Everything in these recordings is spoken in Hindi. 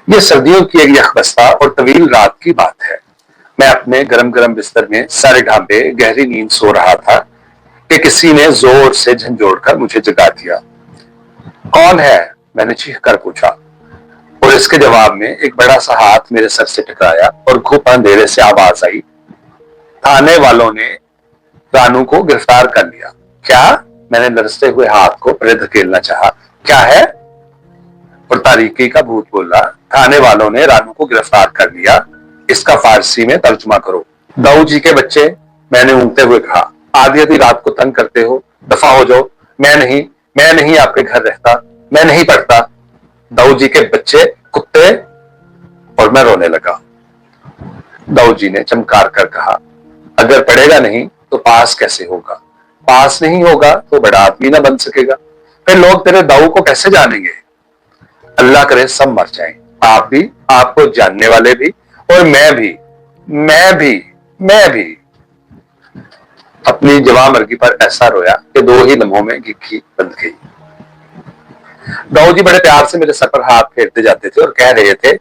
ये सर्दियों की एक यकबस्ता और तवील रात की बात है। मैं अपने गरम गरम बिस्तर में सर ढांपे गहरी नींद सो रहा था कि किसी ने जोर से झंझोड़कर मुझे जगा दिया। कौन है? मैंने चीख कर पूछा और इसके जवाब में एक बड़ा सा हाथ मेरे सर से टकराया और खूब अंधेरे से आवाज आई, थाने वालों ने रानू को गिरफ्तार कर लिया। क्या? मैंने लरसते हुए हाथ को परे धकेलना चाहा। क्या है? और तारीकी का भूत बोला, थाने वालों ने रानू को गिरफ्तार कर लिया। इसका फारसी में तर्जुमा करो। दाऊ जी के बच्चे, मैंने ऊँगते हुए कहा, आधी आधी रात को तंग करते हो, दफा हो जाओ। मैं नहीं आपके घर रहता, मैं नहीं पढ़ता। दाऊ जी के बच्चे, कुत्ते। और मैं रोने लगा। दाऊ जी ने चमकार कर कहा, अगर पढ़ेगा नहीं तो पास कैसे होगा? पास नहीं होगा तो बड़ा आदमी ना बन सकेगा। फिर लोग तेरे दाऊ को कैसे जानेंगे? अल्लाह करे सब मर जाएं, आप भी, आपको जानने वाले भी, और मैं भी। अपनी जवां मर्गी पर ऐसा रोया कि 2 ही लम्हों में गिग्गी बंध गई। दाऊ जी बड़े प्यार से मेरे सर पर हाथ फेरते जाते थे और कह रहे थे,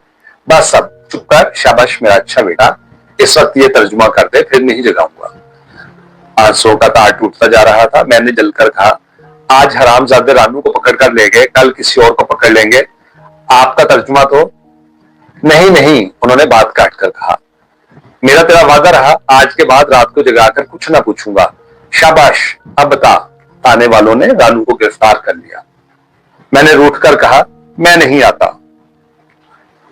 बस अब चुप कर, शाबाश मेरा अच्छा बेटा, इस वक्त ये तर्जुमा कर दे, फिर नहीं जगाऊंगा। आंसुओं का तार टूटता जा रहा था। मैंने जलकर कहा, आज हरामजादे रानू को पकड़ कर ले गए, कल किसी और को पकड़ लेंगे। आपका तर्जुमा तो नहीं, उन्होंने बात काट कर कहा, मेरा तेरा वादा रहा, आज के बाद रात को जगाकर कुछ ना पूछूंगा। शाबाश, अब बता, थाने वालों ने रानू को गिरफ्तार कर लिया। मैंने रूठ कर कहा, मैं नहीं आता।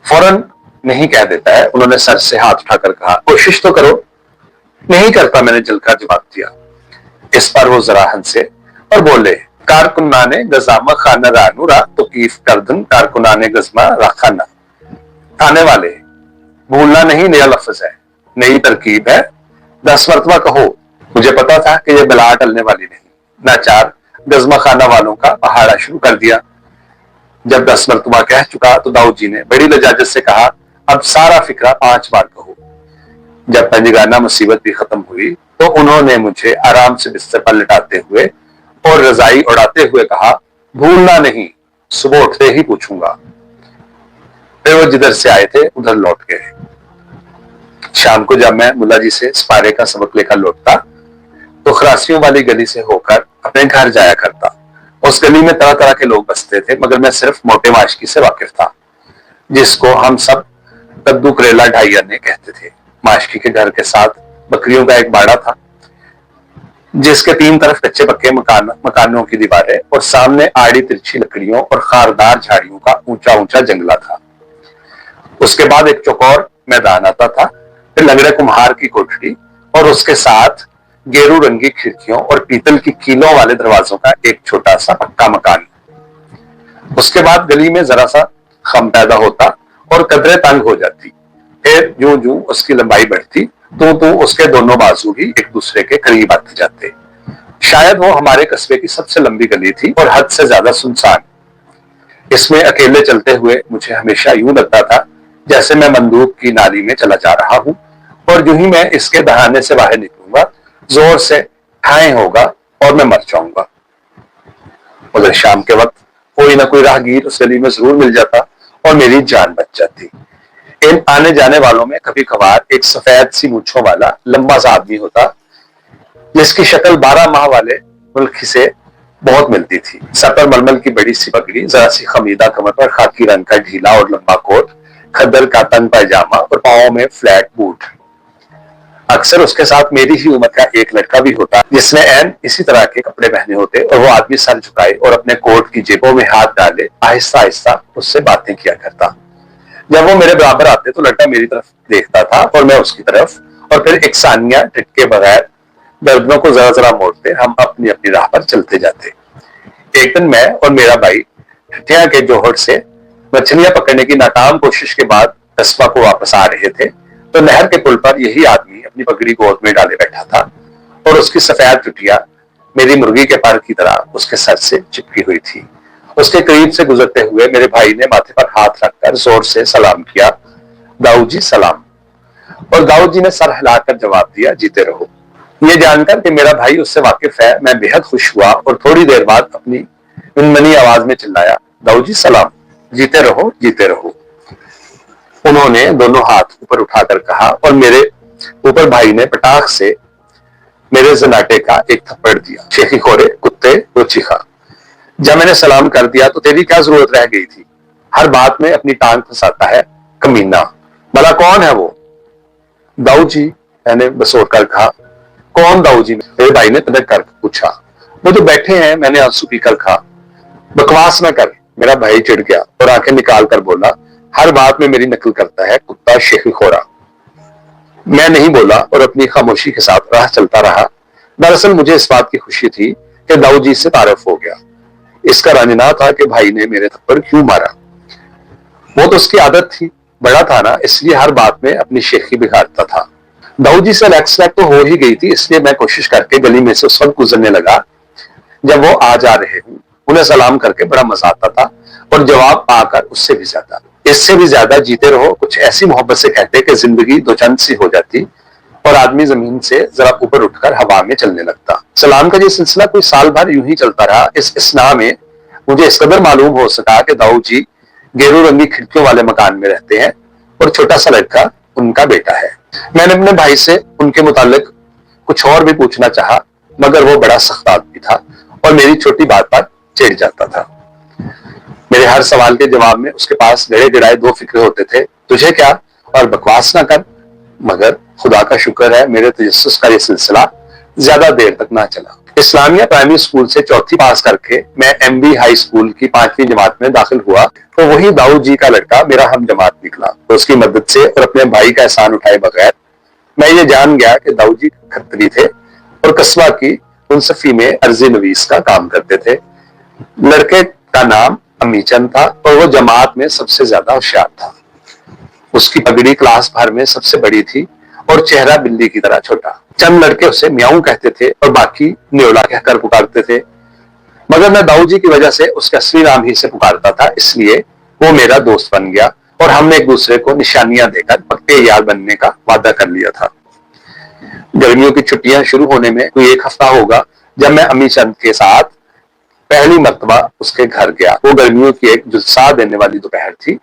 फौरन नहीं कह देता है, उन्होंने सर से हाथ उठाकर कहा, कोशिश तो करो। नहीं करता, मैंने जलकर जवाब दिया। इस पर वो जरा हंसे और बोले, कारकुनाने गजामा खाना रानू रा तो कीफ करदन कारकुनाने गजमा राखाना। थाने वाले, भूलना नहीं नया लफ्ज है, नई तरकीब है, 10 मरतबा कहो। मुझे पता था कि यह बला टलने वाली नहीं। नाचार गजमा खाना वालों का पहाड़ा शुरू कर दिया। जब 10 मरतबा कह चुका तो दाऊद जी ने बड़ी लजाजत से कहा, अब सारा फिक्रा 5 बार कहो। जब पंजगाना मुसीबत भी खत्म हुई तो उन्होंने मुझे आराम से बिस्तर पर लिटाते हुए और रजाई उड़ाते हुए कहा, भूलना नहीं, सुबह उठते ही पूछूंगा। फिर वो जिधर से आए थे उधर लौट गए। शाम को जब मैं मुल्ला जी से स्पारे का सबक लेकर लौटता तो खरासियों वाली गली से होकर अपने घर जाया करता। उस गली में तरह तरह के लोग बसते थे, मगर मैं सिर्फ मोटे माशकी से वाकिफ था, जिसको हम सब कद्दू करेला ढाई अन्ने कहते थे। माशकी के घर के साथ बकरियों का एक बाड़ा था, जिसके 3 तरफ कच्चे पक्के मकानों की दीवारें और सामने आड़ी तिरछी लकड़ियों और खारदार झाड़ियों का ऊंचा ऊंचा जंगला था। उसके बाद एक चौकोर मैदान आता था, फिर लंगड़े कुम्हार की कोठड़ी और उसके साथ गेरू रंगी खिड़कियों और पीतल की कीलों वाले दरवाजों का एक छोटा सा पक्का मकान। उसके बाद गली में जरा सा खम पैदा होता और कदरे तंग हो जाती। फिर यूं यूं उसकी लंबाई बढ़ती तो उसके दोनों बाजू भी एक दूसरे के करीब आते जाते। शायद वो हमारे कस्बे की सबसे लंबी गली थी और हद से ज्यादा सुनसान। इसमें अकेले चलते हुए मुझे हमेशा यूं लगता था जैसे मैं बंदूक की नाली में चला जा रहा हूं, और यूं ही मैं इसके दहाने से बाहर निकलूंगा, जोर से ठाए होगा और मैं मर जाऊंगा। उधर शाम के वक्त कोई ना कोई राहगीर उस गली में जरूर मिल जाता और मेरी जान बच जाती। इन आने जाने वालों में कभी कभार एक सफेद सी मूंछों वाला लंबा सा आदमी होता, जिसकी शक्ल 12 माह वाले मुल्क से बहुत मिलती थी। सर पर मलमल की बड़ी सी पगड़ी, जरा सी खमीदा कमर पर खाकी रंग का ढीला और लंबा कोट, खद्दर का तंग पायजामा और पाओ में फ्लैट बूट। अक्सर उसके साथ मेरी ही उम्र का एक लड़का भी होता, जिसने ऐन इसी तरह के कपड़े पहने होते, और वो आदमी सर झुकाए और अपने कोट की जेबों में हाथ डाले आहिस्ता आहिस्ता उससे बातें किया करता। जब वो मेरे बराबर आते तो लड़का मेरी तरफ देखता था और मैं उसकी तरफ, और फिर एक सानिया टिटके बगैर गर्दनों को जरा जरा मोड़ते हम अपनी अपनी राह पर चलते जाते। एक दिन मैं और मेरा भाई ठठिया के जोहर से मछलियां पकड़ने की नाकाम कोशिश के बाद कस्बा को वापस आ रहे थे तो नहर के पुल पर यही आदमी अपनी पगड़ी गोद में डाले बैठा था और उसकी सफेद टुटिया मेरी मुर्गी के पर की तरह उसके सर से चिपकी हुई थी। उसके करीब से गुजरते हुए मेरे भाई ने माथे पर हाथ रखकर जोर से सलाम किया, दाऊद जी सलाम। और दाऊद जी ने सर हिलाकर जवाब दिया, जीते रहो। ये जानकर कि मेरा भाई उससे वाकिफ है, मैं बेहद खुश हुआ और थोड़ी देर बाद अपनी मिनमनी आवाज में चिल्लाया, दाऊद जी सलाम, जीते रहो जीते रहो। उन्होंने दोनों हाथ ऊपर उठाकर कहा और मेरे ऊपर भाई ने पटाख से मेरे जनाटे का एक थप्पड़ दिया। शेखी खोरे कुत्ते वो चीखा। जब मैंने सलाम कर दिया तो तेरी क्या जरूरत रह गई थी, हर बात में अपनी टांग फंसाता है कमीना। भला कौन है वो? दाऊ जी, मैंने बसोर कर कहा। कौन दाऊ जी? मेरे भाई ने तनक कर पूछा। वो जो बैठे हैं, मैंने आंसू पीकर कहा। बकवास न कर, मेरा भाई चिढ़ गया और आंखें निकाल कर बोला, हर बात में मेरी नकल करता है कुत्ता शेखी खोरा। मैं नहीं बोला और अपनी खामोशी के साथ राह चलता रहा। दरअसल मुझे इस बात की खुशी थी कि दाऊ जी से तारुफ हो गया। इसका रंजना था कि भाई ने मेरे थप्पड़ क्यों मारा। वो तो उसकी आदत थी, बड़ा था ना, इसलिए हर बात में अपनी शेखी बिगाड़ता था। दाऊ जी से लैक्स तो हो ही गई थी, इसलिए मैं कोशिश करके गली में से उस वक्त गुजरने लगा जब वो आ जा रहे हूं। उन्हें सलाम करके बड़ा मजा आता था और जवाब पाकर उससे भी ज्यादा, इससे भी ज्यादा जीते रहो कुछ ऐसी मोहब्बत से कहते कि जिंदगी दो चंद सी हो जाती और आदमी जमीन से जरा ऊपर उठकर हवा में चलने लगता। सलाम का ये सिलसिला कोई साल भर यूं ही चलता रहा। इस स्ना में मुझे इस कदर मालूम हो सका कि दाऊ जी गेरू रंगी खिड़कियों वाले मकान में रहते हैं और छोटा सा लड़का उनका बेटा है। मैंने अपने भाई से उनके मुतालिक कुछ और भी पूछना चाहा, मगर वो बड़ा सख्त आदमी था और मेरी छोटी बात पर चिढ़ जाता था। मेरे हर सवाल के जवाब में उसके पास गड़े गिड़ाए दो फिक्रे होते थे, तुझे क्या और बकवास ना कर। मगर खुदा का शुक्र है मेरे तजस्सुस का ये सिलसिला ज्यादा देर तक ना चला। इस्लामिया प्राइमरी स्कूल से चौथी पास करके मैं MB हाई स्कूल की 5वीं जमात में दाखिल हुआ तो वही दाऊ जी का लड़का मेरा हम जमात निकला। तो उसकी मदद से और अपने भाई का एहसान उठाए बगैर मैं ये जान गया कि दाऊ जी खत्री थे और कस्बा की मुंसफी में अर्जी नवीस का काम करते थे। लड़के का नाम अमीचंद था और वो जमात में सबसे ज्यादा होशियार था। उसकी पगड़ी क्लास भर में सबसे बड़ी थी और चेहरा बिल्ली की तरह छोटा। चंद लड़के उसे म्याऊ कहते थे और बाकी न्योला कहकर पुकारते थे, मगर मैं दाऊ जी की वजह से उसके असली नाम ही से पुकारता था, इसलिए वो मेरा दोस्त बन गया और हमने एक दूसरे को निशानियां देकर पक्के यार बनने का वादा कर लिया था। गर्मियों की छुट्टियां शुरू होने में कोई एक हफ्ता होगा जब मैं अमीचंद के साथ पहली मर्तबा उसके घर गया। वो गर्मियों की एक जुलसा देने वाली दोपहर थी,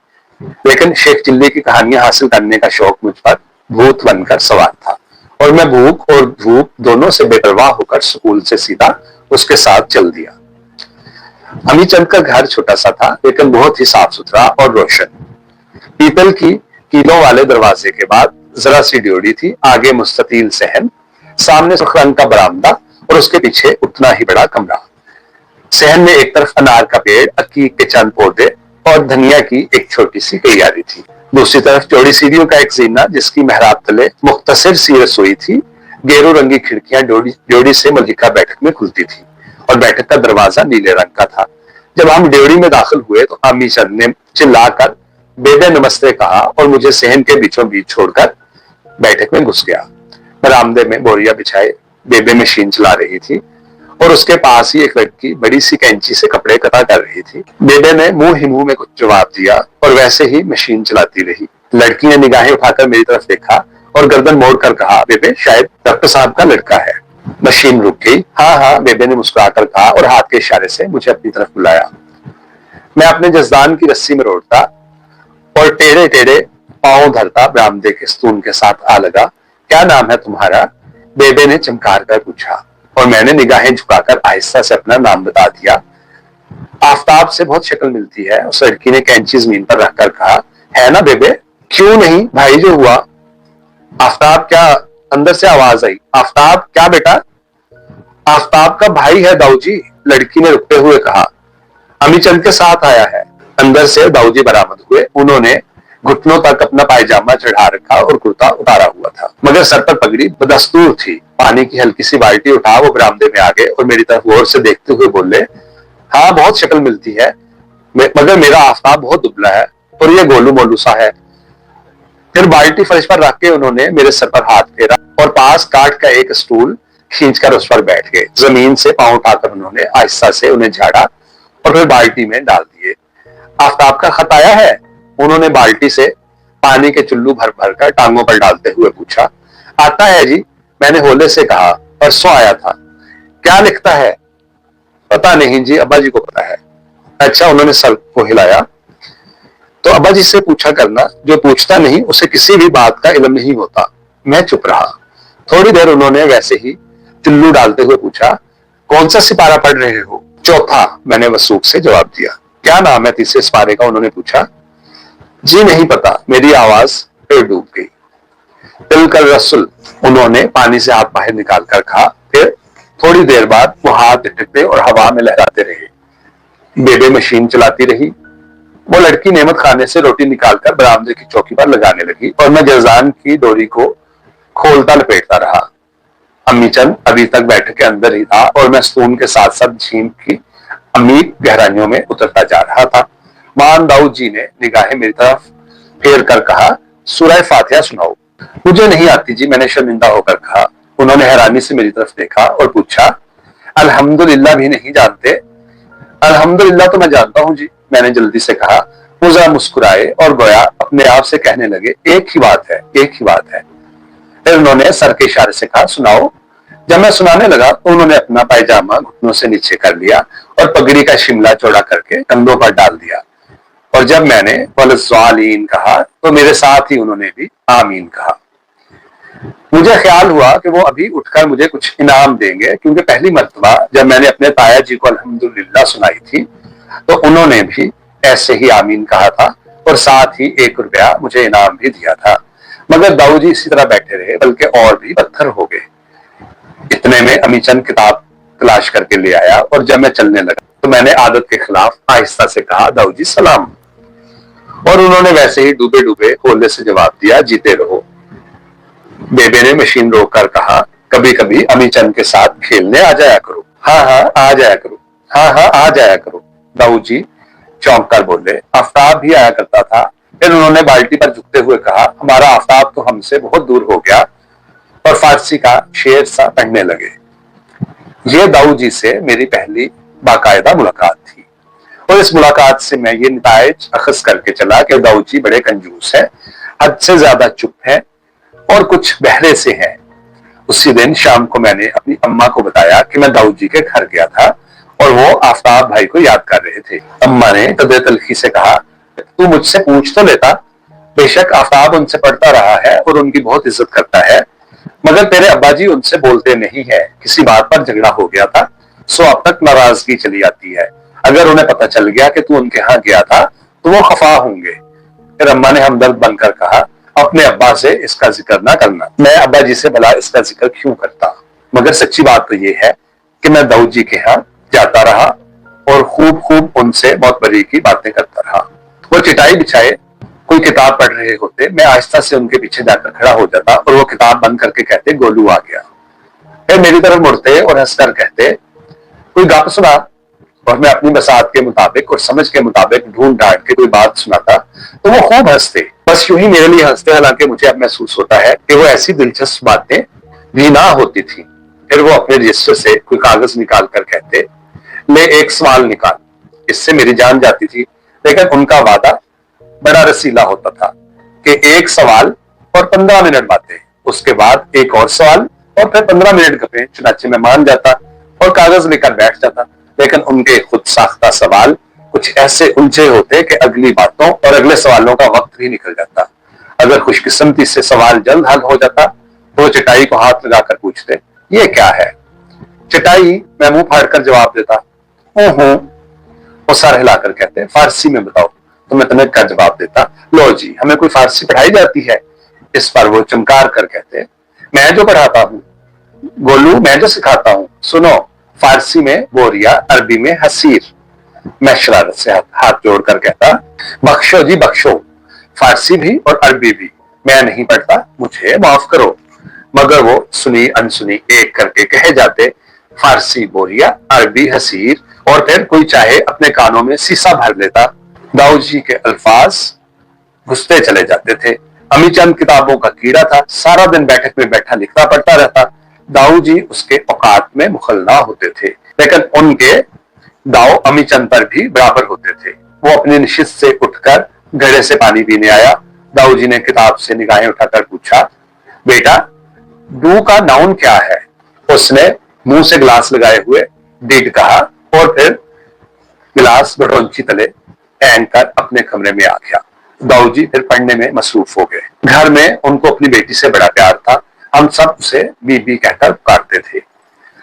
लेकिन शेख चिल्ली की कहानियां हासिल करने का शौक मुझ पर भूत बनकर सवार था और मैं भूख और धूप दोनों से बेपरवाह होकर स्कूल से सीधा उसके साथ चल दिया। अमीचंद का घर छोटा सा था, लेकिन बहुत ही साफ सुथरा और रोशन। पीतल की कीलों वाले दरवाजे के बाद जरा सी ड्योढ़ी थी, आगे मुस्ततील सहन, सामने सुर्ख रंग का बरामदा और उसके पीछे उतना ही बड़ा कमरा। सहन में एक तरफ अनार का पेड़, अकीक के चंद पौधे और धनिया की एक छोटी सी क्यारी थी। दूसरी तरफ चौड़ी सीढ़ियों का एक जीना जिसकी मेहराब तले मुख्तसर सी रसोई थी। गेरू रंगी खिड़कियां ड्योढ़ी से मलिका बैठक में खुलती थी और बैठक का दरवाजा नीले रंग का था। जब हम ड्योढ़ी में दाखिल हुए तो अमीचंद ने चिल्लाकर बेबे नमस्ते कहा और मुझे सहन के बीचों बीच छोड़कर बैठक में घुस गया। बरामदे में बोरिया बिछाए बेबे मशीन चला रही थी और उसके पास ही एक लड़की बड़ी सी कैंची से कपड़े कटा कर रही थी। बेबे ने मुंह ही मुंह में कुछ जवाब दिया और वैसे ही मशीन चलाती रही। लड़की ने निगाहें उठाकर मेरी तरफ देखा और गर्दन मोड़कर कहा, बेबे शायद डॉक्टर साहब का लड़का है। मशीन रुक गई। हाँ हाँ, बेबे ने मुस्कुराकर कहा और हाथ के इशारे से मुझे अपनी तरफ बुलाया। मैं अपने जजदान की रस्सी में रोड़ता और टेढ़े टेढ़े पांव धरता बरामदे के स्तून के साथ आ लगा। क्या नाम है तुम्हारा? बेबे ने चमकार कर पूछा और मैंने निगाहें झुकाकर आहिस्ता से अपना नाम बता दिया। आफ्ताब से बहुत शक्ल मिलती है, उस लड़की ने कैंची जमीन पर रखकर कहा। है ना बेबे? क्यों नहीं भाई, जो हुआ। आफ्ताब क्या? अंदर से आवाज आई। आफ्ताब क्या बेटा? आफ्ताब का भाई है दाऊ जी, लड़की ने रुकते हुए कहा। अमीचंद के साथ आया है। अंदर से दाऊ जी बरामद हुए। उन्होंने घुटनों तक अपना पायजामा चढ़ा रखा और कुर्ता उतारा हुआ था, मगर सर पर पगड़ी बदस्तूर थी। पानी की हल्की सी बाल्टी उठा वो बरामदे में आ गए और मेरी तरफ गौर से देखते हुए बोले, हाँ बहुत शक्ल मिलती है, मगर मेरा आफ्ताब बहुत दुबला है और ये गोलू मोलू सा है। फिर बाल्टी फर्श पर रख के उन्होंने मेरे सर पर हाथ फेरा और पास काठ का एक स्टूल खींचकर उस पर बैठ गए। जमीन से पांव उठाकर उन्होंने आहिस्ता से उन्हें झाड़ा और फिर बाल्टी में डाल दिए। आफ्ताब का खत आया है? उन्होंने बाल्टी से पानी के चुल्लू भर भर कर टांगों पर डालते हुए पूछा। आता है जी, मैंने होले से कहा, परसों आया था। क्या लिखता है? पता नहीं जी, अब्बा जी को पता है। अच्छा, उन्होंने सर को हिलाया। तो अब्बा जी से पूछा करना, जो पूछता नहीं उसे किसी भी बात का इल्म नहीं होता। मैं चुप रहा। थोड़ी देर उन्होंने वैसे ही चुल्लू डालते हुए पूछा, कौन सा सिपारा पढ़ रहे हो? चौथा, मैंने वसूख से जवाब दिया। क्या नाम है तीसरे सिपारे का? उन्होंने पूछा। जी नहीं पता, मेरी आवाज फिर डूब गई। तिलकर रसुल, उन्होंने पानी से हाथ बाहर निकाल कर कहा। फिर थोड़ी देर बाद वो हाथ झटकते और हवा में लहराते रहे। बेबे मशीन चलाती रही। वो लड़की नेमत खाने से रोटी निकालकर बरामदे की चौकी पर लगाने लगी और मैं जजान की डोरी को खोलता लपेटता रहा। अम्मी चंद अभी तक बैठक के अंदर ही था और मैं स्तून के साथ साथ झीम की अमीर गहराइयों में उतरता जा रहा था। मान दाऊद जी ने निगाहें मेरी तरफ फेर कर कहा, सूरह फातिहा सुनाओ। मुझे नहीं आती जी, मैंने शर्मिंदा होकर कहा। उन्होंने हैरानी से मेरी तरफ देखा और पूछा, अल्हम्दुलिल्लाह भी नहीं जानते? अल्हम्दुलिल्लाह तो मैं जानता हूं जी, मैंने जल्दी से कहा। वो जरा मुस्कुराए और गोया अपने आप से कहने लगे, एक ही बात है, एक ही बात है। फिर उन्होंने सर के इशारे से कहा, सुनाओ। जब मैं सुनाने लगा तो उन्होंने अपना पायजामा घुटनों से नीचे कर लिया और पगड़ी का शिमला चौड़ा करके कंधों पर डाल दिया। और जब मैंने वलस्वालीन कहा तो मेरे साथ ही उन्होंने भी आमीन कहा। मुझे ख्याल हुआ कि वो अभी उठकर मुझे कुछ इनाम देंगे, क्योंकि पहली मर्तबा जब मैंने अपने ताया जी को अल्हम्दुलिल्लाह सुनाई थी तो उन्होंने भी ऐसे ही आमीन कहा था और साथ ही 1 रुपया मुझे इनाम भी दिया था। मगर दाऊ जी इसी तरह बैठे रहे, बल्कि और भी पत्थर हो गए। इतने में अमीचंद किताब तलाश करके ले आया और जब मैं चलने लगा तो मैंने आदत के खिलाफ आहिस्ता से कहा, दाऊ जी सलाम। और उन्होंने वैसे ही डूबे डूबे होले से जवाब दिया, जीते रहो। बेबे ने मशीन रोककर कहा, कभी कभी अमीचंद के साथ खेलने आ जाया करो। हाँ हाँ आ जाया करो, हाँ हाँ आ जाया करो, दाऊ जी चौंक कर बोले। आफ्ताब भी आया करता था। फिर उन्होंने बाल्टी पर झुकते हुए कहा, हमारा आफ्ताब तो हमसे बहुत दूर हो गया। और फारसी का शेर सा पढ़ने लगे। ये दाऊ जी से मेरी पहली बाकायदा मुलाकात थी और इस मुलाकात से मैं ये निताइज अखज करके चला कि दाऊ जी बड़े कंजूस हैं, हद से ज्यादा चुप है और कुछ बहरे से हैं। उसी दिन शाम को मैंने अपनी अम्मा को बताया कि मैं दाऊ जी के घर गया था और वो आफ्ताब भाई को याद कर रहे थे। अम्मा ने कदर तलखी से कहा, तू मुझसे पूछ तो लेता। बेशक आफ्ताब उनसे पढ़ता रहा है और उनकी बहुत इज्जत करता है, मगर तेरे अब्बा जी उनसे बोलते नहीं है। किसी बात पर झगड़ा हो गया था, सो अब तक नाराजगी चली आती है। अगर उन्हें पता चल गया कि तू उनके यहाँ गया था तो वो खफा होंगे। फिर अम्मा ने हमदर्द बनकर कहा, अपने अब्बा से इसका जिक्र ना करना। मैं अब्बा जी से भला इसका जिक्र क्यों करता? मगर सच्ची बात तो ये है कि मैं दाऊद जी के यहाँ जाता रहा और खूब खूब उनसे बहुत बड़ी की बातें करता रहा। वो चिटाई बिछाए कोई किताब पढ़ रहे होते, मैं आहिस्ता से उनके पीछे जाकर खड़ा हो जाता और वो किताब बंद करके कहते, गोलू आ गया। फिर मेरी तरफ मुड़ते और हंसकर कहते, कोई गप सुना। और मैं अपनी बसात के मुताबिक और समझ के मुताबिक ढूंढ ढांढ के कोई बात सुनाता तो वो खूब हंसते। बस यूं ही मेरे लिए हंसते, हालांकि मुझे अब महसूस होता है कि वो ऐसी दिलचस्प बातें भी ना होती थी। फिर वो अपने रजिस्टर से कोई कागज निकाल कर कहते, ले एक सवाल निकाल। इससे मेरी जान जाती थी, लेकिन उनका वादा बड़ा रसीला होता था कि एक सवाल और 15 मिनट बातें, उसके बाद एक और सवाल और फिर 15 मिनट गपे। चुनाचे मैं मान जाता और कागज लेकर बैठ जाता, लेकिन उनके खुद साख्ता सवाल कुछ ऐसे उलझे होते कि अगली बातों और अगले सवालों का वक्त भी निकल जाता। अगर खुशकिस्मती से सवाल जल्द हल हो जाता तो चटाई को हाथ लगाकर पूछते, ये क्या है? चटाई, मैं मुंह फाड़कर जवाब देता, वो सर हिलाकर कहते, फारसी में बताओ। तो मैं तुम्हें क्या जवाब देता, लो जी हमें कोई फारसी पढ़ाई जाती है? इस पर वो चमकार कर कहते, मैं जो पढ़ाता हूँ गोलू, मैं जो सिखाता हूँ, सुनो। फारसी में बोरिया, अरबी में हसीर। मैं शरारत से हाथ जोड़कर कहता, बख्शो जी बख्शो, फारसी भी और अरबी भी मैं नहीं पढ़ता, मुझे माफ करो। मगर वो सुनी अनसुनी एक करके कहे जाते, फारसी बोरिया, अरबी हसीर, और फिर कोई चाहे अपने कानों में शीशा भर लेता। दाऊद जी के अल्फाज घुसते चले जाते थे। अमीचंद किताबों का कीड़ा था, सारा दिन बैठक में बैठा लिखता पढ़ता रहता। दाऊ जी उसके औकात में मुखल्ला होते थे, लेकिन उनके दाव अमीचंद पर भी बराबर होते थे। वो अपनी निशिस्त से उठकर घड़े से पानी पीने आया। दाऊ जी ने किताब से निगाहें उठाकर पूछा, बेटा डू का नाउन क्या है? उसने मुंह से गिलास लगाए हुए डिड कहा और फिर गिलास बटोंची तले फेंक कर अपने कमरे में आ गया। दाऊजी फिर पढ़ने में मसरूफ हो गए। घर में उनको अपनी बेटी से बड़ा प्यार था। हम सब उसे बीबी कहकर पुकारते थे।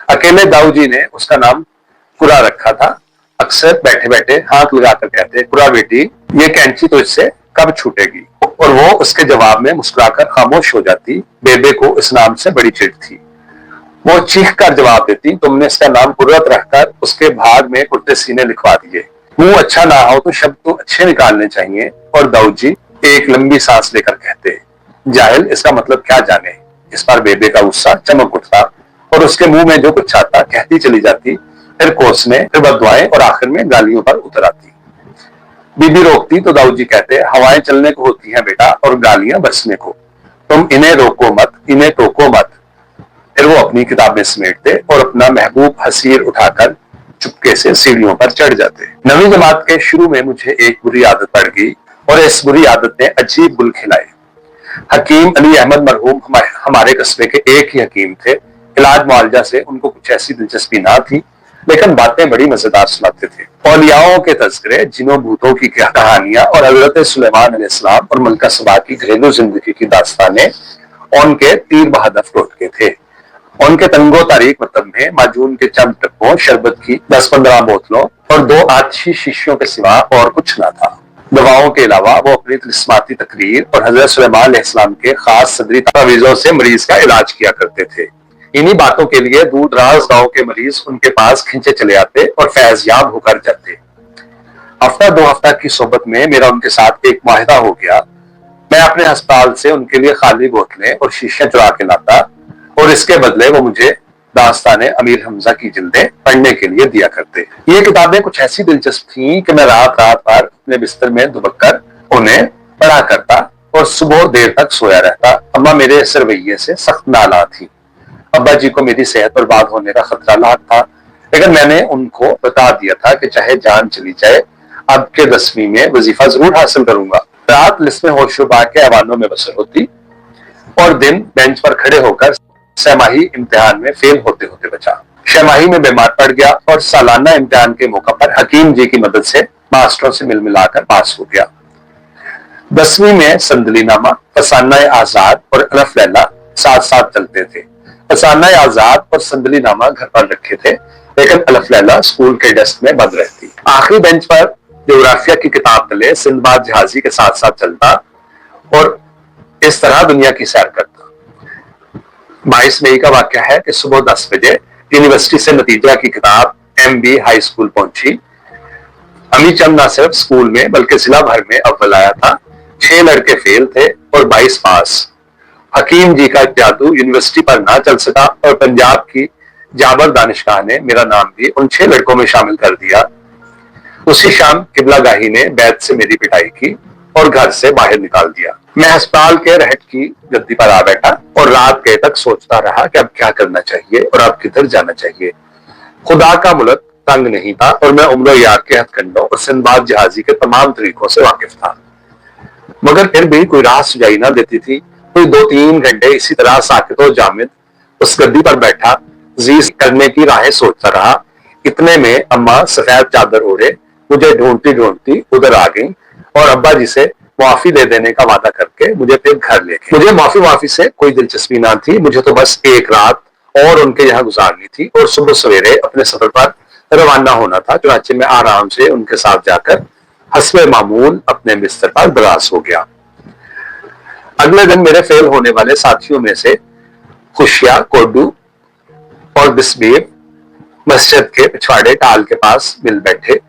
अकेले दाऊजी ने उसका नाम कुरा रखा था। अक्सर बैठे बैठे हाथ लगाकर कहते, कुरा बेटी, ये कैंची तो इससे कब छूटेगी? और वो उसके जवाब में मुस्कुराकर खामोश हो जाती। बेबे को इस नाम से बड़ी चिढ़ थी। वो चीख कर जवाब देती, तुमने इसका नाम कुर्रत रखकर उसके भाग में कुर्ते सीने लिखवा दिए। मुंह अच्छा ना हो तो शब्द तो अच्छे निकालने चाहिए। और दाऊजी एक लंबी सांस लेकर कहते, जाहिल इसका मतलब क्या जाने। इस बार बेबे का गुस्सा चमक उठता और उसके मुंह में जो कुछ आता कहती चली जाती, फिर कोसने, फिर बददुआएं और आखिर में गालियों पर उतर आती। बीबी रोकती तो दाऊजी कहते, हवाएं चलने को होती हैं बेटा और गालियां बरसने को। तुम इन्हें रोको मत, इन्हें टोको मत। फिर वो अपनी किताबें समेटते और अपना महबूब हसीर उठाकर चुपके से सीढ़ियों पर चढ़ जाते। नवीं जमात के शुरू में मुझे एक बुरी आदत पड़ गई और इस बुरी आदत ने अजीब गुल खिलाए। हकीम अली अहमद मरहूम हमारे कस्बे के एक ही हकीम थे। इलाज मुआवजा से उनको कुछ ऐसी दिलचस्पी ना थी, लेकिन बातें बड़ी मजेदार सुनाते थे। औलियाओं के तज़किरे, जिनों भूतों की कहानियां और हजरत सुलेमान अलैहिस्सलाम और मलका सबा की घरेलू जिंदगी की दास्तानें उनके तीर बहदफ टोटके थे। उनके तंगो तारीख मतलब में माजून के चंद टप्पों, शरबत की 10-15 बोतलों और 2 आतिशी शीशियों के सिवा और कुछ ना था। दवाओं के अलावा वो अपनी तिलिस्माती तकरीर और हजरत सुलेमान अलैहिस्सलाम के खास सदरी तवीज़ों से मरीज का इलाज किया करते थे। इन्हीं बातों के लिए दूर दराज गांव के मरीज उनके पास खिंचे चले आते और फैज़याब होकर जाते। हफ्ता 2 हफ्ता की सोबत में मेरा उनके साथ एक मुआहिदा हो गया। मैं अपने अस्पताल से उनके लिए खाली बोतलें और शीशियां चुरा के लाता और इसके बदले वो मुझे दास्ताने अमीर हमजा की जिल्दें पढ़ने के लिए दिया करते। ये किताबें कुछ ऐसी दिलचस्प थीं कि मैं रात रात भर अपने बिस्तर में दुबक कर उन्हें पढ़ा करता और सुबह देर तक सोया रहता। अम्मा मेरे इस रवैये से सख्त नाला थी। अब्बा जी को मेरी सेहत बर्बाद होने का खतरा लाक था, लेकिन मैंने उनको बता दिया था कि चाहे जान चली जाए, अब के 10वीं में वजीफा जरूर हासिल करूंगा। रात लिस्में होशरुबा के ऐवानों में बसर होती और दिन बेंच पर खड़े होकर छमाही इम्तिहान में फेल होते होते बचा। छमाही में बीमार पड़ गया और सालाना इम्तिहान के मौका पर हकीम जी की मदद से मास्टरों से मिल मिलाकर पास हो गया। 10वीं में संदलीनामा, फसाना आजाद और अलफ लैला साथ साथ चलते थे। फसाना आजाद और संदलीनामा घर पर रखे थे, लेकिन अलफ लैला स्कूल के डेस्क में बंद रहती। आखिरी बेंच पर ज्योग्राफिया की किताब तले सिंदबाद जहाजी के साथ साथ चलता और इस तरह दुनिया की सैर करता। 22 मई का वाक्य है कि सुबह 10 बजे यूनिवर्सिटी से नतीजा की किताब MB हाई स्कूल पहुंची। अमी चंद ना सिर्फ स्कूल में बल्कि जिला भर में अव्वल आया था। 6 लड़के फेल थे और 22 पास। हकीम जी का जादू यूनिवर्सिटी पर ना चल सका और पंजाब की जाबर दानिशगाह ने मेरा नाम भी उन 6 लड़कों में शामिल कर दिया। उसी शाम किबला गाही ने बैत से मेरी पिटाई की और घर से बाहर निकाल दिया। मैं अस्पताल के रहट की गद्दी पर आ बैठा और रात गए तक सोचता रहा कि अब क्या करना चाहिए और अब किधर जाना चाहिए। खुदा का मुल्क तंग नहीं था और मैं उम्र यार के हथकंडों और सिंदबाद जहाजी के तमाम तरीकों से वाकिफ था, मगर फिर भी कोई राह सुझाई ना देती थी। कोई 2-3 घंटे इसी तरह साकित और जामिद उस गद्दी पर बैठा जीज करने की राहें सोचता रहा। इतने में अम्मा सफेद चादर ओढ़े मुझे ढूंढती ढूंढती उधर आ गई और अब्बा जी से माफी दे देने का वादा करके मुझे फिर घर ले गए। मुझे माफी से कोई दिलचस्पी ना थी। मुझे तो बस एक रात और उनके यहाँ गुजारनी थी और सुबह सवेरे अपने सफर पर रवाना होना था। चुनाचे में आराम से उनके साथ जाकर हस्बे मामूल अपने बिस्तर पर बरास हो गया। अगले दिन मेरे फेल होने वाले साथियों में से खुशिया, कोडू और बिस्बीर मस्जिद के पिछवाड़े टाल के पास मिल बैठे।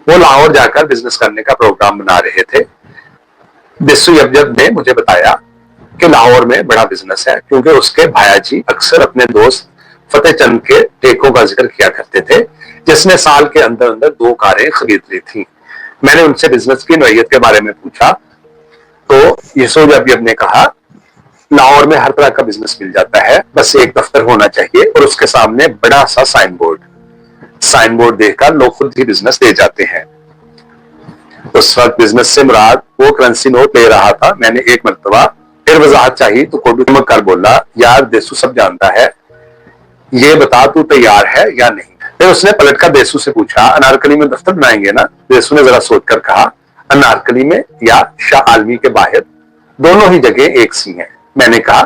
वो लाहौर जाकर बिजनेस करने का प्रोग्राम बना रहे थे। बिस्सू यबजब ने मुझे बताया कि लाहौर में बड़ा बिजनेस है, क्योंकि उसके भाया जी अक्सर अपने दोस्त फतेह चंद के ठेकों का जिक्र किया करते थे, जिसने साल के अंदर अंदर 2 कारें खरीद ली थी। मैंने उनसे बिजनेस की नौयत के बारे में पूछा तो यूसुफ यबजब ने कहा, लाहौर में हर तरह का बिजनेस मिल जाता है, बस एक दफ्तर होना चाहिए और उसके सामने बड़ा सा साइन बोर्ड देखकर लोग खुद ही बिजनेस दे जाते हैं। उस वक्त बिजनेस से मुराद वो करेंसी नोट ले रहा था। मैंने एक मरतबा फिर वजाहत चाहिए तो कोडू चमक कर बोला, यार देसू सब जानता है, ये बता तू तैयार है या नहीं। फिर उसने पलट कर देसू से पूछा, अनारकली में दफ्तर बनाएंगे ना? देसू ने जरा सोचकर कहा, अनारकली में या शाह आलमी के बाहर, दोनों ही जगह एक सी हैं। मैंने कहा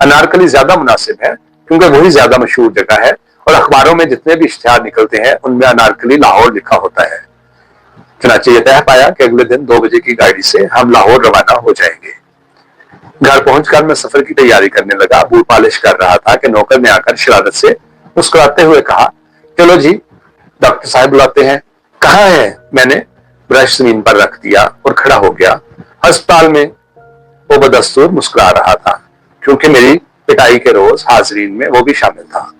अनारकली ज्यादा मुनासिब है क्योंकि वही ज्यादा मशहूर जगह है और अखबारों में जितने भी इश्तिहार निकलते हैं उनमें अनारकली लाहौर लिखा होता है। चुनाचे ये तय पाया कि अगले दिन 2 बजे की गाड़ी से हम लाहौर रवाना हो जाएंगे। घर पहुंचकर मैं सफर की तैयारी करने लगा। बूट पॉलिश कर रहा था कि नौकर ने आकर शरारत से मुस्कुराते हुए कहा, चलो जी डॉक्टर साहब बुलाते हैं। कहाँ है? मैंने ब्रश जमीन पर रख दिया और खड़ा हो गया। अस्पताल में। वो बदस्तूर मुस्कुरा रहा था क्योंकि मेरी पिटाई के रोज हाजरीन में वो भी शामिल था।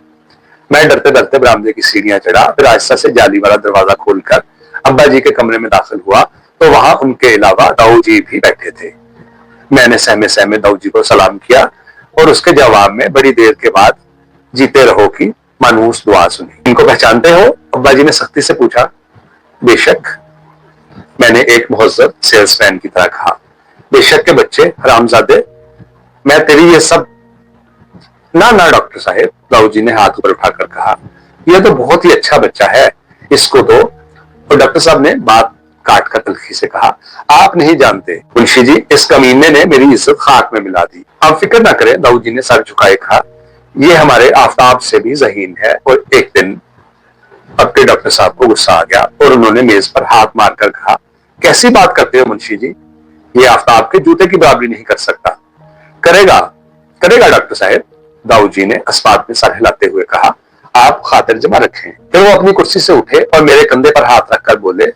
मैं डरते डरते बरामदे की सीढ़ियां चढ़ा, फिर आहिस्ता से जाली वाला दरवाजा खोलकर अब्बा जी के कमरे में दाखिल हुआ तो वहां उनके अलावा दाऊ जी भी बैठे थे। मैंने सहमे सहमे दाऊ जी को सलाम किया और उसके जवाब में बड़ी देर के बाद जीते रहो की मानूस दुआ सुनी। इनको पहचानते हो? अब्बा जी ने सख्ती से पूछा। बेशक, मैंने एक मुहज्जब सेल्समैन की तरह कहा। बेशक के बच्चे, हरामजादे, मैं तेरी ये सब। ना ना डॉक्टर साहब, दाऊ जी ने हाथ ऊपर उठाकर कहा, यह तो बहुत ही अच्छा बच्चा है, इसको दो। और डॉक्टर साहब ने बात काट कर तलखी से कहा, आप नहीं जानते मुंशी जी, इस कमीने ने मेरी इज्जत खाक में मिला दी। आप फिक्र ना करें, दाऊ जी ने सर झुकाए कहा, ये हमारे आफ्ताब से भी ज़हीन है। और एक दिन अब के डॉक्टर साहब को गुस्सा आ गया और उन्होंने मेज पर हाथ मारकर कहा, कैसी बात करते हो मुंशी जी, ये आफ्ताब के जूते की बराबरी नहीं कर सकता। करेगा करेगा डॉक्टर साहब, दाऊ जी ने अस्पात में सर हिलाते हुए कहा, आप खातिर जमा रखें। फिर वो अपनी कुर्सी से उठे और मेरे कंधे पर हाथ रखकर बोले,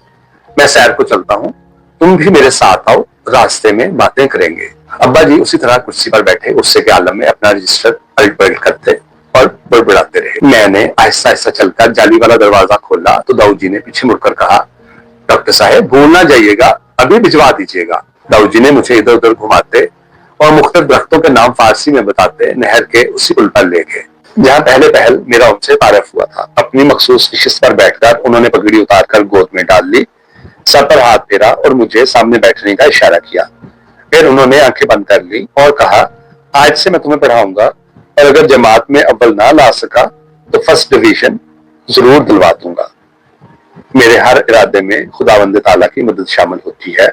मैं सैर को चलता हूँ, तुम भी मेरे साथ आओ, रास्ते में बातें करेंगे। अब्बा जी उसी तरह कुर्सी पर बैठे गुस्से के आलम में अपना रजिस्टर पलट पलट करते और बड़बड़ाते रहे। मैंने आहिस्ता आहिस्ता चलकर जाली वाला दरवाजा खोला तो दाऊ जी ने पीछे मुड़कर कहा, डॉक्टर साहब भूल ना जाइएगा, अभी भिजवा दीजिएगा। दाऊ जी ने मुझे इधर उधर घुमाते और मुख्तलिफ दरख्तों के नाम फारसी में बताते नहर के उसी पुल पर ले गए जहां पहले पहल मेरा उनसे तारफ हुआ था। अपनी मखसूस नशिस्त पर बैठकर उन्होंने पगड़ी उतारकर गोद में डाल ली, सर पर हाथ फेरा और मुझे सामने बैठने का इशारा किया। फिर उन्होंने आंखें बंद कर ली और कहा, आज से मैं तुम्हें पढ़ाऊंगा और अगर जमात में अव्वल ना ला सका तो फर्स्ट डिवीजन जरूर दिलवा दूंगा। मेरे हर इरादे में खुदावंद ताला की मदद शामिल होती है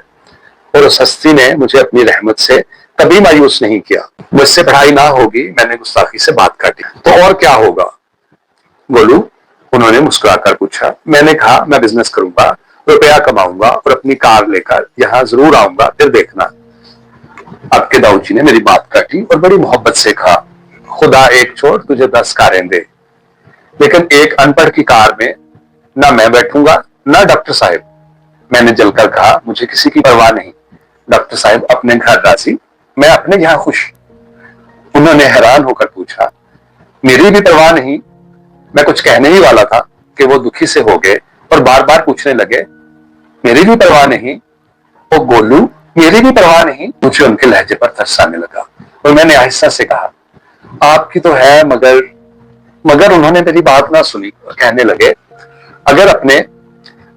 और उस हस्ती ने मुझे अपनी रहमत से कभी मायूस नहीं किया। मुझसे पढ़ाई ना होगी, मैंने गुस्ताखी से बात काटी। तो और क्या होगा गोलू? उन्होंने मुस्कुराकर पूछा। मैंने कहा, मैं बिजनेस करूंगा, रुपया कमाऊंगा और अपनी कार लेकर यहाँ जरूर आऊंगा, फिर देखना। आपके दाऊ जी ने मेरी बात काटी और बड़ी मोहब्बत से कहा, खुदा एक छोड़ तुझे 10 कारें दे, लेकिन एक अनपढ़ की कार में ना मैं बैठूंगा ना डॉक्टर साहब। मैंने जलकर कहा, मुझे किसी की परवाह नहीं, डॉक्टर साहब अपने घर राजी, मैं अपने यहाँ खुश। उन्होंने हैरान होकर पूछा, मेरी भी परवाह नहीं? मैं कुछ कहने ही वाला था कि वो दुखी से हो गए और बार बार पूछने लगे, मेरी भी परवाह नहीं? ओ गोलू, मेरी भी परवाह नहीं? मुझे उनके लहजे पर तरस आने लगा और मैंने आहिस्ता से कहा, आपकी तो है, मगर उन्होंने मेरी बात ना सुनी और कहने लगे, अगर अपने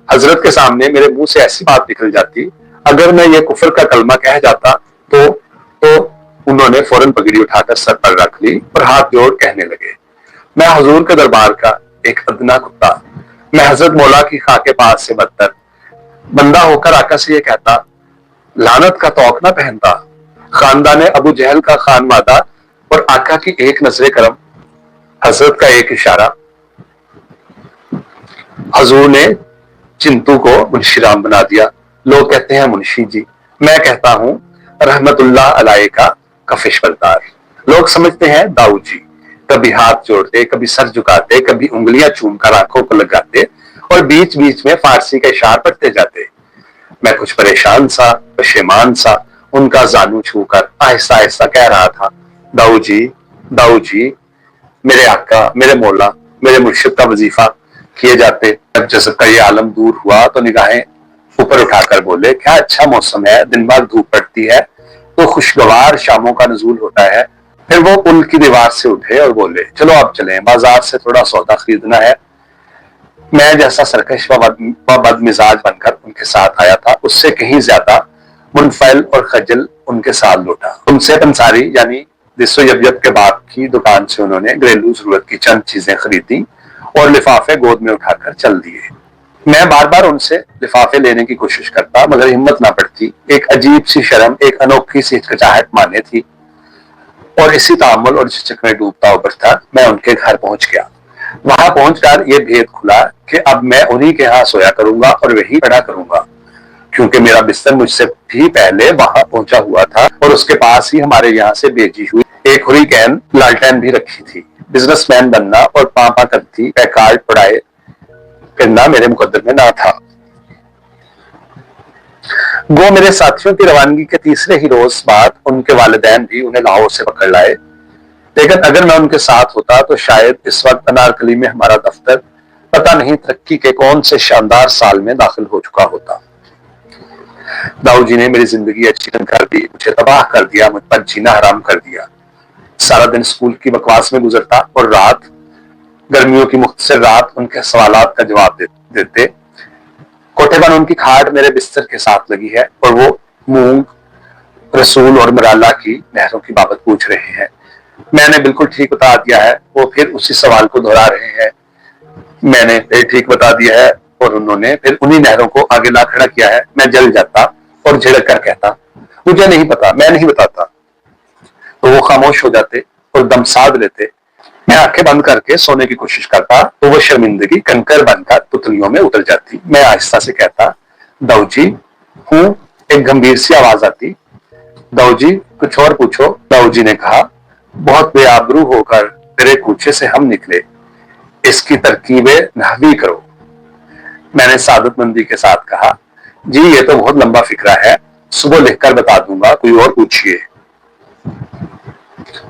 हजरत के सामने मेरे मुंह से ऐसी बात निकल जाती, अगर मैं ये कुफर का कलमा कह जाता तो उन्होंने फौरन पगड़ी उठाकर सर पर रख ली और हाथ जोड़ कहने लगे, मैं हुजूर के दरबार का एक अदना कुत्ता, मैं हजरत मौला की खां के पास से बदतर बंदा होकर आका से ये कहता, लानत का तौक ना पहनता, खानदान अबू जहल का खान मादा और आका की एक नजरे करम, हजरत का एक इशारा, हजूर ने चिंतू को मुंशीराम बना दिया। लोग कहते हैं मुंशी जी, मैं कहता हूं रहमतुल्लाह अलैह का कफिश बरदार। लोग समझते हैं दाऊ जी, कभी हाथ जोड़ते, कभी सर झुकाते, कभी उंगलियां चूमकर आंखों को लगाते और बीच बीच में फारसी का इशारा पढ़ते जाते। मैं कुछ परेशान सा, पशेमान सा उनका जानू छूकर आहिस्ता आहिस्ता कह रहा था, दाऊ जी, मेरे आका, मेरे मौला, मेरे मुर्शिद का वजीफा किए जाते। जब जज़ब का ये आलम दूर हुआ तो निगाहें ऊपर उठाकर बोले, क्या अच्छा मौसम है, दिन भर धूप पड़ती है तो खुशगवार शामों का नजूल होता है। फिर वो पुल की दीवार से उठे और बोले, चलो अब चलें, बाजार से थोड़ा सौदा खरीदना है। मैं जैसा सरकश व बदमिजाज बनकर उनके साथ आया था, उससे कहीं ज्यादा मुनफैल और खजल उनके साथ लौटा। उनसे पंसारी यानी दिसो यब के बाप की दुकान से उन्होंने घरेलू जरूरत की चंद चीजें खरीदी और लिफाफे गोद में उठाकर चल दिए। मैं बार बार उनसे लिफाफे लेने की कोशिश करता, मगर हिम्मत ना पड़ती। एक अजीब सी शर्म, एक अनोखी सी हिचकिचाहट माने थी, और इसी तामुल और झिझक में डूबता उबरता मैं उनके घर पहुंच गया। वहां पहुंचकर यह भेद खुला कि अब मैं उन्हीं के यहाँ सोया करूंगा और वही पढ़ा करूंगा, क्योंकि मेरा बिस्तर मुझसे भी पहले वहां पहुंचा हुआ था और उसके पास ही हमारे यहाँ से भेजी हुई एक हुरिकेन लालटेन भी रखी थी। बिजनेसमैन बनना और पापा करती पैकार्ड पढ़ाए करना मेरे मुकद्दर में ना था। वो मेरे साथियों की रवानगी के तीसरे ही रोज बाद उनके वालिदैन भी उन्हें लाहौर से पकड़ लाए। लेकिन अगर मैं उनके साथ होता तो शायद इस वक्त अनारकली में हमारा दफ्तर पता नहीं तरक्की के कौन से शानदार साल में दाखिल हो चुका होता। दाऊ जी ने मेरी जिंदगी अच्छी कर दी, मुझे तबाह कर दिया, मुझ पर जीना हराम कर दिया। सारा दिन स्कूल की बकवास में गुजरता और रात, गर्मियों की मुख्तसर रात, उनके सवालात का जवाब देते। कोठे पर उनकी खाट मेरे बिस्तर के साथ लगी है और वो मूंग, रसूल और मराला की नहरों की बाबत पूछ रहे हैं। मैंने बिल्कुल ठीक बता दिया है, वो फिर उसी सवाल को दोहरा रहे हैं। मैंने फिर ठीक बता दिया है और उन्होंने फिर उन्हीं नहरों को आगे ला खड़ा किया है। मैं जल जाता और झिड़क कर कहता, मुझे नहीं पता, मैं नहीं बताता। तो वो खामोश हो जाते और दम साध लेते। मैं आंखें बंद करके सोने की कोशिश करता तो वो शर्मिंदगी कंकर बनकर पुतलियों में उतर जाती। मैं आहिस्ता से कहता, दाऊ जी हूं। एक गंभीर सी आवाज आती, दाऊ जी कुछ और पूछो। दाऊ जी ने कहा, बहुत बेआबरू होकर तेरे कूचे से हम निकले, इसकी तरकीबें नहवी करो। मैंने सादतमंदी के साथ कहा, जी ये तो बहुत लंबा फिक्रा है, सुबह लिखकर बता दूंगा, कोई और पूछिए।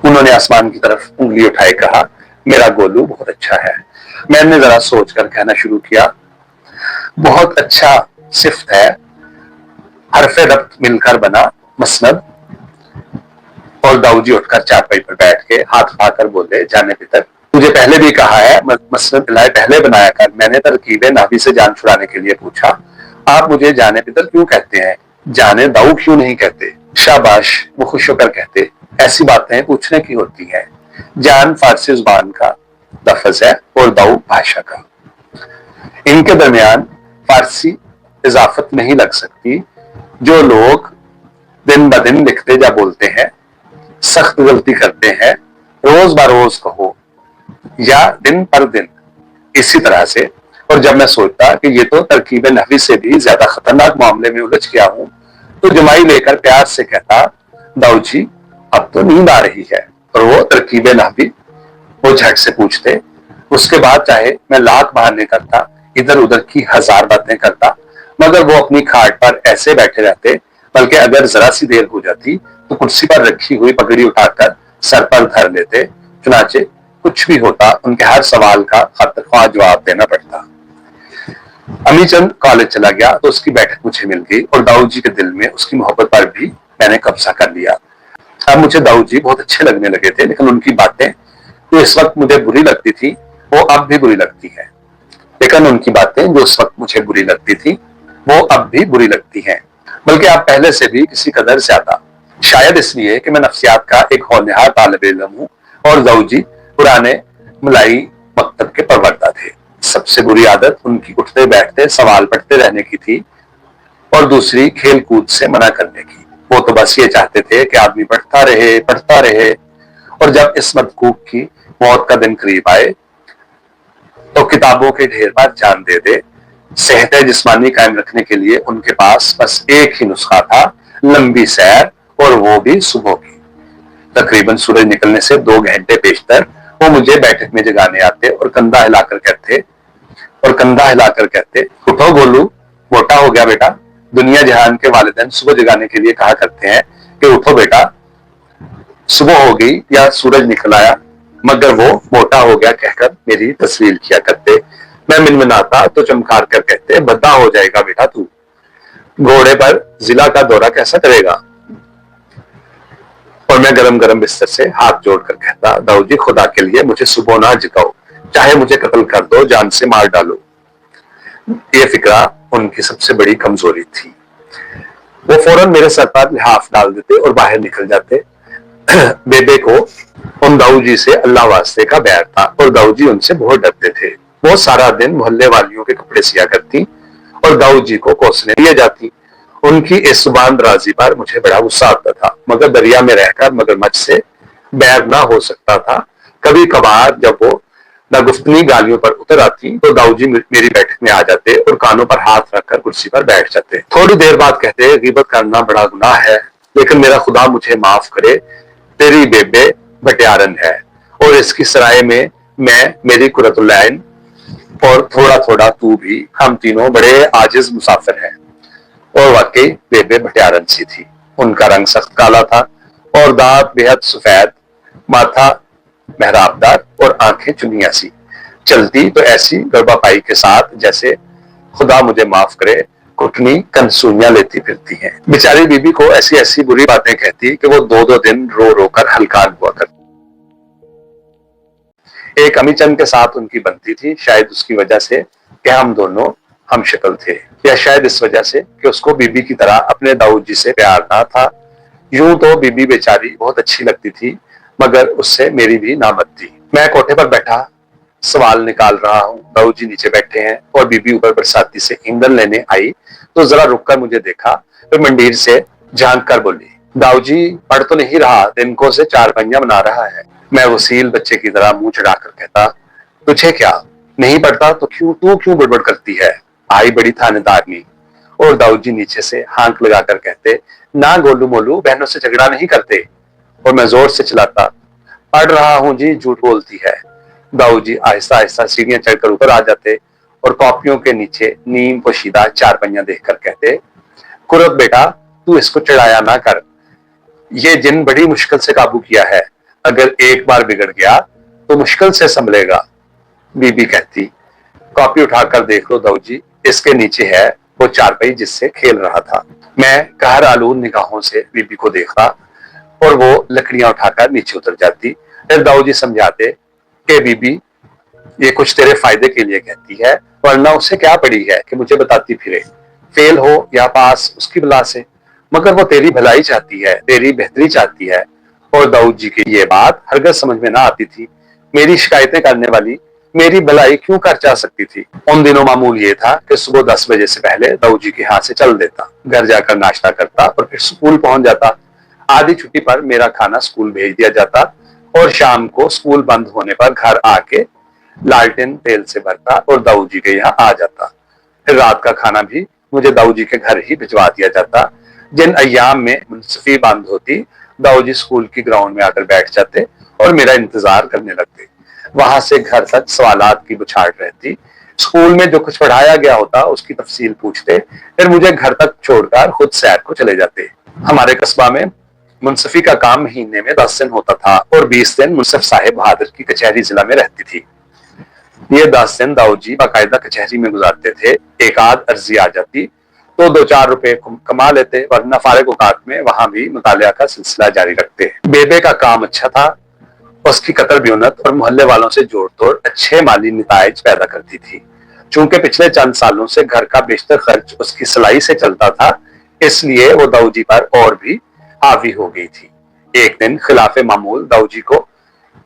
उन्होंने आसमान की तरफ उंगली उठाए कहा, मेरा गोलू बहुत अच्छा है। मैंने जरा सोचकर कहना शुरू किया, बहुत अच्छा सिफ्त है, हरफे रब्त मिलकर बना मसनद। और दाऊ जी उठकर चारपाई पर बैठ के हाथ उठाकर बोले, जाने पितर तुझे पहले भी कहा है मसनद पहले बनाया कर। मैंने तरकीबें नाभी से जान छुड़ाने के लिए पूछा, आप मुझे जाने पितर क्यों कहते हैं, जाने दाऊ क्यों नहीं कहते? शाबाश, वो खुश होकर कहते, ऐसी बातें पूछने की होती हैं। जान फारसी जुबान का लफ्ज है और दाऊ भाषा का, इनके दरमियान फारसी इजाफत नहीं लग सकती। जो लोग दिन ब दिन लिखते या बोलते हैं, सख्त गलती करते हैं, रोज बरोज कहो या दिन पर दिन, इसी तरह से। और जब मैं सोचता कि ये तो तरकीब नहवी से भी ज्यादा खतरनाक मामले में उलझ गया हूं, तो जमाई लेकर प्यार से कहता, दाऊ जी अब तो नींद आ रही है। और वो तरकीब नहवी वो झट से पूछते। उसके बाद चाहे मैं लाख बहाने करता, इधर उधर की हजार बातें करता, मगर वो अपनी खाट पर ऐसे बैठे रहते, बल्कि अगर जरा सी देर हो जाती तो कुर्सी पर रखी हुई पगड़ी उठाकर सर पर धर लेते। चुनाचे कुछ भी होता, उनके हर सवाल का खतरख्वाह जवाब देना पड़ता। अमीचंद कॉलेज चला गया तो उसकी बैठक मुझे मिल गई और दाऊ जी के दिल में उसकी मोहब्बत पर भी मैंने कब्जा कर लिया। अब मुझे दाऊ जी बहुत अच्छे लगने लगे थे, लेकिन उनकी बातें जो इस वक्त मुझे बुरी लगती थी वो अब भी बुरी लगती है। लेकिन उनकी बातें जो उस वक्त मुझे बुरी लगती थी वो अब भी बुरी लगती हैं, बल्कि अब पहले से भी किसी कदर ज्यादा। शायद इसलिए कि मैं नफ्सियात का एक होनहार तालिब इल्म हूं और दाऊ जी पुराने मुलाई मकतब के परवरदा थे। सबसे बुरी आदत उनकी उठते बैठते सवाल पढ़ते रहने की थी और दूसरी खेल कूद से मना करने की। वो तो बस ये चाहते थे कि आदमी पढ़ता रहे और जब इस मदकूक की मौत का दिन करीब आए तो किताबों के ढेर पर जान दे दे। सेहत जिस्मानी कायम रखने के लिए उनके पास बस एक ही नुस्खा था, लंबी सैर, और वो भी सुबह की। तकरीबन सूरज निकलने से 2 घंटे पेशतर वो मुझे बैठक में जगाने आते और कंधा हिलाकर कहते, उठो गोलू, मोटा हो गया बेटा। दुनिया जहान के वालिदैन सुबह जगाने के लिए कहा करते हैं कि उठो बेटा, सुबह हो गई या सूरज निकल आया, मगर वो मोटा हो गया कहकर मेरी तस्वीर किया करते। मैं मिनमिनाता तो चमकार कर कहते, बद्दा हो जाएगा बेटा तू, घोड़े पर जिला का दौरा कैसा करेगा। और मैं गरम गरम बिस्तर से हाथ जोड़कर कहता, दाऊ जी खुदा के लिए मुझे सुबह ना जगाओ, चाहे मुझे कत्ल कर दो, जान से मार डालो। ये फिक्रा उनकी सबसे बड़ी कमजोरी थी। वो फौरन मेरे सर पर लिहाफ डाल देते और बाहर निकल जाते। बेबे को उन दाऊ जी से अल्लाह वास्ते का बैर था और दाऊ जी उनसे बहुत डरते थे। वो सारा दिन मोहल्ले वालियों के कपड़े सिया करती और दाऊद जी को कोसने दिए जाती। उनकी इस जुबानदराजी पर मुझे बड़ा गुस्सा आता था, मगर दरिया में रहकर मगरमच्छ से बैर ना हो सकता था। कभी कभार जब वो नागुफ्तनी गालियों पर उतर आती तो दाऊद जी मेरी बैठक में आ जाते और कानों पर हाथ रखकर कुर्सी पर बैठ जाते। थोड़ी देर बाद कहते, गिबत करना बड़ा गुनाह है, लेकिन मेरा खुदा मुझे माफ करे, तेरी बेबे भटियारन है और इसकी सराय में मैं, मेरी कुरतुलैन और थोड़ा थोड़ा तू भी, हम तीनों बड़े आजिज मुसाफिर हैं। और वाकई बेबे भटियारन सी थी। उनका रंग सख्त काला था और दांत बेहद सफेद, माथा मेहराबदार और आंखें चुनिया सी। चलती तो ऐसी गर्भापाई के साथ जैसे, खुदा मुझे माफ करे, कुटनी कंसूइयां लेती फिरती हैं। बेचारी बीबी को ऐसी ऐसी बुरी बातें कहती कि वो दो दो दिन रो रो कर हलकान हुआ करती। एक अमीचंद के साथ उनकी बनती थी, शायद उसकी वजह से कि हम दोनों हम शक्ल थे, या शायद इस वजह से कि उसको बीबी की तरह अपने दाऊद जी से प्यार ना था। यूं तो बीबी बेचारी बहुत अच्छी लगती थी, मगर उससे मेरी भी नामत थी। मैं कोठे पर बैठा सवाल निकाल रहा हूँ, दाऊद जी नीचे बैठे हैं और बीबी ऊपर बरसाती से ईंधन लेने आई तो जरा रुककर मुझे देखा, फिर मंडीर से झांक कर बोली, दाऊद जी पढ़ तो नहीं रहा, दिनको से चार पहिया बना रहा है। मैं वसील बच्चे की तरह मुंह चढ़ाकर कहता, तुझे क्या, नहीं पढ़ता तो तू क्यों बड़बड़ करती है, आई बड़ी थानेदारनी। और दाऊद जी नीचे से हांक लगाकर कहते, ना गोलू मोलू, बहनों से झगड़ा नहीं करते। और मैं जोर से चिल्लाता, पढ़ रहा हूं जी, झूठ बोलती है। दाऊद जी आहिस्ता आहिस्ता सीढ़ियां चढ़कर ऊपर आ जाते और कॉपियों के नीचे नीम पोशीदा चार पहिया देखकर कहते, कुरत बेटा, तू इसको चढ़ाया ना कर, ये जिन बड़ी मुश्किल से काबू किया है, अगर एक बार बिगड़ गया तो मुश्किल से संभलेगा। बीबी कहती, कॉपी उठाकर देख लो दाऊद जी, इसके नीचे है वो चारपाई जिससे खेल रहा था। मैं कहर आलूद निगाहों से बीबी को देखता और वो लकड़ियां उठाकर नीचे उतर जाती। फिर दाऊद जी समझाते कि बीबी ये कुछ तेरे फायदे के लिए कहती है, वरना उसे क्या पड़ी है कि मुझे बताती फिरे, फेल हो या पास उसकी बला से, मगर वो तेरी भलाई चाहती है, तेरी बेहतरी चाहती है। और दाऊद जी की ये बात हरगिज़ समझ में ना आती थी। मेरी शिकायतें करने वाली मेरी भलाई क्यों कर जा सकती थी। उन दिनों मामूल ये था कि सुबह 10 बजे से पहले दाऊद जी के हाथ से चल देता, घर जाकर नाश्ता करता और फिर स्कूल पहुंच जाता। आधी छुट्टी पर मेरा खाना स्कूल भेज दिया जाता और शाम को स्कूल बंद होने पर घर आके लालटेन तेल से भरता और दाऊद जी के यहाँ आ जाता। फिर रात का खाना भी मुझे दाऊद जी के घर ही भिजवा दिया जाता। जिन अय्याम में मुंसफी बंद होती, दाऊद जी स्कूल की ग्राउंड में आकर बैठ जाते और मेरा इंतजार करने लगते। वहां से घर तक सवालात की बुछाड़ रहती। स्कूल में जो कुछ पढ़ाया गया होता उसकी तफसील पूछते, फिर मुझे घर तक छोड़कर खुद सैर को चले जाते। हमारे कस्बा में मुंसफी का काम महीने में 10 दिन होता था और 20 दिन मुंसफ साहिब बहादुर की कचहरी जिला में रहती थी। ये 10 दिन दाऊद जी बाकायदा कचहरी में गुजारते थे। एक आध अर्जी आ जाती तो 2-4 रुपए कमा लेते, वरना फारिग औकात में वहां भी मुतालिया का सिलसिला जारी रखते। बेबे का काम अच्छा था, उसकी कतर ब्यूनत और मोहल्ले वालों से जोड़ तोड़ अच्छे माली निताइज पैदा करती थी। चूंकि पिछले चंद सालों से घर का बेशतर खर्च उसकी सिलाई से चलता था, इसलिए वो दाऊद जी पर और भी हावी हो गई थी। एक दिन खिलाफे मामूल दाऊद जी को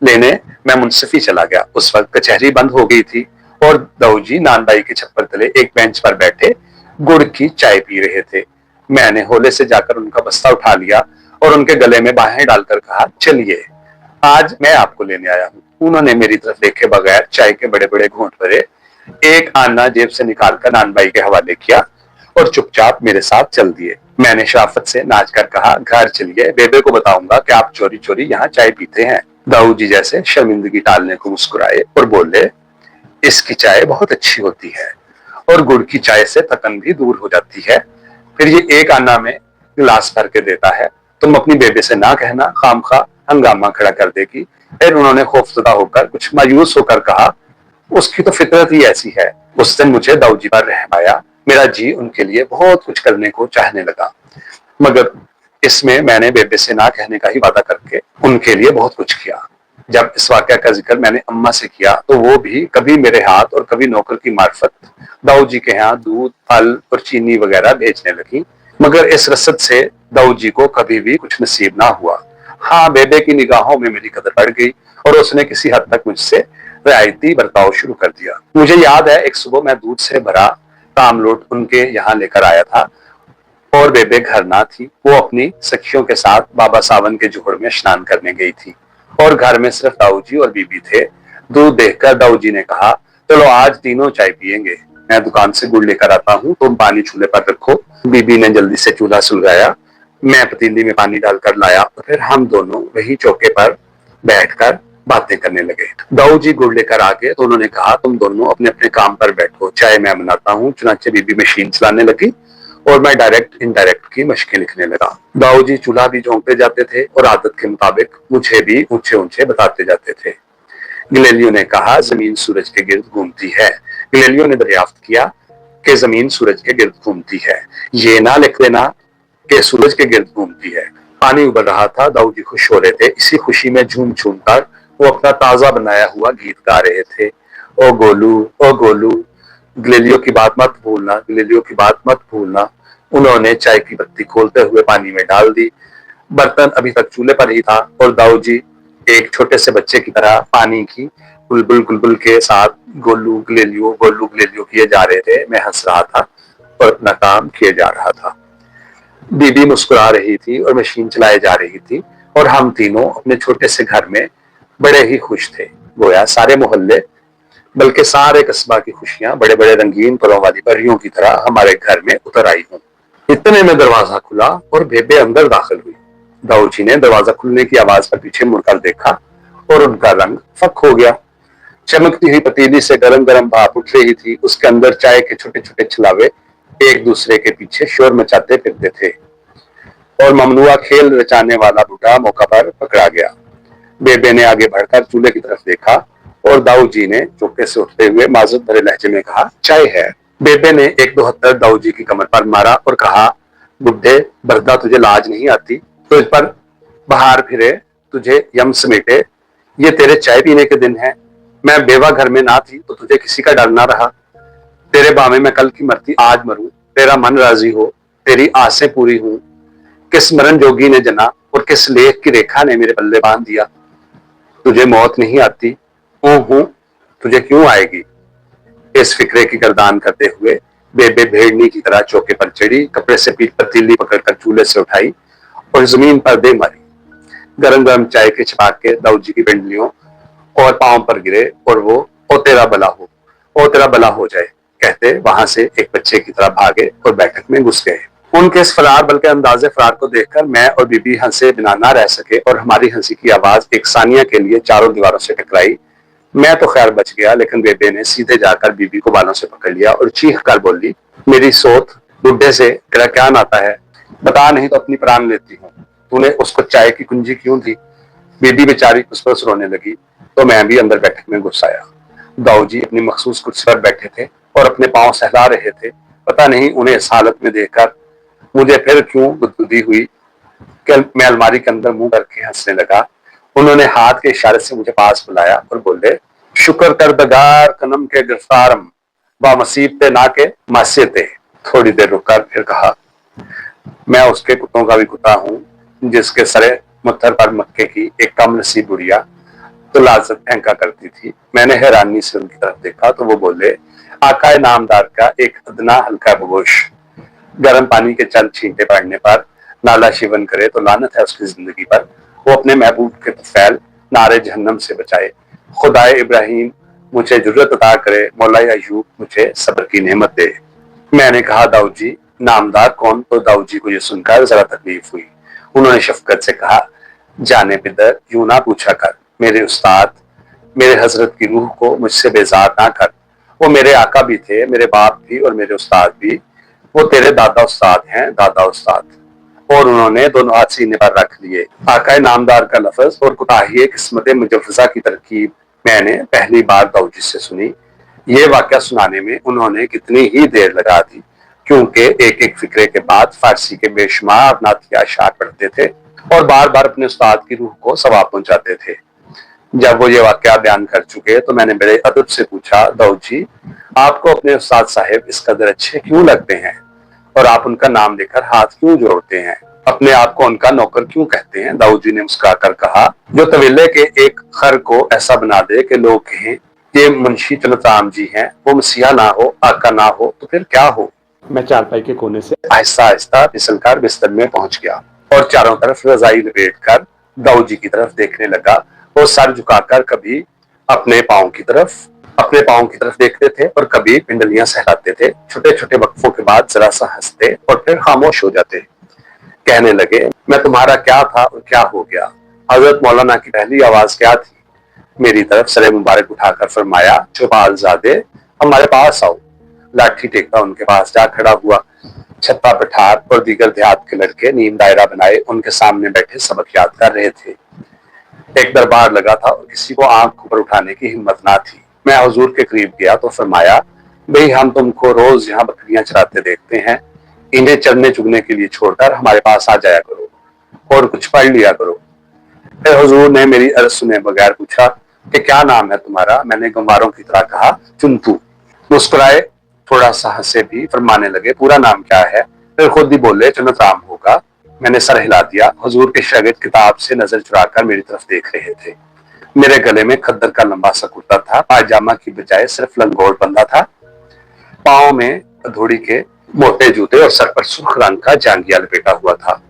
लेने मैं मुंसफी चला गया। उस वक्त कचहरी बंद हो गई थी और दाऊद जी नानबाई के छप्पर तले एक बेंच पर बैठे गुड़ की चाय पी रहे थे। मैंने होले से जाकर उनका बस्ता उठा लिया और उनके गले में बाहें डालकर कहा, चलिए आज मैं आपको लेने आया हूँ। उन्होंने मेरी तरफ देखे बगैर चाय के बड़े बड़े घूंट भरे, एक आना जेब से निकालकर नानबाई के हवाले किया और चुपचाप मेरे साथ चल दिए। मैंने शराफत से नाच कर कहा, घर चलिए, बेबे को बताऊंगा कि आप चोरी चोरी यहाँ चाय पीते हैं। दाऊद जी जैसे शर्मिंदगी टालने को मुस्कुराए और बोले, इसकी चाय बहुत अच्छी होती है और गुड़ की चाय से थकन भी दूर हो जाती है। फिर ये एक आना में गिलास भर के देता है, तुम अपनी बेबे से ना कहना, खामखा हंगामा खड़ा कर देगी। फिर उन्होंने खौफजदा होकर कुछ मायूस होकर कहा, उसकी तो फितरत ही ऐसी है। उस दिन मुझे दाऊद जी पर रहम आया। मेरा जी उनके लिए बहुत कुछ करने को चाहने लगा, मगर इसमें मैंने बेबे से ना कहने का ही वादा करके उनके लिए बहुत कुछ किया। जब इस वाकया का जिक्र मैंने अम्मा से किया तो वो भी कभी मेरे हाथ और कभी नौकर की मार्फत दाऊद जी के यहाँ दूध, फल और चीनी वगैरह भेजने लगी, मगर इस रसद से दाऊद जी को कभी भी कुछ नसीब ना हुआ। हाँ, बेबे की निगाहों में मेरी कदर बढ़ गई और उसने किसी हद तक मुझसे रियायती बर्ताव शुरू कर दिया। मुझे याद है एक सुबह मैं दूध से भरा तामलोट उनके यहाँ लेकर आया था और बेबे घर ना थी। वो अपनी सखियों के साथ बाबा सावन के जोड़ में स्नान करने गई थी और घर में सिर्फ दाऊजी और बीबी थे। दूध देखकर दाऊजी ने कहा, चलो आज तीनों चाय पियेंगे, मैं दुकान से गुड़ लेकर आता हूँ, तुम पानी चूल्हे पर रखो। बीबी ने जल्दी से चूल्हा सुलगाया, मैं पतीली में पानी डालकर लाया और फिर हम दोनों वही चौके पर बैठकर बातें करने लगे। दाऊजी गुड़ लेकर आ गए तो उन्होंने कहा, तुम दोनों अपने अपने काम पर बैठो, चाय मैं बनाता हूँ। चुनाचे बीबी मशीन चलाने लगी और मैं डायरेक्ट इनडायरेक्ट की मशकें लिखने लगा। दाऊजी चूल्हा भी झोंकते जाते थे और आदत के मुताबिक मुझे भी ऊंचे ऊंचे बताते जाते थे। गैलीलियो ने कहा, जमीन सूरज के गिर्द घूमती है। गैलीलियो ने दरियाफ्त किया कि जमीन सूरज के गिर्द घूमती है, ये ना लिख देना कि सूरज के गिर्द घूमती है। पानी उबल रहा था, दाऊजी खुश हो रहे थे। इसी खुशी में झूम झूम कर वो अपना ताजा बनाया हुआ गीत गा रहे थे। ओ गोलू, ओ गोलू, गैलीलियो की बात मत भूलना, गैलीलियो की बात मत भूलना। उन्होंने चाय की पत्ती खोलते हुए पानी में डाल दी। बर्तन अभी तक चूल्हे पर ही था और दाऊजी एक छोटे से बच्चे की तरह पानी की बुलबुल गुलबुल के साथ गोलू गैलीलियो किए जा रहे थे। मैं हंस रहा था और अपना काम किए जा रहा था। बीबी मुस्कुरा रही थी और मशीन चलाई जा रही थी और हम तीनों अपने छोटे से घर में बड़े ही खुश थे। गोया सारे मोहल्ले बल्कि सारे कस्बा की खुशियां बड़े बड़े रंगीन पलों वाली परियों की तरह हमारे घर में उतर आई हूं। इतने में दरवाजा खुला और बेबे अंदर दाखिल हुई। दाऊजी ने दरवाजा खुलने की आवाज पर पीछे मुड़कर देखा और उनका रंग फक हो गया। चमकती हुई पतीली से गरम गरम भाप उठ रही थी, उसके अंदर चाय के छोटे छोटे छलावे एक दूसरे के पीछे शोर मचाते फिरते थे और ममनुआ खेल रचाने वाला बूढ़ा मौका पर पकड़ा गया। बेबे ने आगे बढ़कर चूल्हे की तरफ देखा और दाऊजी ने चौके से उठते हुए माजूद भरे लहजे में कहा, चाय है। बेबे ने एक दो हत्तर दाऊजी की कमर पर मारा और कहा, बुढ़े बरदा, तुझे लाज नहीं आती? तुझ पर बाहर फिरे, तुझे यम समेटे, ये तेरे चाय पीने के दिन है। मैं बेवा घर में ना थी तो तुझे किसी का डर ना रहा। तेरे बामे में कल की मरती आज मरूं, तेरा मन राजी हो, तेरी आसें पूरी हूं। किस मरण जोगी ने जना और किस लेख की रेखा ने मेरे पल्ले बांध दिया। तुझे मौत नहीं आती? हूं, तुझे क्यों आएगी? इस फिक्रे की गर्दान करते हुए बेबे भेड़नी की तरह चौके पर चढ़ी, कपड़े से पतीली पकड़कर चूल्हे से उठाई और जमीन पर दे मारी। गरम गरम चाय के छपाके दाऊजी की पिंडलियों और पांव पर गिरे और वो ओ तेरा भला हो, ओ तेरा भला हो जाए कहते वहां से एक बच्चे की तरह भागे और बैठक में घुस गए। उनके इस फरार बल्कि अंदाजे फरार को देखकर मैं और बीबी हंसे बिना ना रह सके और हमारी हंसी की आवाज एक सानिया के लिए चारों दीवारों से टकराई। मैं तो खैर बच गया, लेकिन बेबे ने सीधे जाकर बीबी को बालों से पकड़ लिया और चीख कर बोली, मेरी सोत, बुढ़े से तेरा क्या नाता है? बता, नहीं तो अपनी प्राण लेती हूँ। तूने उसको चाय की कुंजी क्यों दी? बीबी बेचारी खुसफुस रोने लगी तो मैं भी अंदर बैठक में घुस आया। दाऊजी अपनी मखसूस कुर्सी पर बैठे थे और अपने पांव सहला रहे थे। पता नहीं उन्हें इस हालत में देखकर मुझे फिर क्यों गुदगुदी हुई कि मैं अलमारी के अंदर मुंह करके हंसने लगा। उन्होंने हाथ के इशारे से मुझे पास बुलाया और बोले, शुक्र कर दगार कनम के गिरफ्तारम व मसीबते ना के मासियते। थोड़ी देर रुककर फिर कहा, मैं उसके कुत्तों का भी कुत्ता हूँ जिसके सरे मुत्थर पर मक्के की एक कम नसीब बुढ़िया तो लाजत फेंका करती थी। मैंने हैरानी से उनकी तरफ देखा तो वो बोले, आकाए नामदार का एक अदना हल्का बगोश गर्म पानी के चंद छींटे पड़ने पर नाला शिवन करे तो लानत है उसकी जिंदगी पर। वो अपने महबूब के तुफैल नारे जहन्नम से बचाए। खुदाए इब्राहिम मुझे जुर्रत अता करे, मौलाए अयूब मुझे सब्र की नेमत दे। मैंने कहा, दाऊजी नामदार कौन? तो दाऊजी को यह सुनकर जरा तकलीफ हुई। उन्होंने शफकत से कहा, जाने पिदर, यूं ना पूछा कर। मेरे उस्ताद, मेरे हजरत की रूह को मुझसे बेजार ना कर। वो मेरे आका भी थे, मेरे बाप भी और मेरे उस्ताद भी। वो तेरे दादा उस्ताद हैं, दादा उस्ताद। और उन्होंने दोनों हाथ सीने पर रख लिए। आकाए नामदार का लफ्ज और कुताही किस्मत मुजफ्फजा की तरकीब मैंने पहली बार दाऊजी से सुनी। ये वाकया सुनाने में उन्होंने कितनी ही देर लगा दी, क्योंकि एक एक फिक्रे के बाद फारसी के बेशुमार नातिया अशार पढ़ते थे और बार बार अपने उस्ताद की रूह को सवाब पहुंचाते थे। जब वो ये वाकया बयान कर चुके तो मैंने बड़े अदब से पूछा, दाऊजी आपको अपने उस्ताद साहब इस कदर अच्छे क्यों लगते हैं और आप उनका नाम लेकर हाथ क्यों जोड़ते हैं? अपने आप को उनका नौकर क्यों कहते हैं? दाऊजी ने मुस्कुराकर कहा, जो तवीले के एक खर को ऐसा बना दे कि लोग कहें ये मुंशी चंद्रराम जी हैं, वो मसीहा ना हो, आका ना हो तो फिर क्या हो। मैं चारपाई के कोने से आहिस्ता आहिस्ता फिसलकर बिस्तर में पहुंच गया और चारों तरफ रजाई लपेटकर दाऊ जी की तरफ देखने लगा। वो सर झुकाकर कभी अपने पाँव की तरफ देखते थे और कभी पिंडलियां सहलाते थे। छोटे छोटे वक्फों के बाद जरा सा हंसते और फिर खामोश हो जाते। कहने लगे, मैं तुम्हारा क्या था और क्या हो गया। हजरत मौलाना की पहली आवाज क्या थी। मेरी तरफ सरे मुबारक उठाकर फरमाया, चौपालजादे हमारे पास आओ। लाठी टेकता उनके पास जा खड़ा हुआ। छत्ता पठार और दीगर देहात के लड़के नीम दायरा बनाए उनके सामने बैठे सबक याद कर रहे थे। एक दरबार लगा था और किसी को आंख ऊपर उठाने की हिम्मत ना थी। मैं हुजूर के करीब गया तो फरमाया, भाई हम तुमको रोज यहाँ बकरियां चराते देखते हैं, इन्हें चरने चुगने के लिए छोड़कर हमारे पास आ जाया करो और कुछ पढ़ लिया करो। फिर हुजूर ने मेरी अर्ज सुने बगैर पूछा कि क्या नाम है तुम्हारा। मैंने गंवारों की तरह कहा, चुनतू। मुस्कुराए, थोड़ा सा हंसे भी, फरमाने लगे, पूरा नाम क्या है। फिर खुद ही बोले, चंद्रराम होगा। मैंने सर हिला दिया। हुजूर के शागिर्द किताब से नजर चुराकर मेरी तरफ देख रहे थे। मेरे गले में खद्दर का लंबा सा कुर्ता था, पायजामा की बजाय सिर्फ लंगोट बंधा था। पाँव में धोड़ी के मोटे जूते और सर पर सुर्ख रंग का जांगिया लपेटा हुआ था।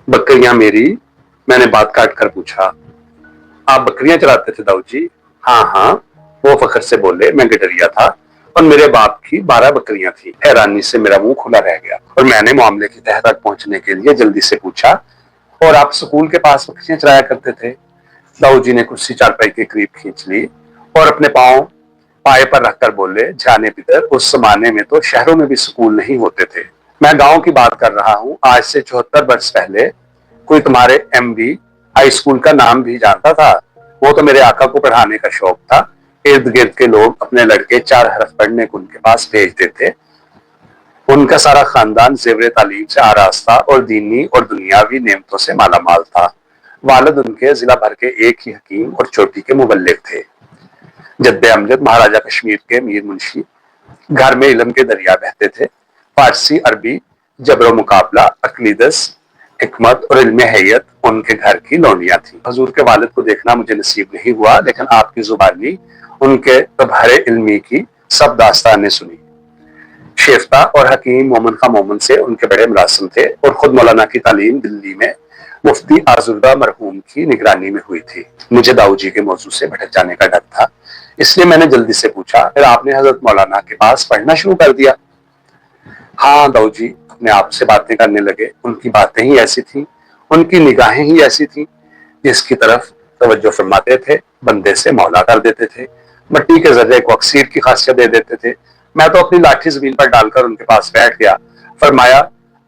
बकरियां मेरी। मैंने बात काट कर पूछा, आप बकरियां चलाते थे दाऊ जी। हाँ हाँ, वो फखर से बोले। मैं गडरिया था और मेरे बाप की 12 बकरियां थी। हैरानी से मेरा मुंह खुला रह गया और मैंने मामले की तह तक पहुंचने के लिए जल्दी से पूछा, और आप स्कूल के पास बकरियां चराया करते थे। दाऊ जी ने कुर्सी चारपाई के करीब खींच ली और अपने पांव पाए पर रखकर बोले, जाने पितर, उस जमाने में तो शहरों में भी स्कूल नहीं होते थे। मैं गांव की बात कर रहा हूँ। आज से 74 वर्ष पहले कोई तुम्हारे MB हाई स्कूल का नाम भी जानता था। वो तो मेरे आका को पढ़ाने का शौक था। इर्द गिर्द के लोग अपने लड़के 4 हरफ पढ़ने को उनके पास भेजते थे। उनका सारा खानदान जेवरे तालीम से आरास्ता और दीनी और दुनियावी नेमतों से माला माल था। वालिद उनके जिला भर के एक ही हकीम और चोटी के मुबल्लिग थे। जद्दे अमजद महाराजा कश्मीर के मीर मुंशी। घर में इल्म के दरिया बहते थे। फारसी, अरबी, जबरो मुकाबला, अकलीदस, हिकमत और इल्म हैयत उनके घर की लौंडियां थी। हजूर के वालिद को देखना मुझे नसीब नहीं हुआ, लेकिन आपकी जुबानी उनके तबहरे इल्मी की सब दास्तानें सुनी। शेफ्ता और हकीम मोमन खां मोमन से उनके बड़े मुलाजिम थे और खुद मौलाना की तालीम दिल्ली में मुफ्ती आजुर्दा मरहूम की निगरानी में हुई थी। मुझे दाऊ जी के मौजू से भटक जाने का डर था, इसलिए मैंने जल्दी से पूछा, फिर आपने हजरत मौलाना के पास पढ़ना शुरू कर दिया। हाँ, दाऊ जी अपने आप से बातें करने लगे। उनकी बातें ही ऐसी थी, उनकी निगाहें ही ऐसी थी, जिसकी तरफ तवज्जो फरमाते थे बंदे से मौला कर देते थे। मट्टी के जर्रे को अक्सीर की खासियत दे देते थे। मैं तो अपनी लाठी जमीन पर डालकर उनके पास बैठ गया। फरमाया,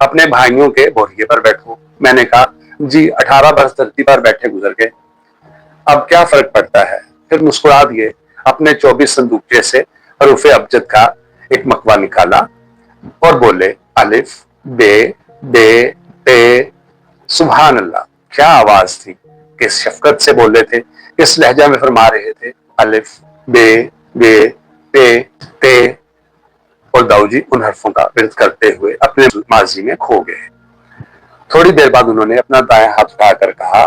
अपने भाइयों के बोरिए पर बैठो। मैंने कहा, जी 18 बरस धरती पर बैठे गुजर गए, अब क्या फर्क पड़ता है। फिर मुस्कुरा दिए। अपने 24 संदूकचे से हरूफ अबजद का एक मकवा निकाला और बोले, अलिफ बे बे पे। सुभान अल्लाह, क्या आवाज थी, किस शफकत से बोल रहे थे, किस लहजा में फरमा रहे थे। अलिफ बे बे पे ते। और दाऊ जी उन हरफों का विर्द करते हुए अपने माजी में खो गए। थोड़ी देर बाद उन्होंने अपना दायां हाथ उठाकर कहा,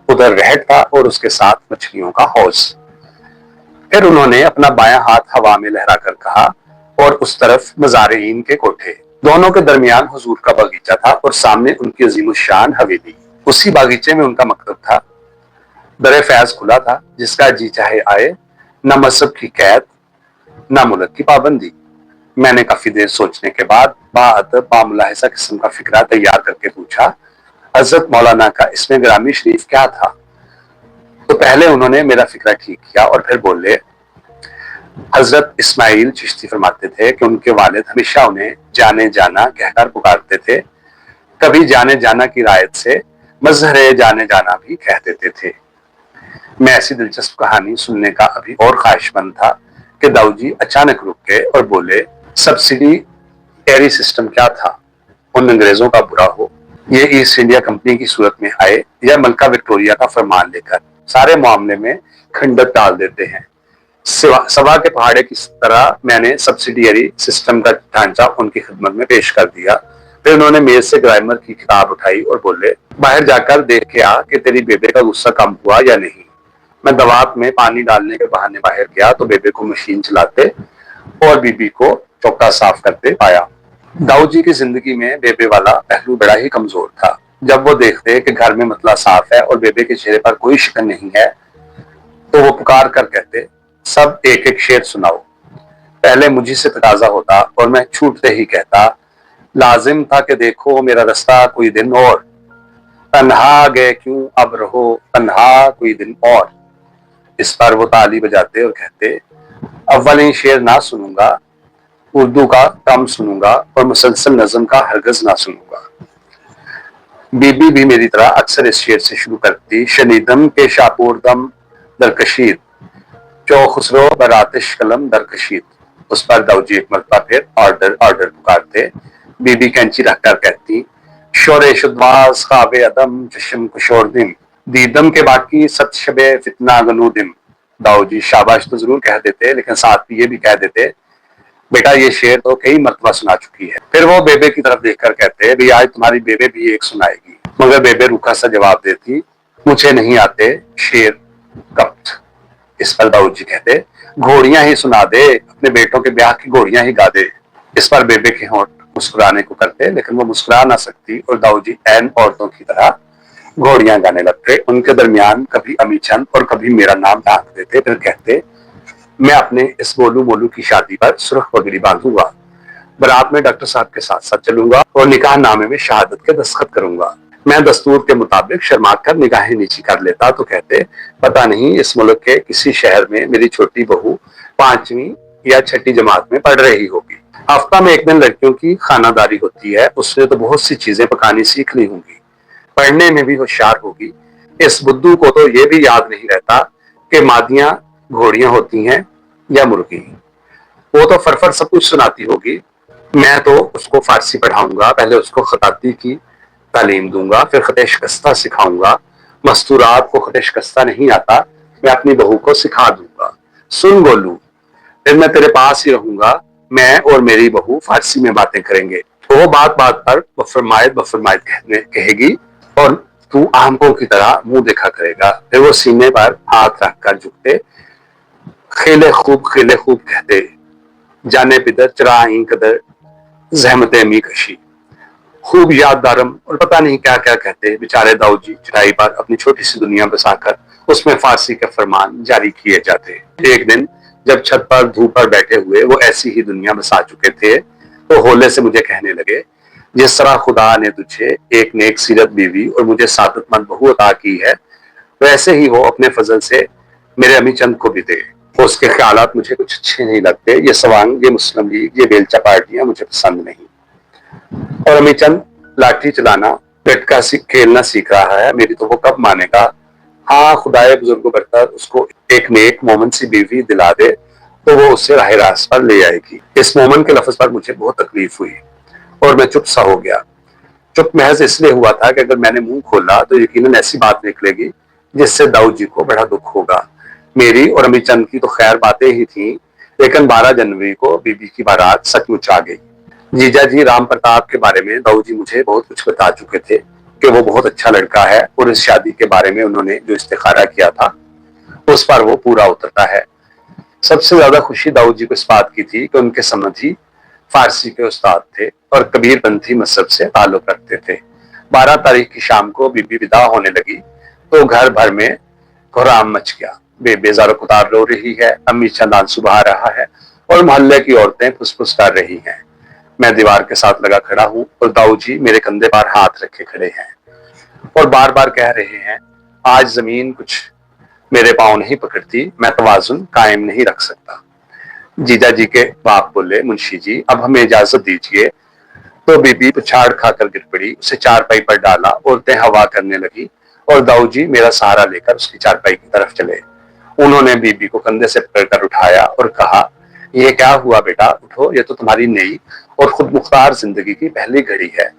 उधर रहट था और उसके साथ मछलियों का हौज। फिर उन्होंने अपना बायां हाथ हवा में लहराकर कहा, और उस तरफ मज़ारिन के कोठे। दोनों के दरमियान हुजूर का बगीचा था और सामने उनकी अजीमुशान हवेली। उसी बागीचे में उनका मकतब था। दरे फैज खुला था, जिसका जी चाहे आए। न मजहब की कैद, न मुल्क की पाबंदी। मैंने काफी देर सोचने के बाद बाअदब बामुलाहिजा किस्म का फिक्रा तैयार करके पूछा, हजरत मौलाना का इसमें ग्रामी शरीफ क्या था। तो पहले उन्होंने मेरा फिक्रा ठीक किया और फिर बोले, हजरत इस्माइल चिश्ती फरमाते थे कि उनके वालिद हमेशा उन्हें जाने जाना कहकर पुकारते थे। कभी जाने जाना की रायत से मजहरे जाने जाना भी कह देते थे। मैं ऐसी दिलचस्प कहानी सुनने का अभी और ख्वाहिशमंद था कि दाऊ जी अचानक रुक गए और बोले, सब्सिडी टैरी सिस्टम क्या था। उन अंग्रेजों का बुरा हो, ये ईस्ट इंडिया कंपनी की सूरत में आए या मलका विक्टोरिया का फरमान लेकर, सारे मामले में खंडक डाल देते हैं। सवा के पहाड़े की तरह मैंने सब्सिडियरी सिस्टम का ढांचा उनकी खिदमत में पेश कर दिया। फिर उन्होंने मेज से ग्रामर की किताब उठाई और बोले, बाहर जाकर देख के आ कि तेरी बेबे का गुस्सा कम हुआ या नहीं। मैं दवात में पानी डालने के बहाने बाहर गया तो बेबे को मशीन चलाते और बीबी को चौका साफ करते पाया। दाऊ जी की जिंदगी में बेबे वाला पहलू बड़ा ही कमजोर था। जब वो देखते कि घर में मतला साफ है और बेबे के चेहरे पर कोई शिकन नहीं है तो वो पुकार कर कहते, सब एक एक शेर सुनाओ। पहले मुझे से तकाजा होता और मैं छूटते ही कहता, लाजिम था कि देखो मेरा रास्ता कोई दिन और, तन्हा गए क्यों अब रहो तन्हा कोई दिन और। इस पर वो ताली बजाते और कहते, अव्वल ही शेर ना सुनूंगा, उर्दू का कम सुनूंगा और मुसलसल नज्म का हरगज ना सुनूंगा। बीबी भी मेरी तरह अक्सर इस शेर से शुरू करती, शनीदम के शापोरदम दरकशीद, चौ खुसरो बरातिश कलम दरकशीद। उस पर दाऊजी एक मरतबा फिर ऑर्डर ऑर्डर पुकारते। बीबी कैंची रखकर कहती, शोरे शुद्वास खाबे अदम चशम कुशोरदिम, दीदम के बाकी सत शबे फितना गनूदिम। दाऊजी शाबाश तो जरूर कह देते लेकिन साथ भी ये भी कह देते, बेटा ये शेर तो कई मरतबा सुना चुकी है। फिर वो बेबे की तरफ देखकर कहते, भाई आज तुम्हारी बेबे भी एक सुनाएगी। मगर बेबे रूखा सा जवाब देती, मुझे नहीं आते शेर कब्त। इस पर दाऊजी कहते, घोड़ियां ही सुना दे, अपने बेटों के ब्याह की घोड़ियां ही गा दे। इस पर बेबे के होंठ मुस्कुराने को करते लेकिन वो मुस्कुरा ना सकती और दाऊजी ऐन औरतों की तरह घोड़ियां गाने लगते। उनके दरमियान कभी अमीचंद और कभी मेरा नाम ढांक देते। फिर कहते, मैं अपने इस गोलू मोलू की शादी पर सुर्ख पगड़ी बांधूंगा, बारात में डॉक्टर साहब के साथ साथ चलूंगा और निकाह नामे में शहादत के दस्तखत करूंगा। मैं दस्तूर के मुताबिक शर्मा कर निगाहें नीची कर लेता तो कहते, पता नहीं इस मुल्क के किसी शहर में मेरी छोटी बहू 5वीं या 6ठी जमात में पढ़ रही होगी। हफ्ता में एक दिन लड़कियों की खानादारी होती है, उसने तो बहुत सी चीजें पकानी सीख ली होंगी, पढ़ने में भी होशियार होगी। इस बुद्धू को तो ये भी याद नहीं रहता कि मादियां घोड़ियां होती हैं या मुर्गी। वो तो फरफर सब कुछ सुनाती होगी। मैं तो उसको फारसी पढ़ाऊंगा, पहले उसको खताती की तालीम दूंगा, फिर खत शिकस्ता सिखाऊंगा। मस्तूरात को खत शिकस्ता नहीं आता, मैं अपनी बहू को सिखा दूंगा। सुन गोलू, फिर मैं तेरे पास ही रहूंगा, मैं और मेरी बहू फारसी में बातें करेंगे। तो वो बात बात पर बफरमायत बफरमायत कहेगी और तू आमकों की तरह मुंह देखा करेगा। फिर वो सीने पर हाथ रखकर झुकते, खेले खूब कहते, जाने पिदर चराही कदर जहमत मी कशी। खूब याददारम और पता नहीं क्या क्या कहते। बेचारे दाऊजी चटाई पर अपनी छोटी सी दुनिया बसाकर उसमें फारसी के फरमान जारी किए जाते। एक दिन जब छत पर धूप पर बैठे हुए वो ऐसी ही दुनिया बसा चुके थे तो होले से मुझे कहने लगे, जिस तरह खुदा ने तुझे एक नेक सीरत बीवी और मुझे सादतमंद बहू अता की है, वैसे ही वो अपने फजल से मेरे अमी चंद को भी दे। उसके ख्यालात मुझे कुछ अच्छे नहीं लगते। ये सवांग, ये मुस्लिम लीग, ये बेलचा पार्टियां मुझे पसंद नहीं। और अमी चंद लाठी चलाना लटका खेलना सीख रहा है, मेरी तो वो कब मानेगा। हाँ, खुदाए बुजुर्गों बरतर उसको एक नेक मोमन सी बीवी दिला दे तो वो उससे राह रास्त पर ले आएगी। इस मोमन के लफ्ज पर मुझे बहुत तकलीफ हुई और मैं चुप सा हो गया। चुप महज इसलिए हुआ था कि अगर मैंने मुंह खोला तो यकीनन ऐसी बात निकलेगी जिससे दाऊद जी को बड़ा दुख होगा। मेरी और अमी चंद की तो खैर बातें ही थी, लेकिन 12 जनवरी को बीबी की बारात सचमुच आ गई। जीजा जी राम प्रताप के बारे में दाऊद जी मुझे बहुत कुछ बता चुके थे कि वो बहुत अच्छा लड़का है और इस शादी के बारे में उन्होंने जो इस्तिखारा किया था उस पर वो पूरा उतरता है। सबसे ज्यादा खुशी दाऊद जी को इस बात की थी कि उनके समधी फारसी के उस्ताद थे और कबीरपंथी मजहब से ताल्लुक रखते थे। 12 तारीख की शाम को बीबी विदा होने लगी तो घर भर में कोहराम मच गया। बेबे ज़ारो-कुतार रो रही है, अम्मी चंद आंसू बहा रहा है और मोहल्ले की औरतें फुसफुस कर रही हैं। मैं दीवार के साथ लगा खड़ा हूँ और दाऊ जी मेरे कंधे पर हाथ रखे खड़े हैं और बार बार कह रहे हैं, आज जमीन कुछ मेरे पांव नहीं पकड़ती, मैं तवाजुन कायम नहीं रख सकता। जीजा जी के बाप बोले, मुंशी जी अब हमें इजाजत दीजिए। तो बीबी पछाड़ खाकर गिर पड़ी, उसे चारपाई पर डाला, औरतें हवा करने लगी और दाऊ जी मेरा सहारा लेकर उसकी चारपाई की तरफ चले। उन्होंने बीबी को कंधे से पकड़कर उठाया और कहा, ये क्या हुआ बेटा, उठो, ये तो तुम्हारी नई और खुद मुख्तार जिंदगी की पहली घड़ी है,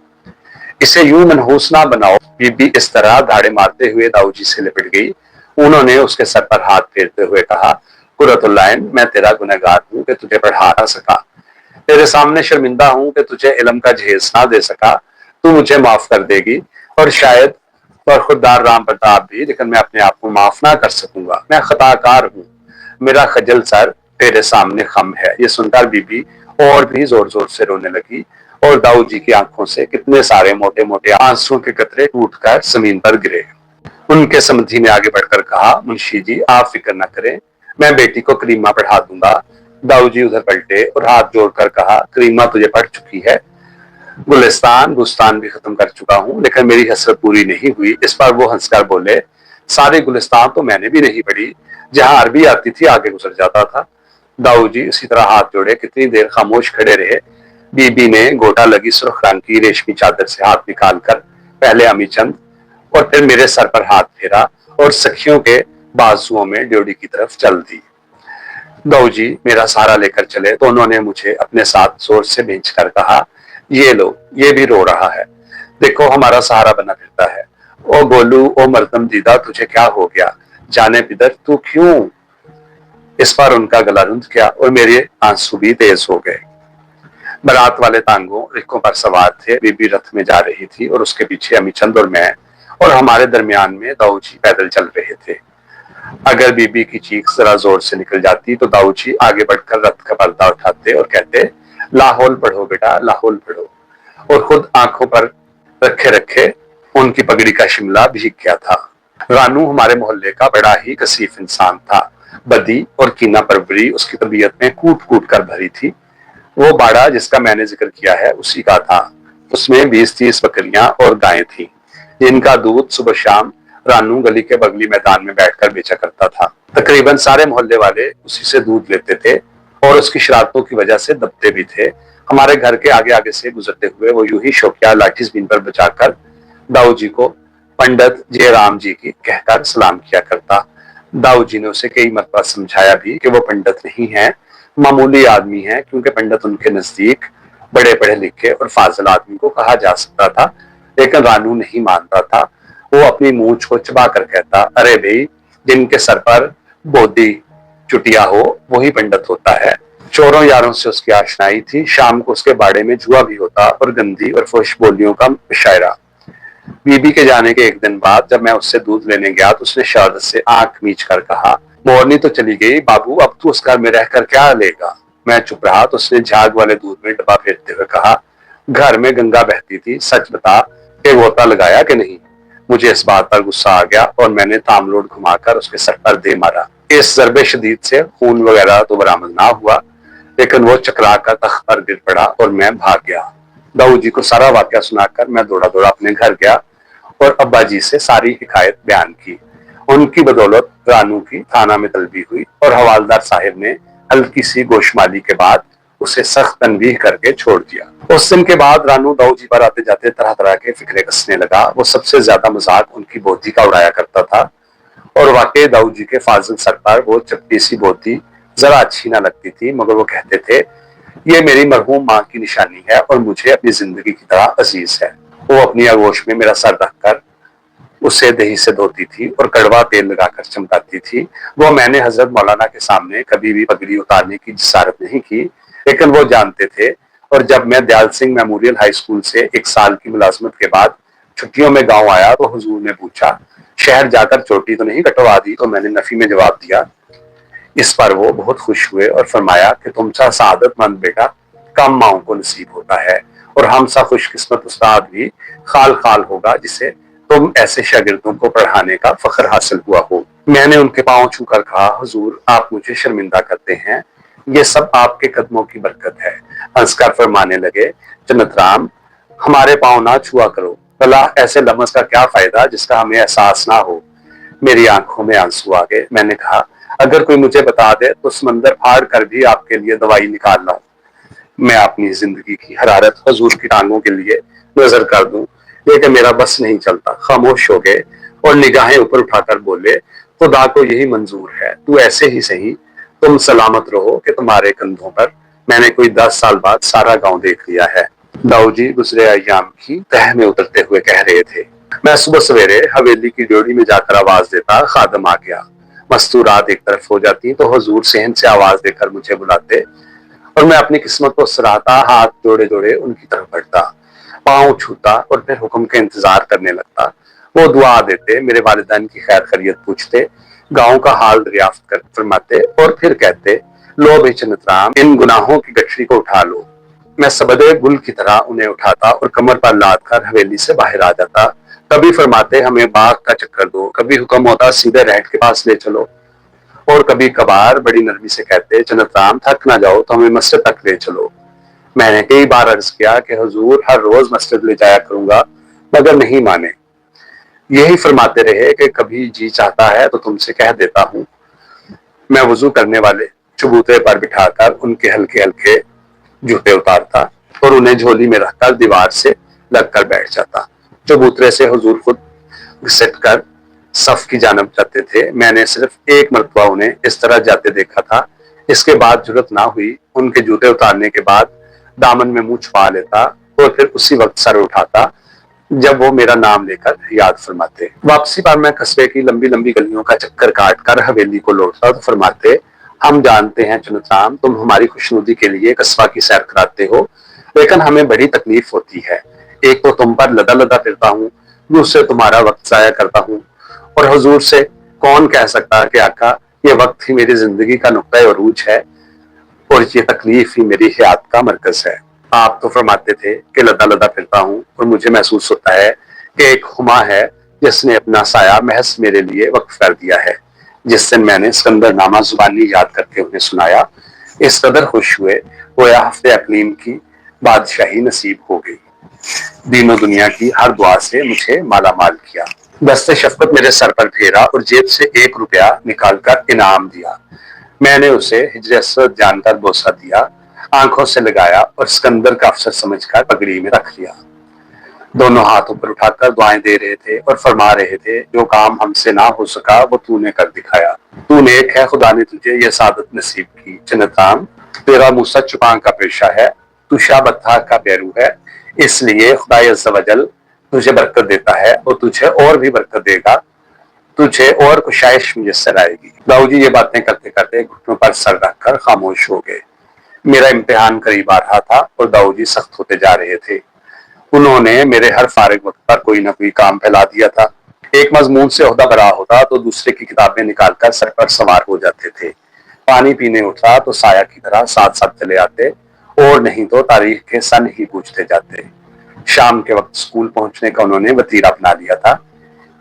इसे यूं मनहूस ना बनाओ। बीबी इस तरह धाड़े मारते हुए दाऊ जी से लिपट गई। उन्होंने उसके सर पर हाथ फेरते हुए कहा, कुर्रतुल्लाइन, मैं तेरा गुनहगार हूं कि तुझे पढ़ा ना सका, तेरे सामने शर्मिंदा हूं कि तुझे इल्म का जहेज ना दे सका। तू मुझे माफ कर देगी और शायद खुददार राम प्रताप भी, लेकिन मैं अपने आप को माफ ना कर सकूंगा। मैं खताकार हूँ, मेरा खजल सर तेरे सामने खम है। ये सुनकर बीबी और भी जोर जोर से रोने लगी और दाऊद जी की आंखों से कितने सारे मोटे मोटे आंसुओं के कतरे टूटकर जमीन पर गिरे। उनके समधी ने आगे बढ़कर कहा, मुंशी जी आप फिक्र न करें, मैं बेटी को करीमा पढ़ा दूंगा। दाऊद जी उधर पलटे और हाथ जोड़कर कहा, करीमा तुझे पढ़ चुकी है, गुलिस्तान गुस्तान भी खत्म कर चुका हूँ, लेकिन मेरी हसरत पूरी नहीं हुई। इस पर वो हंसकर बोले, सारे गुलिस्तान तो मैंने भी नहीं पढ़ी, जहां अरबी आती थी आगे गुजर जाता था। दाऊद जी इसी तरह हाथ जोड़े कितनी देर खामोश खड़े रहे। बीबी ने गोटा लगी सुर्ख रंग की रेशमी चादर से हाथ निकालकर पहले अमीचंद और फिर मेरे सर पर हाथ फेरा और सखियों के बाजुओं में ड्योढ़ी की तरफ चल दी। दाऊद जी मेरा सहारा लेकर चले तो उन्होंने मुझे अपने साथ जोर से भेज कर कहा, ये लो, ये भी रो रहा है, देखो हमारा सहारा बना फिरता है। ओ गोलू, ओ मरदम दीदा, तुझे क्या हो गया, जाने पिदर तू क्यों। इस पर उनका गला रुंध गया और मेरे आंसू भी तेज हो गए। बारात वाले तांगों रिक्कों पर सवार थे। बीबी रथ में जा रही थी और उसके पीछे अमीचंद और मैं, और हमारे दरमियान में दाऊद जी पैदल चल रहे थे। अगर बीबी की चीख जरा जोर से निकल जाती तो दाऊद जी आगे बढ़कर रथ का पर्दा उठाते और कहते, लाहौल पढ़ो बेटा, लाहौल पढ़ो, और खुद आंखों पर रखे रखे उनकी पगड़ी का शिमला भीग गया था। रानू हमारे मोहल्ले का बड़ा ही कसीफ इंसान था। बदी और कीना परवरी उसकी तबीयत में कूट कूट कर भरी थी। वो बाड़ा जिसका मैंने जिक्र किया है उसी का था। उसमें 20-30 बकरियां और गायें थी, जिनका दूध सुबह शाम रानू गली के बगली मैदान में बैठकर बेचा करता था। तकरीबन सारे मोहल्ले वाले उसी से दूध लेते थे और उसकी शरारतों की वजह से दबते भी थे। हमारे घर के आगे आगे से गुजरते हुए वो यूं ही शौकिया लाठी जमीन पर बचाकर दाऊद जी को पंडित जयराम जी की कहकर सलाम किया करता। दाऊद जी ने उसे कई मरतबा समझाया भी कि वो पंडित नहीं है, मामूली आदमी है, क्योंकि पंडित उनके नजदीक बड़े पढ़े लिखे और फाजिल आदमी को कहा जा सकता था। लेकिन रानू नहीं मानता था। वो अपनी मूंछ को चबा कर कहता, अरे भाई, जिनके सर पर बोधी चुटिया हो वही पंडित होता है। चोरों यारों से उसकी आशनाई थी। शाम को उसके बाड़े में जुआ भी होता और गंदी और फुहश बोलियों का मुशायरा। बीबी के जाने के एक दिन बाद जब मैं उससे दूध लेने गया तो उसने शहादत से आंख मीच कर कहा, मोरनी तो चली गई बाबू, अब तू उस घर में रहकर क्या लेगा। मैं चुप रहा तो उसने झाग वाले दूध में डब्बा फेरते हुए कहा, घर में गंगा बहती थी, सच बता कि गोता लगाया कि नहीं। मुझे इस बात पर गुस्सा आ गया और मैंने तामलोट घुमाकर उसके सर पर दे मारा। इस जरबे शदीद से खून वगैरह तो बरामद ना हुआ, लेकिन वो चकरा कर तख्त पर गिर पड़ा और मैं भाग गया। दाऊद जी को सारा वाकया सुनाकर मैं दौड़ा दौड़ा अपने घर गया और अब्बा जी से सारी हिकायत बयान की। उनकी बदौलत रानू की थाना में तलबी हुई और हवालदार साहिब ने हल्की सी गोशमाली के बाद उसे सख्त तनबीह करके छोड़ दिया। उस दिन के बाद रानू दाऊद जी पर आते जाते तरह तरह के फिक्रे कसने लगा। वो सबसे ज्यादा मजाक उनकी बोधी का उड़ाया करता था और वाकई दाऊद जी के फाजिल सर पर वो चपटी सी बोधी जरा अच्छी ना लगती थी, मगर वो कहते थे, ये मेरी मरहूम माँ की निशानी है और मुझे अपनी जिंदगी की तरह अजीज है। वो अपनी आगोश में मेरा सर रखकर उसे दही से धोती थी और कड़वा तेल लगाकर चमकाती थी। वो मैंने हजरत मौलाना के सामने कभी भी पगड़ी उतारने की जिसारत नहीं की, लेकिन वो जानते थे। और जब मैं Dayal Singh memorial high school से 1 साल की मुलाजमत के बाद छुट्टियों में गांव आया तो हुजूर ने पूछा, शहर जाकर चोटी तो नहीं कटवा दी। तो मैंने नफी में जवाब दिया। इस पर वो बहुत खुश हुए और फरमाया कि तुम सा सादतमंद बेटा कम माओं को नसीब होता है, और हम सा खुशकिस्मत उस्ताद भी खाल खाल होगा जिसे तुम ऐसे शागिर्दों को पढ़ाने का फख्र हासिल हुआ हो। मैंने उनके पांव छूकर कहा, हुजूर आप मुझे शर्मिंदा करते हैं, ये सब आपके कदमों की बरकत है। हंसकर फरमाने लगे, जन्नत राम, हमारे पांव ना छुआ करो, भला ऐसे लमस का क्या फायदा जिसका हमें एहसास ना हो। मेरी आंखों में आंसू आ गए। मैंने कहा, अगर कोई मुझे बता दे तो समंदर फाड़ कर भी आपके लिए दवाई निकाल लाऊं। मैं अपनी जिंदगी की हरारत हुजूर की टांगों के लिए नजर कर दूं, लेकिन मेरा बस नहीं चलता। खामोश हो गए और निगाहें ऊपर उठाकर बोले, खुदा को यही मंजूर है, तू ऐसे ही सही, तुम सलामत रहो कि तुम्हारे कंधों पर मैंने कोई 10 साल बाद सारा गांव देख लिया है। दाऊद जी गुजरे अय्याम की तह में उतरते हुए कह रहे थे, मैं सुबह सवेरे हवेली की ड्योढ़ी में जाकर आवाज देता, खादम आ गया। मस्तूरात एक तरफ हो जाती तो हुजूर सेहन से आवाज देकर मुझे बुलाते और मैं अपनी किस्मत को सराहता, हाथ जोड़े जोड़े उनकी तरफ बढ़ता, पांव छूता और फिर हुक्म के इंतजार करने लगता। वो दुआ देते, मेरे वालिदैन की खैर खैरियत पूछते, गांव का हाल दरियाफ्त कर फरमाते और फिर कहते, लो बेचनत राम, इन गुनाहों की गठरी को उठा लो। मैं सबदे गुल की तरह उन्हें उठाता और कमर पर लाद कर हवेली से बाहर आ जाता। कभी फरमाते हमें बाग का चक्कर दो, कभी हुक्म होता सीधे रहट के पास ले चलो, और कभी कभार बड़ी नरमी से कहते जन्नत राम थक ना जाओ तो हमें मस्जिद तक ले चलो। मैंने कई बार अर्ज किया कि हुजूर हर रोज मस्जिद ले जाया करूंगा, मगर नहीं माने। यही फरमाते रहे कि कभी जी चाहता है तो तुमसे कह देता हूँ। मैं वजू करने वाले चबूतरे पर बिठाकर उनके हल्के हल्के जूते उतारता और उन्हें झोली में रखकर दीवार से लगकर बैठ जाता। चबूतरे से हुजूर खुद घिसट कर सफ की जानब जाते थे। मैंने सिर्फ एक मरतबा उन्हें इस तरह जाते देखा था। इसके बाद जरूरत ना हुई। उनके जूते उतारने के बाद दामन में मुंह छुपा लेता और फिर उसी वक्त सर उठाता जब वो मेरा नाम लेकर याद फरमाते। वापसी पर मैं कस्बे की लंबी लंबी गलियों का चक्कर काट कर हवेली को लौटता तो फरमाते, हम जानते हैं जन्नत राम, तुम हमारी खुशनुदी के लिए कस्बा की सैर कराते हो, लेकिन हमें बड़ी तकलीफ होती है। एक तो तुम पर लदा लदा फिरता हूँ, दूसरे तुम्हारा वक्त जाया करता हूँ, और हुजूर से कौन कह सकता है कि आका ये वक्त ही मेरी जिंदगी का नुक्ता अरूज है और ये तकलीफ ही मेरी हयात का मरकज है। आप तो फरमाते थे कि लदा लदा फिरता हूँ और मुझे महसूस होता है कि एक हुमा है जिसने अपना साया महज मेरे लिए वक्फ कर दिया है। जिस दिन मैंने सिकंदर नामा जुबानी याद करके उन्हें सुनाया, इस कदर खुश हुए गोया हफ्ते अकलीम की बादशाही नसीब हो गई। दीनों दुनिया की हर दुआ से मुझे माला माल किया। दस्ते शफकत मेरे सर पर फेरा और जेब से 1 रुपया निकालकर इनाम दिया। मैंने उसे हिजर असवद जानकर बोसा दिया, आंखों से लगाया और सिकंदर का अफसर समझकर पगड़ी में रख लिया। दोनों हाथों पर उठाकर दुआएं दे रहे थे और फरमा रहे थे, जो काम हमसे ना हो सका वो तूने कर दिखाया। तू नेक है, खुदा ने तुझे ये सादत नसीब की। जन्नत राम, तेरा मुंह सच चुपान का पेशा है, तू शाह बत्ता का पैरू है, इसलिए खुदा अज़्ज़ वजल तुझे बरकत देता है और तुझे और भी बरकत देगा, तुझे और कुशाइश मुयस्सर आएगी। दाऊ जी ये बातें करते करते घुटनों पर सर रखकर खामोश हो गए। मेरा इम्तिहान करीब आ रहा था और दाऊ जी सख्त होते जा रहे थे। उन्होंने मेरे हर फारिग वक्त पर कोई ना कोई काम फैला दिया था। एक मजमून से ओहदा भरा होता तो दूसरे की किताबें निकालकर सर पर सवार हो जाते थे। पानी पीने उठा तो साया की तरह साथ साथ चले आते और नहीं तो तारीख के सन ही पूछते जाते। शाम के वक्त स्कूल पहुंचने का उन्होंने वतीरा अपना लिया था।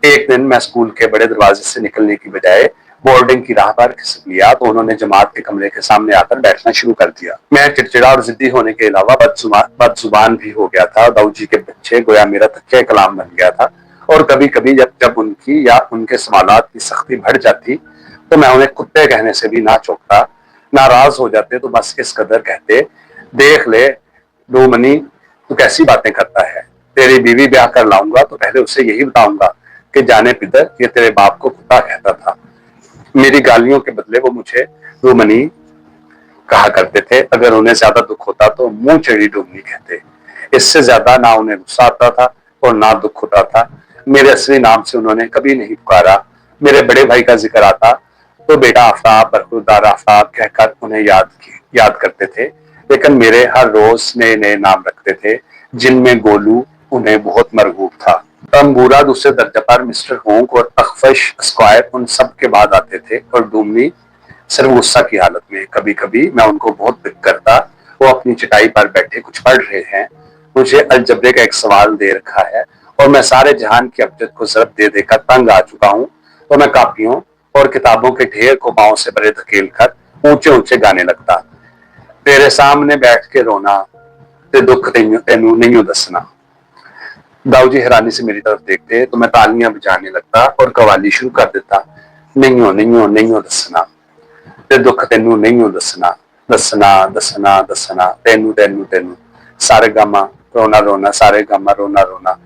एक दिन मैं स्कूल के बड़े दरवाजे से निकलने की बजाय बोर्डिंग की राह पर खिसक लिया तो उन्होंने जमात के कमरे के सामने आकर बैठना शुरू कर दिया। मैं चिड़चिड़ा और जिद्दी होने के अलावा बदजुबान भी हो गया था। दाऊ जी के बच्चे गोया मेरा तकिया कलाम बन गया था और कभी कभी जब जब उनकी या उनके सवालात की सख्ती बढ़ जाती तो मैं उन्हें कुत्ते कहने से भी ना चौंकता। नाराज हो जाते तो बस किस कदर कहते, देख ले दो मनी, तू कैसी बातें करता है, तेरी बीवी ब्याह कर लाऊंगा तो पहले उसे यही बताऊंगा कि जाने पिदर ये तेरे बाप को कुत्ता कहता था। मेरी गालियों के बदले वो मुझे डूमनी कहा करते थे। अगर उन्हें ज्यादा दुख होता तो मुंह चढ़ी डूमनी कहते। इससे ज्यादा ना उन्हें गुस्सा आता था और ना दुख होता था। मेरे असली नाम से उन्होंने कभी नहीं पुकारा। मेरे बड़े भाई का जिक्र आता तो बेटा आफ्ताब, बरखुरदार आफ्ताब कहकर उन्हें याद करते थे, लेकिन मेरे हर रोज नए नए नाम रखते थे जिनमें गोलू उन्हें बहुत मरगूब था। तंबूरा दूसरे दर्जे पर मिस्टर होंक और अखफश स्क्वायर उन सब के बाद आते थे और डूमनी सिर्फ गुस्सा की हालत में। कभी कभी मैं उनको बहुत पिक करता, वो अपनी चटाई पर बैठे कुछ पढ़ रहे हैं, मुझे अलजबरे का एक सवाल दे रखा है और मैं सारे जहान की अबजद को जरब दे देकर तंग आ चुका हूँ, तो मैं कापियों और किताबों के ढेर को पांव से बड़े धकेल कर ऊंचे ऊंचे गाने लगता। तेरे सामने बैठ के रोना ते दुख तेनू नहीं दसना। दाऊ जी हैरानी से मेरी तरफ देखते तो मैं तालियां बजाने लगता और कवाली शुरू कर देता। नहीं दसना ते दुख तेनू नहीं दसना, दसना दसना दसना तेनू तेनू तेनू, सारे गामा रोना रोना, सारे गामा रोना रोना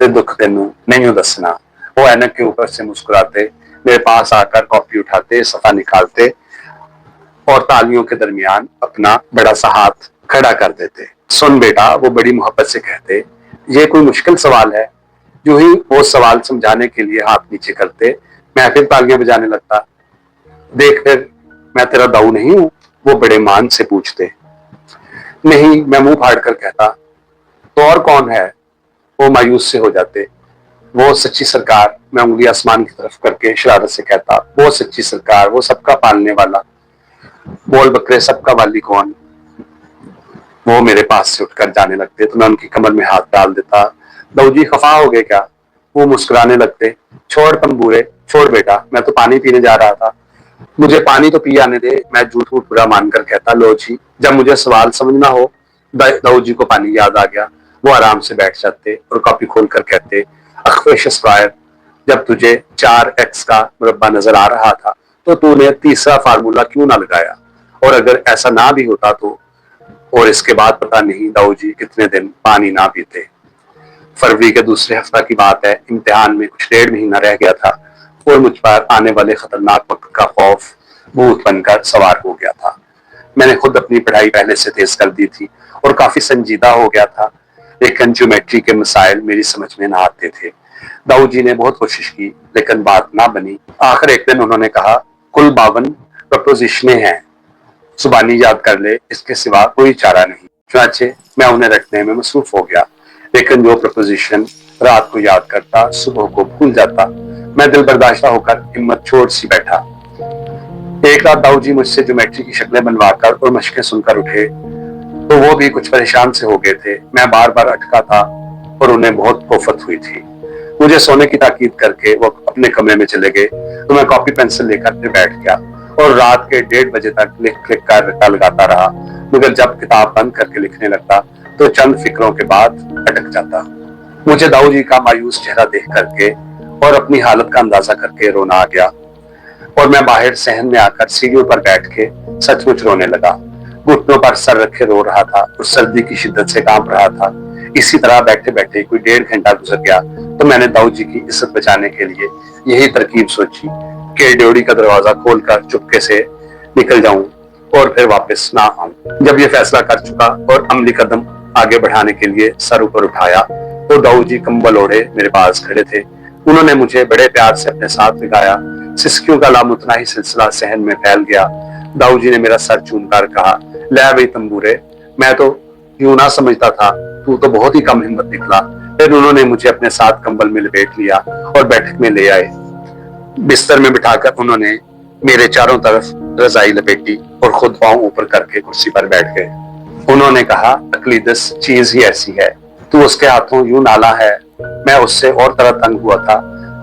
ते दुख तेनू नहीं दसना। वो ऐनक के ऊपर से मुस्कुराते, मेरे पास आकर कॉपी उठाते, सफा निकालते और तालियों के दरमियान अपना बड़ा सा हाथ खड़ा कर देते। सुन बेटा, वो बड़ी मोहब्बत से कहते, ये कोई मुश्किल सवाल है। जो ही वो सवाल समझाने के लिए हाथ नीचे करते, मैं फिर तालियां बजाने लगता। देख फिर मैं तेरा दाऊ नहीं हूं? वो बड़े मान से पूछते। नहीं, मैं मुंह फाड़ कर कहता। तो और कौन है? वो मायूस से हो जाते। वो सच्ची सरकार, मैं उंगली आसमान की तरफ करके शरारत से कहता, वो सच्ची सरकार, वो सबका पालने वाला, बोल बकरे सबका वाली कौन। वो मेरे पास से उठकर जाने लगते तो मैं उनकी कमर में हाथ डाल देता। दाऊ जी खफा हो गए क्या? वो मुस्कुराने लगते। छोड़ तंबूरे, छोड़ बेटा, मैं तो पानी पीने जा रहा था। मुझे पानी तो पी आने दे, मैं झूठ मूठ बुरा मानकर कहता। लो जी, जब मुझे सवाल समझना हो। दाऊ जी को पानी याद आ गया। वो आराम से बैठ जाते और कॉपी खोलकर कहते, अखफेश स्क्वायर, जब तुझे 4x का मुरब्बा नजर आ रहा था तो तूने तीसरा फार्मूला क्यों ना लगाया? और अगर ऐसा ना भी होता तो? और इसके बाद पता नहीं दाऊ जी कितने दिन पानी ना पीते। फरवरी के दूसरे हफ्ता की बात है। इम्तिहान में कुछ 1.5 महीना रह गया था और मुझ पर आने वाले खतरनाक वक्त का खौफ भूत बनकर सवार हो गया था। मैंने खुद अपनी पढ़ाई पहले से तेज कर दी थी और काफी संजीदा हो गया था, लेकिन ज्योमेट्री के मसाइल मेरी समझ में ना आते थे। दाऊ जी ने बहुत कोशिश की लेकिन बात ना बनी। आखिर एक दिन उन्होंने कहा, कुल 52 प्रपोजिशनें हैं, जुबानी याद कर ले, इसके सिवा कोई चारा नहीं। चुनाचे मैं उन्हें रखने में मसरूफ हो गया, लेकिन जो प्रपोजिशन रात को याद करता सुबह को भूल जाता। मैं दिल बर्दाश्ता होकर हिम्मत छोड़ सी बैठा। एक रात दाऊ जी मुझसे ज्योमेट्री की शक्लें बनवाकर और मशकें सुनकर उठे तो वो भी कुछ परेशान से हो गए थे। मैं बार बार अटका था और उन्हें बहुत कोफत हुई थी। मुझे सोने की ताकीद करके वो अपने कमरे में चले गए तो मैं कॉपी पेंसिल लेकर फिर बैठ गया और रात के 1:30 बजे तक लिख लिख कर रट्टा लगाता रहा। मगर जब किताब बंद करके लिखने लगता तो चंद फिक्रों के बाद अटक जाता। मुझे दाऊ जी का मायूस चेहरा देख करके और अपनी हालत का अंदाजा करके रोना आ गया और मैं बाहर सहन में आकर सीढ़ियों पर बैठ के सचमुच रोने लगा। घुटनों पर सर रखे रो रहा था और सर्दी की शिद्दत से कांप रहा था। इसी तरह बैठे बैठे कोई 1.5 घंटा गुजर गया तो मैंने दाऊ जी की इज्जत बचाने के लिए यही तरकीब सोची कि ड्योढ़ी का दरवाजा खोलकर चुपके से निकल जाऊं और फिर वापस ना आऊं। जब ये फैसला कर चुका और अमली कदम आगे बढ़ाने के लिए सर ऊपर उठाया तो दाऊ जी कंबल ओढ़े मेरे पास खड़े थे। उन्होंने मुझे बड़े प्यार से अपने साथ लगाया। सिसकियों का लामुतना ही सिलसिला सहन में फैल गया। दाऊ जी ने मेरा सर चूमकर कहा, ले भाई तंबूरे, मैं तो यूं ना समझता था, तू तो बहुत ही कम हिम्मत निकला। फिर उन्होंने मुझे अपने साथ कंबल में लपेट लिया और बैठक में ले आए। बिस्तर में बिठाकर उन्होंने मेरे चारों तरफ रजाई लपेटी और खुद पांव ऊपर करके कुर्सी पर बैठ गए। उन्होंने कहा, अकलीदस चीज ही ऐसी है, तू उसके हाथों यूं नाला है। मैं उससे और तरह तंग हुआ था।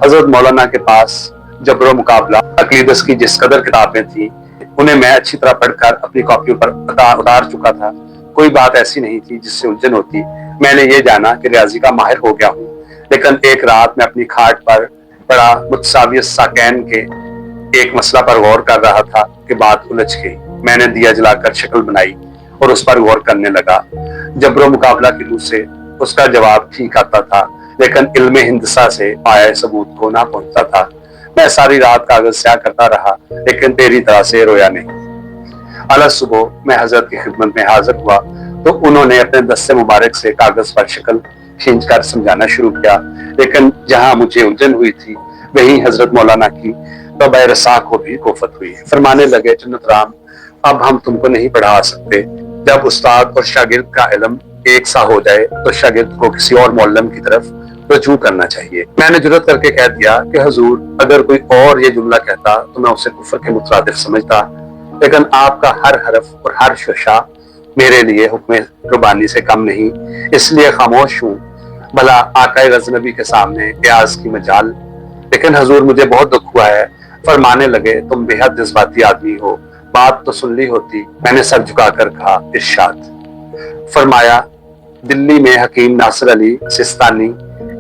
हजरत मौलाना के पास जबरो मुकाबला अकलीदस की जिस कदर किताबें थी उन्हें मैं अच्छी तरह पढ़कर अपनी कॉपियों पर उतार चुका था। कोई बात ऐसी नहीं थी जिससे उलझन होती। मैंने ये जाना कि रियाजी का माहिर हो गया हूँ, लेकिन एक रात मैं अपनी खाट पर पड़ा मुतसावियत साकैन के एक मसला पर गौर कर रहा था कि बात उलझ गई। मैंने दिया जलाकर शक्ल बनाई और उस पर गौर करने लगा। जबरो मुकाबला की रूह से उसका जवाब ठीक आता था, लेकिन इल्मे हिंदसा से पाए सबूत को ना पहुंचता था। मैं सारी रात कागज स्याह करता रहा, लेकिन तेरी तरह से रोया नहीं। अलग सुबह मैं हजरत की खिदमत में हाजिर हुआ तो उन्होंने अपने दस्ते मुबारक से कागज पर शक्ल खींचकर समझाना शुरू किया, लेकिन जहां मुझे उलझन हुई थी वहीं हजरत मौलाना की तबे रसा को भी कोफत हुई। फरमाने लगे, जन्नत राम, अब हम तुमको नहीं पढ़ा सकते। जब उस्ताद और शागिर्द का इल्म एक सा हो जाए तो शागिर्द को किसी और मौलम की तरफ रजू करना चाहिए। मैंने जुर्रत करके कह दिया कि हुजूर, अगर कोई और ये जुमला कहता तो मैं उसे कुफर के मुतरादिफ समझता, लेकिन आपका हर हरफ और हर शशा मेरे लिए हुक्म रुबानी से कम नहीं, इसलिए खामोश हूँ। भला आकाए गज़नबी के सामने प्याज की मजाल। लेकिन हुजूर, मुझे बहुत दुख हुआ है। फरमाने लगे, तुम बेहद जज्बाती आदमी हो, बात तो सुन ली होती। मैंने सर झुकाकर कहा, इरशाद। फरमाया, दिल्ली में हकीम नासिर अली सिस्तानी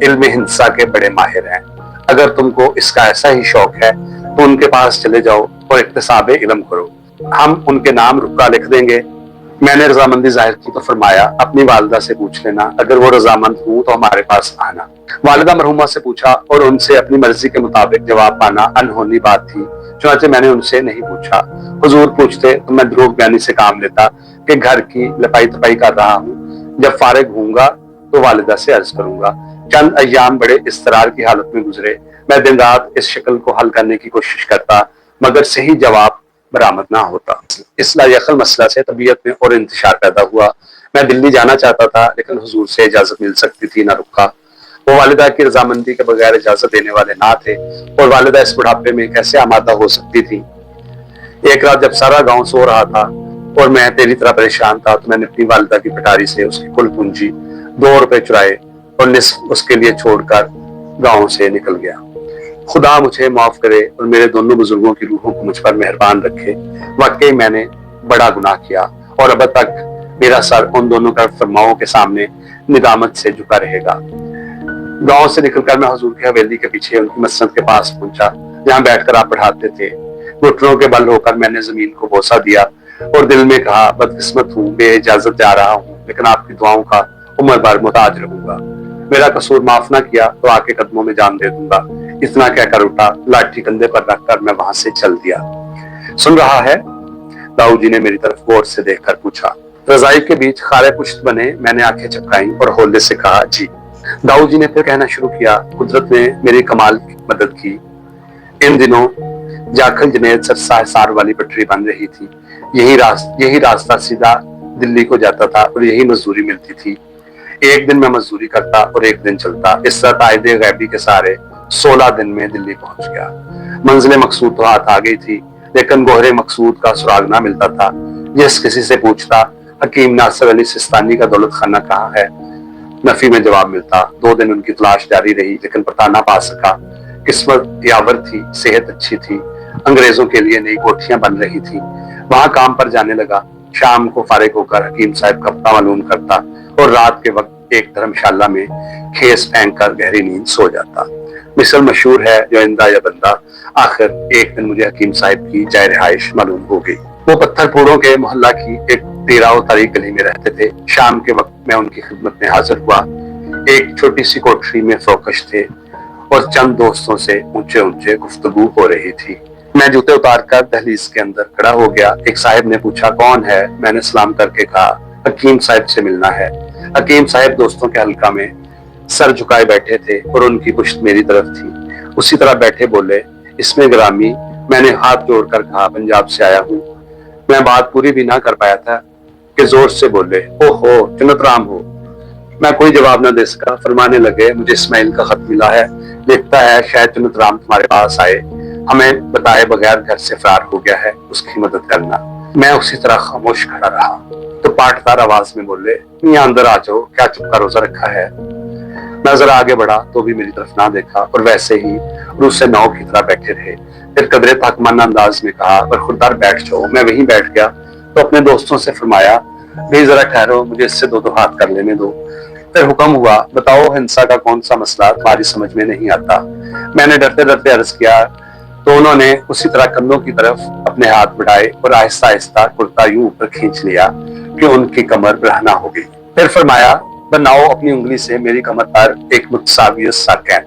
इल्म हिंसा के बड़े माहिर हैं। अगर तुमको इसका ऐसा ही शौक है तो उनके पास चले जाओ और इक्तिसाबे इल्म करो। हम उनके नाम रुका लिख देंगे। मैंने रजामंदी जाहिर की तो फरमाया, अपनी वालिदा से पूछ लेना, अगर वो रजामंद हूँ तो हमारे पास आना। वालिदा मरहुमा से पूछा और उनसे अपनी मर्जी के मुताबिक जवाब पाना अनहोनी बात थी, चुनांचे मैंने उनसे नहीं पूछा। हुजूर पूछते तो मैं द्रोग बयानी से काम लेता कि घर की लपाई तपाई कर रहा हूँ, जब फारिग होऊंगा तो वालिदा से अर्ज करूंगा। चंद अय्याम बड़े इस्तरार की हालत में गुजरे। मैं दिन रात इस शक्ल को हल करने की कोशिश करता, मगर सही जवाब बरामद ना होता। इस लायकल मसला से तबीयत में और इंतशार पैदा हुआ। मैं दिल्ली जाना चाहता था, लेकिन हुजूर से इजाजत मिल सकती थी ना रुका। वो वालिदा की रजामंदी के बगैर इजाजत देने वाले ना थे, और वालिदा इस बुढ़ापे में कैसे आमादा हो सकती थी। एक रात जब सारा गांव सो रहा था और मैं तेरी तरह परेशान था, तो मैंने अपनी वालिदा की पिटारी से उसकी कुल पूंजी 2 रुपए चुराए और निस्फ उसके लिए छोड़कर गांव से निकल गया। खुदा मुझे माफ करे और मेरे दोनों बुजुर्गों की रूहों को मुझ पर मेहरबान रखे। वाकई मैंने बड़ा गुनाह किया और अब तक मेरा सर उन दोनों का फरमाओं के सामने निदामत से झुका रहेगा। गांव से निकलकर मैं हुजूर की हवेली के पीछे उनकी मस्जिद के पास पहुंचा, जहां बैठकर आप पढ़ाते थे। घुटनों के बल होकर मैंने जमीन को बोसा दिया और दिल में कहा, बदकिस्मत हूँ, बेइजाजत जा रहा हूँ, लेकिन आपकी दुआओं का उम्र भर मुताज रहूंगा। मेरा कसूर माफ ना किया तो आके कदमों में जान दे दूंगा। इतना कहकर उठा, लाठी कंधे पर रखकर मैं वहां से चल दिया। सुन रहा है? दाऊ जी ने मेरी तरफ गौर से देखकर पूछा। रजाई के बीच खारे पुश्त बने मैंने आंखें चपकाई और होले से कहा, जी। दाऊ जी ने फिर कहना शुरू किया, कुदरत ने मेरी कमाल की मदद की। इन दिनों जाखल जनेद सार वाली पटरी बन रही थी। यही रास्ता सीधा दिल्ली को जाता था और यही मजदूरी मिलती थी। एक दिन मैं मजदूरी करता और एक दिन चलता। इस तरह ताइदे गैबी के सारे 16 दिन में दिल्ली पहुंच गया। मंजिल मकसूद तो हाथ आ गई थी, लेकिन गोहरे मकसूद का सुराग ना मिलता था। जिस किसी से पूछता, हकीम नासिर अली सिस्तानी का दौलत खाना कहाँ है, नफी में जवाब मिलता। 2 दिन उनकी तलाश जारी रही, लेकिन पता ना पा सका। किस्मत यावर थी, सेहत अच्छी थी, अंग्रेजों के लिए नई कोठियां बन रही थी। वहां काम पर जाने लगा। शाम को फारिग होकर हकीम साहब का पता मालूम करता और रात के वक्त एक धर्मशाला में खेस फेंक कर गहरी नींद सो जाता। मिसल मशहूर है, जो इंदा या बंदा। आखिर एक दिन मुझे हकीम साहब की जय रिहाइश मालूम हो गई। वो पत्थरपुरों के मोहल्ला की एक 13 तारीख गली में रहते थे। शाम के वक्त मैं उनकी खिदमत में हाजिर हुआ। एक छोटी सी कोठरी में फोकस थे और चंद दोस्तों से ऊंचे ऊंचे गुफ्तगू हो रही थी। मैं जूते उतारकर दहलीज के अंदर खड़ा हो गया। एक साहब ने पूछा, कौन है? मैंने सलाम करके कहा, हकीम साहब से मिलना है। हकीम साहब दोस्तों के हल्का में सर झुकाए बैठे थे और उनकी पुश्त मेरी तरफ थी। उसी तरह बैठे बोले, इसमें ग्रामी। मैंने हाथ जोड़कर कहा, पंजाब से आया हूँ। मैं बात पूरी भी ना कर पाया था कि जोर से बोले, ओहो, जन्नत राम हो। मैं कोई जवाब न दे सका। फरमाने लगे, मुझे इस्माइल का खत मिला है, लिखता है शायद जन्नत राम तुम्हारे पास आए, हमें बताए बगैर घर से फरार हो गया है, उसकी मदद करना। मैं उसी तरह खामोश खड़ा रहा तो पाटदार आवाज में बोले, मियां अंदर आ जाओ, क्या चुपका रोजा रखा है? मैं जरा आगे बढ़ा तो भी मेरी तरफ ना देखा और वैसे ही रूस से नाव की तरह बैठे रहे। फिर कदरे ताकमाना अंदाज में कहा, पर खुददार बैठ जाओ। मैं वहीं बैठ गया तो अपने दोस्तों से फरमाया, भी जरा ठहरो, मुझे इससे 2 हाथ कर लेने दो। फिर हुक्म हुआ, बताओ हिंसा का कौन सा मसला तुम्हारी समझ में नहीं आता? मैंने डरते डरते अर्ज किया तो उन्होंने उसी तरह कंधों की तरफ अपने हाथ बढ़ाए और आहिस्ता आहिस्ता कुर्ता यूं ऊपर खींच लिया कि उनकी कमर बरहना हो गई। फिर फरमाया, बनाओ अपनी उंगली से मेरी कमर पर एक मुतसावियत सा कैन।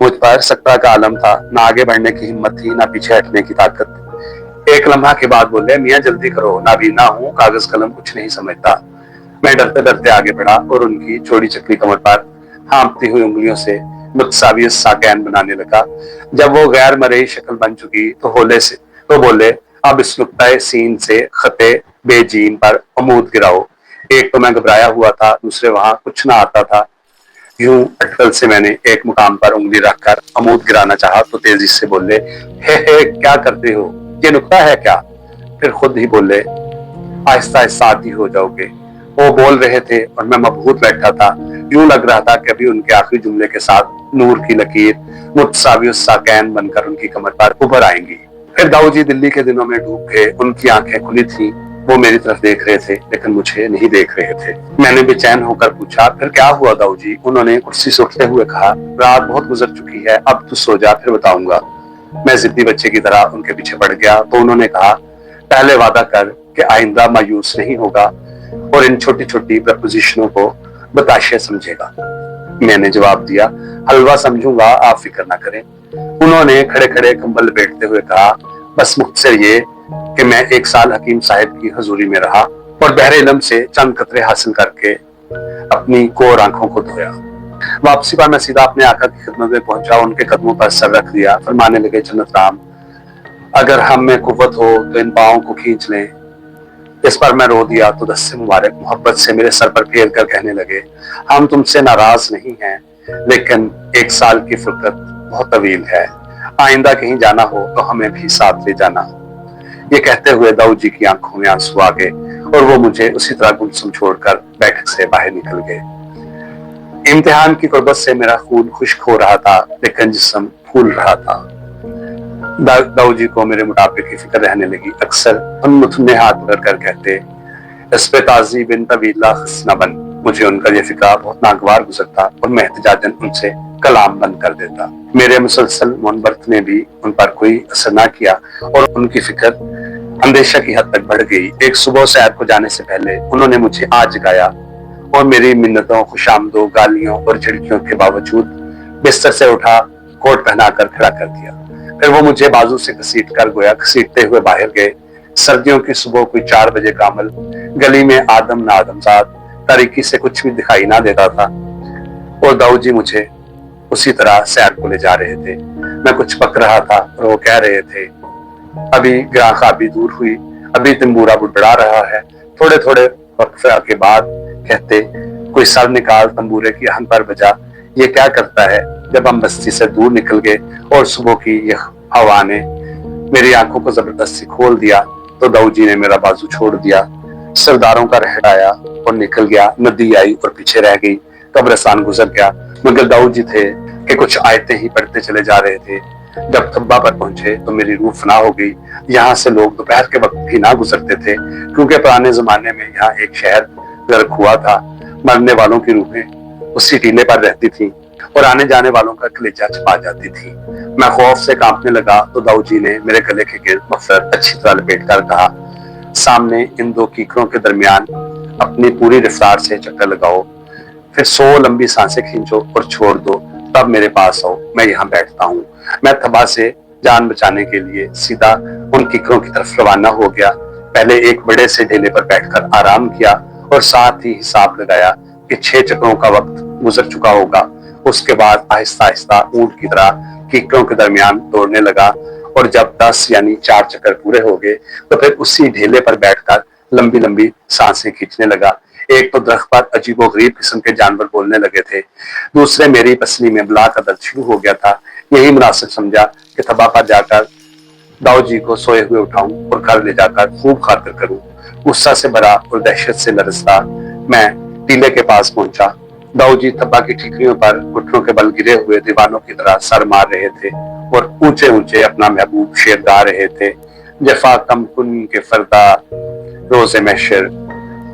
मुझ पर सकरा का आलम था, ना आगे बढ़ने की हिम्मत थी, ना पीछे हटने की ताकत। एक लम्हा के बाद बोले, मियां जल्दी करो, नाबीना हूँ, कागज कलम कुछ नहीं समझता। मैं डरते डरते आगे बढ़ा और उनकी चौड़ी चकली कमर पर हाँपती हुई उंगलियों से मुतसावियत सा कैन बनाने लगा। जब वो गैर मरई शक्ल बन चुकी तो बोले, अब इस नुक्ताए सीन से खते बेजीन पर अमूद गिराओ। एक तो मैं घबराया हुआ था, दूसरे वहां कुछ ना आता था। यूं अटकल से मैंने एक मुकाम पर उंगली रखकर अमूद गिराना चाहा तो तेजी से बोले, हे क्या करते हो, ये नुक्ता है क्या? फिर खुद ही बोले, आहिस्ता आहिस्ता आदी हो जाओगे। वो बोल रहे थे और मैं मबहूत बैठा था। यूं लग रहा था कि अभी उनके आखिरी जुमले के साथ नूर की लकीर मुतसावियत सा कैन बनकर उनकी कमर पर उभर आएंगी। फिर दाऊ जी दिल्ली के दिनों में डूब गए। उनकी आंखें खुली थी, वो मेरी तरफ देख रहे थे लेकिन मुझे नहीं देख रहे थे। मैंने बेचैन होकर पूछा, फिर क्या हुआ दाऊ जी? उन्होंने कुर्सी से उठते हुए कहा, रात बहुत गुजर चुकी है, अब तू सो जा, फिर बताऊंगा। मैं जिद्दी बच्चे की तरह उनके पीछे पड़ गया तो उन्होंने कहा, पहले वादा कर कि आइंदा मायूस नहीं होगा और इन छोटी छोटी प्रपोजिशनों को बताशे समझेगा। मैंने जवाब दिया, हलवा समझूंगा, आप फिक्र ना करें। उन्होंने खड़े खड़े कंबल लपेटते हुए कहा, बस मुझसे ये कि मैं 1 साल हकीम साहब की हजूरी में रहा और बहरे इल्म से चंद कतरे हासिल करके अपनी कोर आंखों को धोया। वापसी पर मैं सीधा अपने आका की खिदमत में पहुंचा, उनके कदमों पर सर रख दिया। फरमाने लगे, जन्नत राम, अगर हम में कुव्वत हो तो इन पाँव को खींच लें। इस पर मैं रो दिया तो दस्ते मुबारक मोहब्बत से मेरे सर पर फेर कर कहने लगे, हम तुमसे नाराज नहीं हैं, लेकिन 1 साल की फुर्सत बहुत तवील है। आइंदा कहीं जाना हो तो हमें भी साथ ले जाना। ये कहते हुए दाऊद जी की आंखों में आंसू आ गए और वो मुझे उसी तरह गुमसुम छोड़कर बैठक से बाहर निकल गए। इम्तिहान की गुर्बत से मेरा खून खुश्क हो रहा था, लेकिन जिस्म फूल रहा था। दाऊद जी को मेरे मुताबिक की फिक्र रहने लगी। अक्सर उन मुथुने हाथ पकड़ कर कहते, इस पे ताजी बिन तवीला खसना बन। मुझे उनका ये फिक्र बहुत नागवार गुजरता और मैं एहतजाजन उनसे कलाम बंद कर देता। मेरे मुसलसल मुनबर्त ने भी उन पर कोई असर न किया और उनकी फिक्र अंदेशा की हद तक बढ़ गई। एक सुबह सैर को जाने से पहले उन्होंने मुझे आज जगाया और मेरी मिन्नतों, खुशामदों, गालियों और झिड़कियों के बावजूद बिस्तर से उठा, कोट पहनाकर खड़ा कर दिया। फिर वो मुझे बाजू से घसीट कर गोया घसीटते हुए बाहर गए। सर्दियों की सुबह कोई 4 बजे कामल गली में आदम ना आदमजाद तारीकी से कुछ भी दिखाई ना देता था और दाऊद जी मुझे उसी तरह सैर को ले जा रहे थे। मैं कुछ पक रहा था और वो कह रहे थे, अभी ग्रां खाबी दूर हुई, अभी तंबूरा बुड़बड़ा रहा है। थोड़े थोड़े वक्फे के बाद कहते, कोई सर निकाल तंबूरे की आहन पर बजा। ये क्या करता है? जब हम बस्ती से दूर निकल गए और सुबह की यह हवा ने मेरी आंखों को जबरदस्ती खोल दिया तो दाऊद जी ने मेरा बाजू छोड़ दिया, सरदारों का रहड़ाया और निकल गया। नदी आई और पीछे रह गई, कब्रिस्तान गुजर गया। मगर दाऊद जी थे कि कुछ आयतें ही पढ़ते चले जा रहे थे। जब तब्बा पर पहुंचे तो मेरी रूह फना हो गई। यहाँ से लोग दोपहर के वक्त भी ना गुजरते थे, क्योंकि पुराने जमाने में यहाँ एक शहर गर्क हुआ था। मरने वालों की रूहें उसी टीले पर रहती थी और आने जाने वालों का कलेजा छपा जाती थी। मैं खौफ से कांपने लगा तो दाऊद जी ने मेरे गले के गिर्द मफलर अच्छी तरह लपेट कर कहा, सामने इन 2 कीकरों के दरमियान अपनी पूरी रफ्तार से चक्कर लगाओ, फिर 100 लंबी सांसें खींचो और छोड़ दो, तब मेरे पास आओ, मैं यहाँ बैठता हूँ। मैं थबा से जान बचाने के लिए सीधा उन कीकरों की तरफ रवाना हो गया। पहले एक बड़े से ढेले पर बैठकर आराम किया और साथ ही हिसाब लगाया कि 6 चक्रों का वक्त गुजर चुका होगा। उसके बाद आहिस्ता आहिस्ता ऊंट की तरह कीकरों के दरमियान दौड़ने लगा और जब 10 यानी 4 चक्कर पूरे हो गए तो फिर उसी ढेले पर बैठकर लंबी लंबी सांसें खींचने लगा। एक तो दरख्त पर अजीबोगरीब किस्म के जानवर बोलने लगे थे, दूसरे मेरी पसली में बला का दर्द शुरू हो गया था। यही मुनासिब समझा कि तबा पर जाकर दाऊद जी को सोए हुए उठाऊं और घर ले जाकर खूब खातिर करूं। गुस्सा से भरा और दहशत से लरसता मैं टीले के पास पहुंचा। दाऊद जी तब्बा की ठीकरियों पर घुटनों के बल गिरे हुए दीवानों की तरह सर मार रहे थे और ऊंचे ऊंचे अपना महबूब शेर गा रहे थे। जफा कम कुन के फरदा रोजे महशर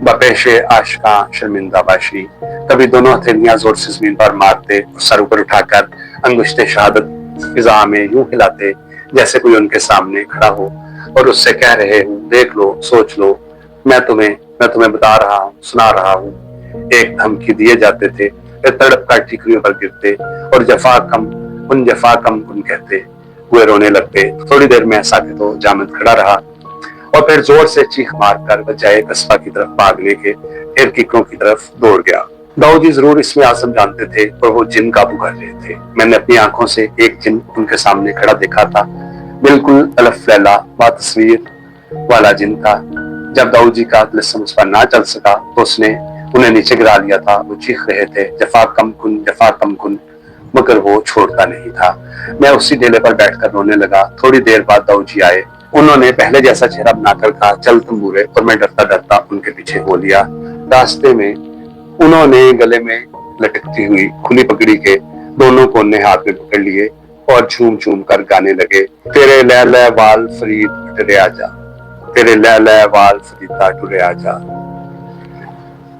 बपेशे आशका शर्मिंदा बाशी। कभी दोनों हथेलियां जोर से जमीन पर मारते और सर ऊपर उठाकर अंगुश्ते शहादत फिजा में यूं हिलाते जैसे कोई उनके सामने खड़ा हो और उससे कह रहे हूं, देख लो, सोच लो, मैं तुम्हें बता रहा हूँ, सुना रहा हूँ। एक धमकी दिए जाते थे, फिर तड़प कर ठीकरियों पर गिरते और जफा कम कुन कहते हुए रोने लगते। थोड़ी देर में ऐसा कि तो जामद खड़ा रहा और फिर जोर से चीख मारकर बजाय कस्बा की तरफ भागने के फिर कीकरों की तरफ दौड़ गया। दाऊद जी जरूर इसमें आजम जानते थे और वो जिन काबू कर रहे थे। मैंने अपनी आंखों से एक जिन उनके सामने खड़ा देखा था, बिल्कुल अलफ लैला बातस्वीर वाला जिन था। जब दाऊद जी का तिलस्म उस पर ना चल सका तो उसने उन्हें नीचे गिरा लिया था। वो चीख रहे थे, जफा कम कुन, मगर वो छोड़ता नहीं था। मैं उसी ढेले पर बैठकर रोने लगा। थोड़ी देर बाद दाऊद जी आए। उन्होंने पहले जैसा चेहरा बनाकर कहा, चल तंबूरे, और मैं डरता डरता उनके पीछे हो लिया। रास्ते में उन्होंने गले में लटकती हुई खुली पगड़ी के दोनों कोने हाथ में पकड़ लिए और झूम झूम कर गाने लगे, तेरे लैला वाल फरीद टुरे आजा, तेरे लैला वाल फरीदा टुरे आजा।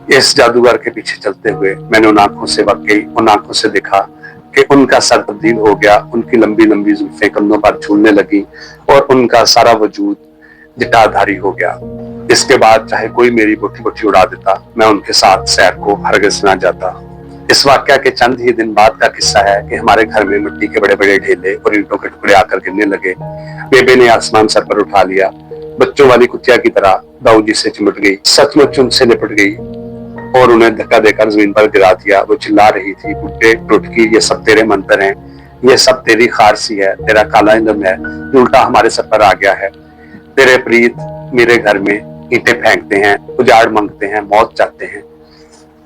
इस जादूगर के पीछे चलते हुए मैंने उन आंखों से वाकई उन आंखों से देखा कि उनका सर तब्दील हो गया। उनकी लंबी लंबी जुल्फें कंधों पर झूलने लगी और उनका सारा वजूद जटाधारी हो गया। इसके बाद चाहे कोई मेरी बोटी बोटी उड़ा देता, मैं उनके साथ सैर को हरगिज़ ना जाता। इस वाकया के चंद ही दिन बाद का किस्सा है कि हमारे घर में मिट्टी के बड़े बड़े ढेले और ईंटों के टुकड़े आकर गिरने लगे। बेबे ने आसमान सर पर उठा लिया, बच्चों वाली कुतिया की तरह दाऊद जी से चिमट गई, सचमुच उनसे लिपट गई और उन्हें धक्का देकर जमीन पर गिरा दिया। वो चिल्ला रही थी, बुड्ढे टुटकी, ये सब तेरे मंत्र हैं, ये सब तेरी खारसी है, तेरा काला इल्म है, उल्टा हमारे सर पर आ गया है। तेरे प्रीत मेरे घर में ईंटें फेंकते हैं, उजाड़ मांगते हैं, मौत चाहते हैं।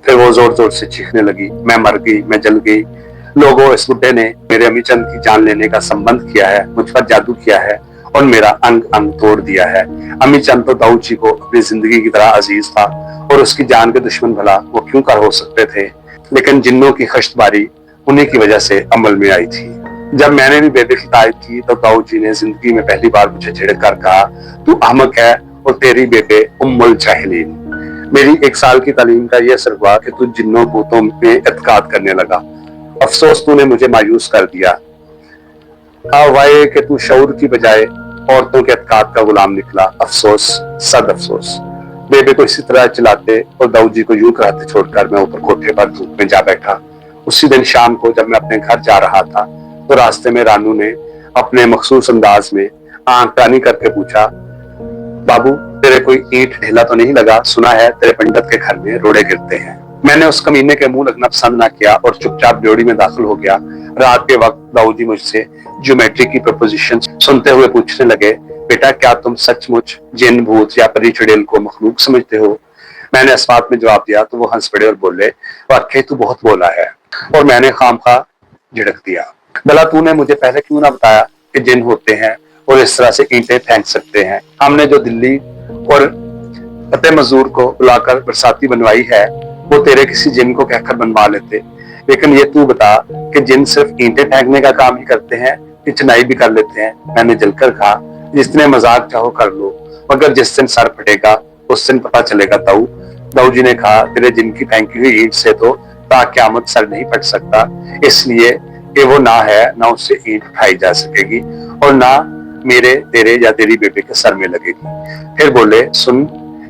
फिर वो जोर जोर से चीखने लगी, मैं मर गई, मैं जल गई। लोगों, इस बुड्ढे ने मेरे अमी चंद की जान लेने का संबंध किया है, मुझ पर जादू किया है और मेरा अंग अंग तोड़ दिया है। अमी चंद तो दाऊद जी को अपनी जिंदगी की तरह अजीज था और उसकी जान के दुश्मन भला वो क्यों कर हो सकते थे। लेकिन जिन्नों की खश्तबारी उन्हीं की वजह से अमल में आई थी। जब मैंने भी बेबे की तारीफ की तो दाऊद जी ने जिंदगी में पहली बार मुझे झिड़क कर कहा, तू अहमक है और तेरी बेबे उम्मुल जाहिलीन। मेरी 1 साल की तालीम का यह असर हुआ कि तू जिन्नों भूतों में एतकाद करने लगा। अफसोस तूने मुझे मायूस कर दिया। वाये कि तू शऊर की बजाय औरतों के एतकाद का गुलाम निकला। अफसोस, सद अफसोस। बेबे को इसी तरह चलाते और दाऊद जी को यूं कराते छोड़कर मैं ऊपर कोठे पर धूप में जा बैठा। उसी दिन शाम को जब मैं अपने घर जा रहा था तो रास्ते में रानू ने अपने मखसूस अंदाज में आंख टानी करके पूछा, बाबू तेरे कोई ईंट ढेला तो नहीं लगा? सुना है तेरे पंडित के घर में रोड़े गिरते हैं। मैंने उस कमीने के मुंह लगना पसंद ना किया और चुपचाप ड्योढ़ी में दाखिल हो गया। रात के वक्त दाऊद जी मुझसे ज्योमेट्री की प्रोपोजिशन सुनते हुए पूछने लगे, बेटा क्या तुम सचमुच जिन भूत या परी चुड़ैल को मखलूक समझते हो? मैंने इस बात में जवाब दिया तो वो हंस पड़े और बोले, वाकई तू बहुत बोला है। और मैंने खामखा झिड़क दिया, भला तूने मुझे पहले क्यों ना बताया कि जिन होते हैं और इस तरह से ईंटें फेंक सकते हैं। हमने जो दिल्ली और फतेह मजदूर को बुलाकर बरसाती बनवाई है वो तेरे किसी जिन को कहकर बनवा लेते। लेकिन ये तू बता कि जिन सिर्फ ईंटें फेंकने का काम ही करते हैं कि चिनाई भी कर लेते हैं? मैंने जलकर कहा, जितने मजाक चाहो कर लो, मगर जिस दिन सर फटेगा उस दिन पता चलेगा। दाऊ जी ने कहा, तेरे जिन की फेंकी हुई ईंट से तो ताक़यामत सर नहीं फट सकता, इसलिए कि वो ना है ना उससे ईंट उठाई जा सकेगी और ना मेरे तेरे या तेरी बेटे के सर में लगेगी। फिर बोले, सुन,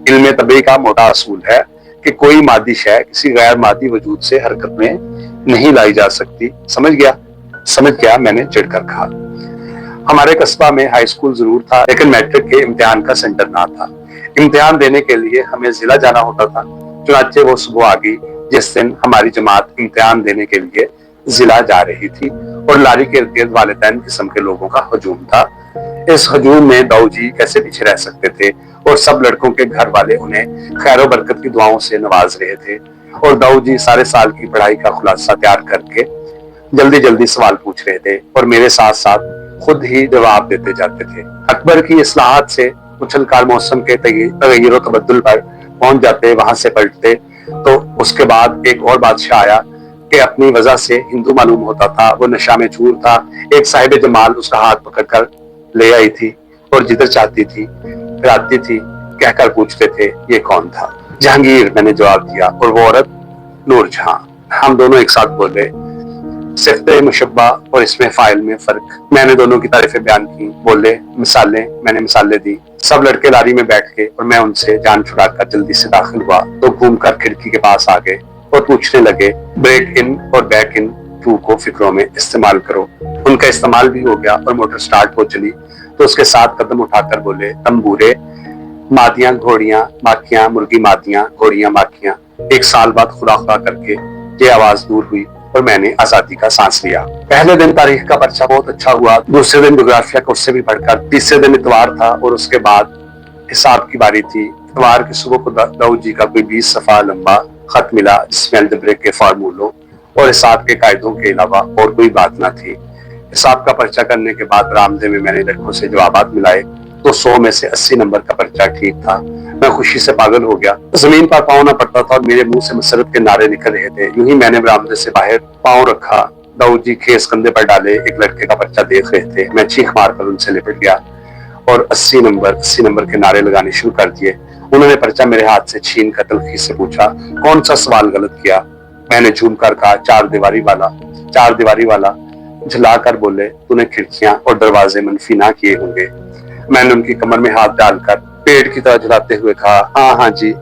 इल्मे तबी का मोटा असूल है कि कोई मादी शय किसी गैर मादी वजूद से हरकत में नहीं लाई जा सकती। समझ गया, मैंने चिढ़कर कहा। हमारे कस्बा में हाई स्कूल जरूर था लेकिन मैट्रिक के इम्तिहान का सेंटर ना था। इम्तिहान देने के लिए हमें जिला जाना होता था। चुनाचे वो सुबह आ गई जिस दिन हमारी जमात इम्तिहान देने के लिए जिला जा रही थी और लारी के इर्द गिर्द वालिदैन किस्म के लोगों का हजूम था। इस हजूम में दाऊ जी कैसे पीछे रह सकते थे और सब लड़कों के घर वाले उन्हें खैर बरकत की दुआओं से नवाज रहे थे और दाऊ जी सारे साल की पढ़ाई का खुलासा तैयार करके जल्दी जल्दी सवाल पूछ रहे थे और मेरे साथ साथ खुद ही जवाब देते जाते थे। अकबर की इस्लाहात से उछलकार मौसम के तगय्युर तबद्दुल पर पहुंच जाते, वहां से पलटते तो उसके बाद एक और बादशाह आया कि अपनी वजह से हिंदू मालूम होता था। वो नशा में चूर था। एक साहिब जमाल उसका हाथ पकड़कर ले आई थी और जिधर चाहती थी फिराती थी, कहकर पूछते थे ये कौन था? जहांगीर, मैंने जवाब दिया और वो औरत नूरजहां। हम दोनों एक साथ बोले, सिफ्ते मुशब्बा और इसमें फाइल में फर्क। मैंने दोनों की तारीफें बयान की। बोले, मिसालें, मैंने मिसालें दी। सब लड़के लारी में बैठ गए और मैं उनसे जान छुड़ाकर जल्दी से दाखिल हुआ तो घूमकर खिड़की के पास आ गए और पूछने लगे, ब्रेक इन और बैक इन टू को फिक्रों में इस्तेमाल करो। उनका इस्तेमाल भी हो गया और मोटर स्टार्ट हो चली तो उसके साथ कदम उठाकर बोले, तंबूरे, मादियां घोड़ियां माखियां, मुर्गी मादियां घोड़ियां माखियां। 1 साल बाद खुदा खुदा करके ये आवाज दूर हुई और मैंने आजादी का सांस लिया। पहले दिन तारीख का पर्चा बहुत अच्छा हुआ, दूसरे दिन जोग्राफिया का उससे भी बढ़कर, तीसरे दिन इतवार था और उसके बाद हिसाब की बारी थी। इतवार की सुबह को दाऊद जी का कोई 20 सफा लंबा खत मिला जिसमें अलजबरे के फार्मूलों और हिसाब के कायदों के अलावा और कोई बात ना थी। हिसाब का पर्चा करने के बाद रामदे में मैंने लड़कों से जवाबात मिलाए तो 100 में से 80 नंबर का पर्चा ठीक था। मैं खुशी से पागल हो गया। जमीन पर पाँव ना पड़ता था और मेरे मुंह से मसरत के नारे निकल रहे थे। यूं ही मैंने बरामदे से बाहर पाँव रखा। दाऊद जी खेस कंधे पर डाले एक लड़के का पर्चा देख रहे थे। मैं चीख मारकर उनसे लिपट गया और 80 नंबर के नारे लगाने शुरू कर दिए। उन्होंने पर्चा मेरे हाथ से छीन कर तलखी से पूछा, कौन सा सवाल गलत किया? मैंने झूम कर कहा, चार दीवारी वाला। झुला कर बोले, तूने खिड़कियां और दरवाजे मनफी ना किए होंगे। मैंने उनकी कमर में हाथ डालकर पेड़ की तरह झुलाते हुए कहा, हाँ जी,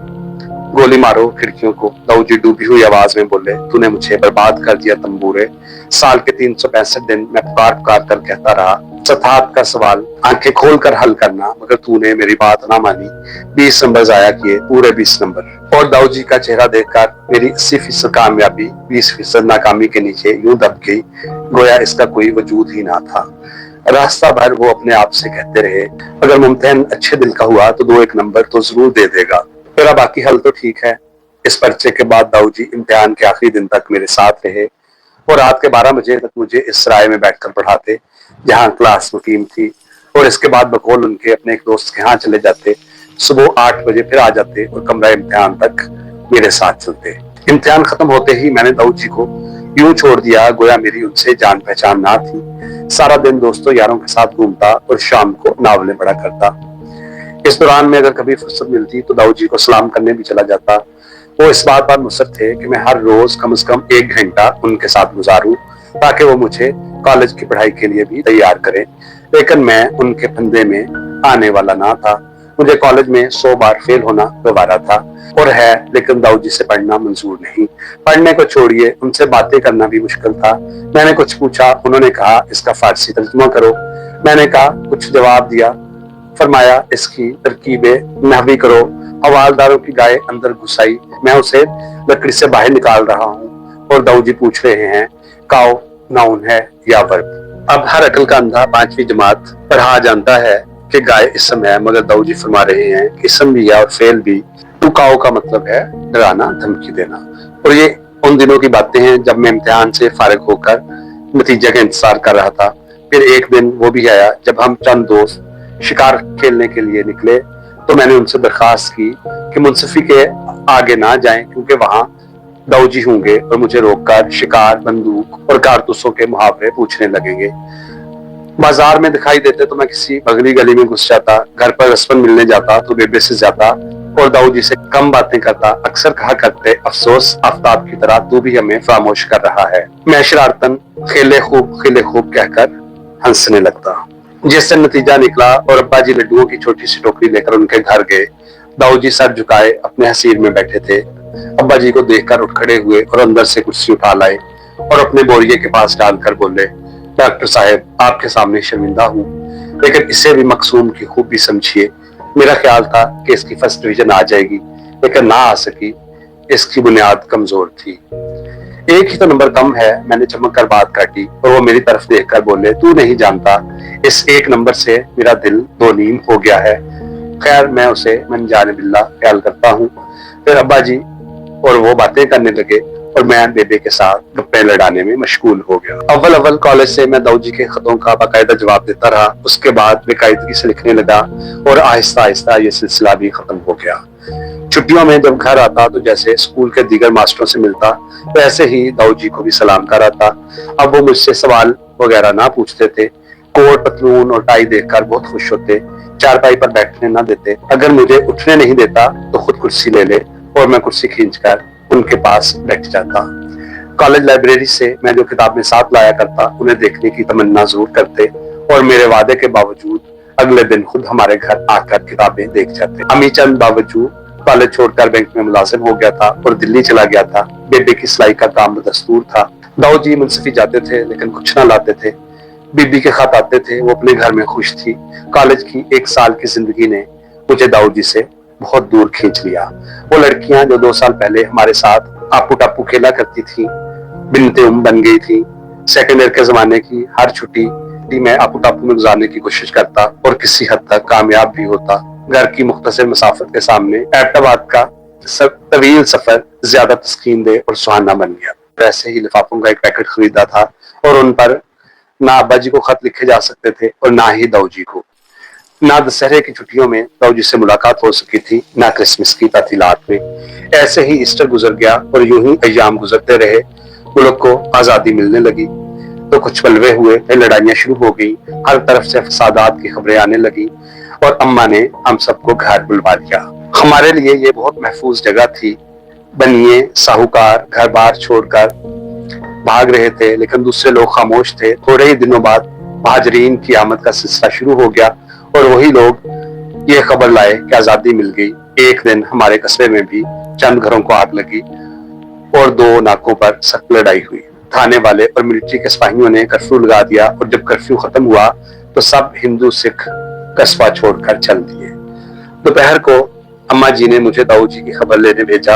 गोली मारो खिड़कियों को। दाऊद जी डूबी हुई आवाज में बोले, तूने मुझे बर्बाद कर दिया तंबूरे। साल के 365 दिन मैं पुकार कर कहता रहा, सताहत का सवाल आंखें खोल कर हल करना, मगर तूने मेरी बात ना मानी। 20 नंबर जाया किए, पूरे 20 नंबर। और दाऊद जी का चेहरा देखकर मेरी 80% कामयाबी 20% नाकामी के नीचे यूं दब गई गोया इसका कोई वजूद ही ना था। रास्ता भर वो अपने आप से कहते रहे, अगर मुमतहन अच्छे दिल का हुआ तो 2 एक नंबर तो जरूर दे देगा। तेरा बाकी हल तो ठीक है, इस पर्चे के बाद दाऊ जी इम्तिहान के आखिरी दिन तक मेरे साथ रहे। वो रात के 12 बजे तक मुझे इस राय में बैठकर पढ़ाते जहाँ क्लास मुकीम थी, और इसके बाद बकौल उनके अपने एक दोस्त के यहाँ चले जाते। सुबह 8 बजे फिर आ जाते और कमरा इम्तिहान तक मेरे साथ चलते। इम्तिहान खत्म होते ही मैंने दाऊ जी को यूं छोड़ दिया गोया मेरी उनसे जान पहचान ना थी। सारा दिन दोस्तों यारों के साथ घूमता और शाम को नावलें पढ़ा करता। इस दौरान में अगर कभी फुर्सत मिलती तो दाऊ जी को सलाम करने भी चला जाता। वो इस बात पर मुसर थे कि मैं हर रोज कम से कम 1 घंटा उनके साथ गुजारूं ताकि वो मुझे कॉलेज की पढ़ाई के लिए भी तैयार करें, लेकिन मैं उनके फंदे में आने वाला ना था। मुझे कॉलेज में 100 बार फेल होना गवारा था और है, लेकिन दाऊ जी से पढ़ना मंजूर नहीं। पढ़ने को छोड़िए, उनसे बातें करना भी मुश्किल था। मैंने कुछ पूछा, उन्होंने कहा इसका फारसी तर्जुमा करो। मैंने कहा, कुछ जवाब दिया, फरमाया इसकी तरकीबें नहवी करो। हवालदारों की गाय अंदर घुसाई, मैं उसे लकड़ी से बाहर निकाल रहा हूँ और दाऊ जी पूछ रहे हैं काउ नाउन है या वर्ब। अब हर अकल का अंधा 5वीं जमात पढ़ा जानता है कि गाय इसम है, मगर दाऊ जी फरमा रहे हैं कि इसम भी है और फेल भी। टू काउ का मतलब है डराना, धमकी देना। और ये उन दिनों की बातें हैं जब मैं इम्तिहान से फारिग होकर नतीजे का इंतजार कर रहा था। फिर एक दिन वो भी आया जब हम चंद दोस्त शिकार खेलने के लिए निकले, तो मैंने उनसे दरखास्त की कि मुंसफी के आगे ना जाएं क्योंकि वहां दाऊ जी होंगे और मुझे रोककर शिकार, बंदूक और कारतूसों के मुहावरे पूछने लगेंगे। बाजार में दिखाई देते तो मैं किसी अगली गली में घुस जाता, घर पर रस्मन मिलने जाता तो बेबे से जाता और दाऊ जी से कम बातें करता। अक्सर कहा करते, अफसोस आफ्ताब की तरह तू भी हमें खामोश कर रहा है। मैं शरारतन खेले खूब कहकर हंसने लगता। जिस दिन नतीजा निकला और अब्बा जी लड्डुओं की छोटी सी टोकरी लेकर उनके घर गए, दाऊ जी सर झुकाए अपने हसीर में बैठे थे। अब्बा जी को देखकर उठ खड़े हुए और अंदर से कुर्सी उठा लाए और अपने बोरिये के पास डालकर बोले, डॉक्टर साहब आपके सामने शर्मिंदा हूँ, लेकिन इसे भी मकसूम की खूबी समझिए। मेरा ख्याल था कि इसकी फर्स्ट डिवीजन आ जाएगी, लेकिन ना आ सकी। इसकी बुनियाद कमजोर थी। एक ही तो नंबर कम है। मैंने चमक कर बात काटी और वो मेरी तरफ देखकर बोले, तू नहीं जानता, इस एक नंबर से मेरा दिल दो नीम हो गया है। खैर मैं उसे मन जाने बिल्ला ख्याल करता हूँ। फिर अब्बा जी और वो बातें करने लगे और मैं बेबे के साथ गप्पे लड़ाने में मशगूल हो गया। अव्वल कॉलेज से मैं दाऊ जी के खतों का बाकायदा जवाब देता रहा। उसके बाद बेकायदगी से लिखने लगा और आहिस्ता आहिस्ता ये सिलसिला भी खत्म हो गया। छुट्टियों में जब घर आता तो जैसे स्कूल के दीगर मास्टरों से मिलता, वैसे ही दाऊ जी को भी सलाम कर आता। अब वो मुझसे सवाल वगैरह ना पूछते थे। कोट, पतलून और टाई देखकर बहुत खुश होते। चारपाई पर बैठने ना देते। अगर मुझे उठने नहीं देता तो खुद कुर्सी ले ले और मैं कुर्सी खींचकर उनके पास बैठ जाता। कॉलेज लाइब्रेरी से मैं जो किताबें साथ लाया करता उन्हें देखने की तमन्ना जरूर करते और मेरे वादे के बावजूद अगले दिन खुद हमारे घर आकर किताबें देख जाते। अमी चंद बावजूद कॉलेज छोड़कर बैंक में मुलाजिम हो गया था और दिल्ली चला गया था। बेबे की सिलाई का काम बदस्तूर था। दाऊ जी मुंसफी जाते थे लेकिन कुछ ना लाते थे। बीबी के खत आते थे, वो अपने घर में खुश थी। कॉलेज की 1 साल की जिंदगी ने मुझे दाऊ जी से बहुत दूर खींच लिया। वो लड़कियां जो 2 साल पहले हमारे साथ आपू टापू खेला करती थी, बिनते बन गई थी। सेकेंड ईयर के जमाने की हर छुट्टी मैं आपू टापू में गुजारने की कोशिश करता और किसी हद तक कामयाब भी होता। घर की मुख्तसर मसाफत के सामने एबटाबाद का तवील सफर ज्यादा तस्कीनदेह और सुहाना बन गया। वैसे ही लिफाफों का एक पैकेट खरीदा था और उन पर ना अब्बा जी को खत लिखे जा सकते थे और ना ही दाऊ जी को। ना दशहरे की छुट्टियों में दाऊ जी से मुलाकात हो सकी थी, ना क्रिसमस की तातीलात में। ऐसे ही ईस्टर गुजर गया और यूं ही अय्याम गुजरते रहे। मुल्क को आजादी मिलने लगी तो कुछ बलवे हुए, फिर लड़ाइयां शुरू हो गई। हर तरफ से फसादात की खबरें आने लगी और अम्मा ने हम सबको घर बुलवा दिया। हमारे लिए ये बहुत महफूज जगह थी। बनिए साहूकार घर बार छोड़कर भाग रहे थे, लेकिन दूसरे लोग खामोश थे। थोड़े ही दिनों बाद महाजरीन की आमद का सिलसिला शुरू हो गया और वही लोग ये खबर लाए कि आजादी मिल गई। एक दिन हमारे कस्बे में भी चंद घरों को आग लगी और 2 नाकों पर सख्त लड़ाई हुई। थाने वाले और मिलिट्री के सिपाहियों ने कर्फ्यू लगा दिया और जब कर्फ्यू खत्म हुआ तो सब हिंदू सिख कस्बा छोड़कर चल दिए। दोपहर को अम्मा जी ने मुझे दाऊ जी की खबर लेने भेजा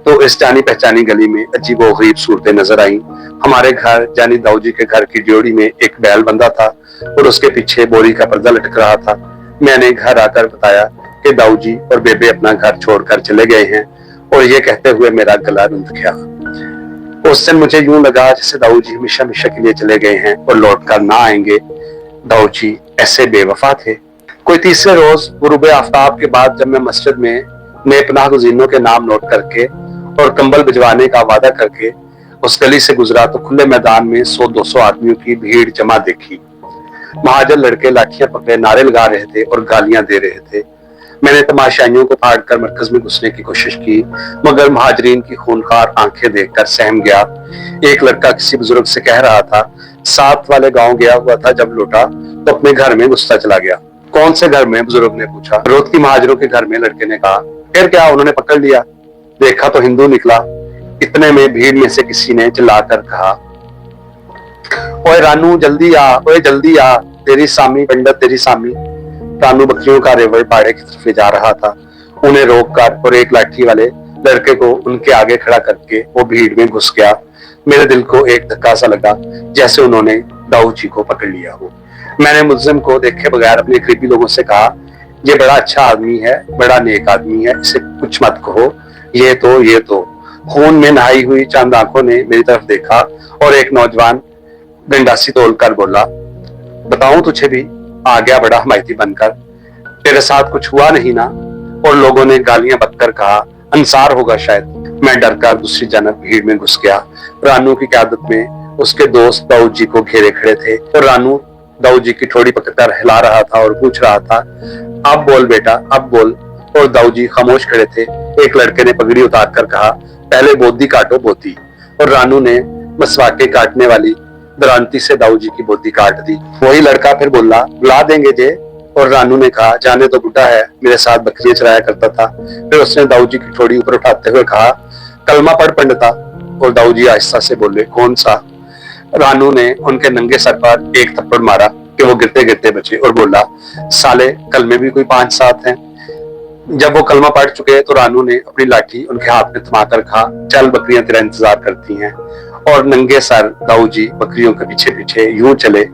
तो इस जानी पहचानी गली में अजीबोगरीब सूरतें नजर आई। हमारे घर जानी दाऊ जी के घर की ड्योढ़ी में एक बैल बंधा था और उसके पीछे बोरी का पर्दा लटक रहा था। मैंने घर आकर बताया कि दाऊ जी और बेबे अपना घर छोड़कर चले गए हैं और ये कहते हुए मेरा गला रुंध गया। उस दिन मुझे यूं लगा जैसे दाऊद जी हमेशा हमेशा के लिए चले गए हैं और लौट कर ना आएंगे। दाऊद जी ऐसे बेवफा थे। कोई तीसरे रोज गुरूब आफ्ताब के बाद जब मैं मस्जिद में नए पनाह गुज़ीनों के नाम नोट करके और कंबल भिजवाने का वादा करके उस गली से गुजरा तो खुले मैदान में 100-200 आदमियों की भीड़ जमा देखी। महाजर लड़के लाठियां पकड़े नारे लगा रहे थे और गालियां दे रहे थे। मैंने तमाशाइयों को फाड़कर मरकज में घुसने की कोशिश की, मगर महाजरीन की खूनखार आंखें देखकर सहम गया। एक लड़का किसी बुजुर्ग से कह रहा था, साथ वाले गांव गया हुआ था, जब लौटा तो अपने घर में घुसता चला गया। कौन से घर में? बुजुर्ग ने पूछा। रोहतकी महाजरों के घर में, लड़के ने कहा। फिर क्या? उन्होंने पकड़ लिया, देखा तो हिंदू निकला। इतने में भीड़ में से किसी ने चिल्लाकर कहा, ओए रानू जल्दी आ, ओए जल्दी आ, तेरी सामी पंडित, तेरी सामी। रानू बकरियों का रेवड़ बाड़े की तरफ ले जा रहा था। उन्हें रोककर और एक लाठी वाले लड़के को उनके आगे खड़ा करके वो भीड़ में घुस गया। मेरे दिल को एक धक्का सा लगा, जैसे उन्होंने दाऊद जी को पकड़ लिया हो। मैंने मुल्जिम को देखे बगैर अपने करीबी लोगों से कहा, ये बड़ा अच्छा आदमी है, बड़ा नेक आदमी है, इसे कुछ मत कहो। ये तो खून में नहाई हुई चंद आंखों ने मेरी तरफ देखा और एक नौजवान गंडासी तोल कर बोला, बताऊं तुझे भी, आ गया बड़ा हमायती बनकर, तेरे साथ कुछ हुआ नहीं ना? और लोगों ने गालियां बककर कहा, अंसार होगा शायद। मैं डर कर दूसरी जानब भीड़ में घुस गया। रानू की क़यादत में उसके दोस्त दाऊद जी को घेरे खड़े थे और रानू दाऊद जी की ठोड़ी पकड़कर हिला रहा था और पूछ रहा था, अब बोल बेटा, अब बोल। और दाऊद जी खामोश खड़े थे। एक लड़के ने पगड़ी उतार कर कहा, पहले बोदी काटो, बोदी। और रानू ने मसवाके काटने वाली दरांती से दाऊद जी की बोदी काट दी। वही लड़का फिर बोला, बुला देंगे जे। और रानू ने कहा, जाने तो बुढ़ा है, मेरे साथ बकरियां चराया करता था। फिर उसने दाऊद जी की ठोड़ी ऊपर उठाते हुए कहा, कलमा पढ़ पंडिता। और दाऊद जी आहिस्ता से बोले, कौन सा? रानू ने उनके नंगे सर पर एक थप्पड़ मारा कि वो गिरते गिरते बचे और बोला, साले कल में भी कोई 5-7 हैं। जब वो कलमा पढ़ चुके तो रानू ने अपनी लाठी उनके हाथ में थमाकर कहा, चल बकरियां तेरा इंतजार करती हैं। और नंगे सर दाऊद जी बकरियों के पीछे पीछे यूं चले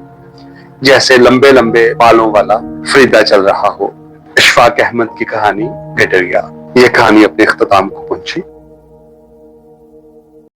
जैसे लंबे लंबे बालों वाला फरीदा चल रहा हो। इशफाक अहमद की कहानी गडरिया। ये कहानी अपने इख्तिताम को पहुंची।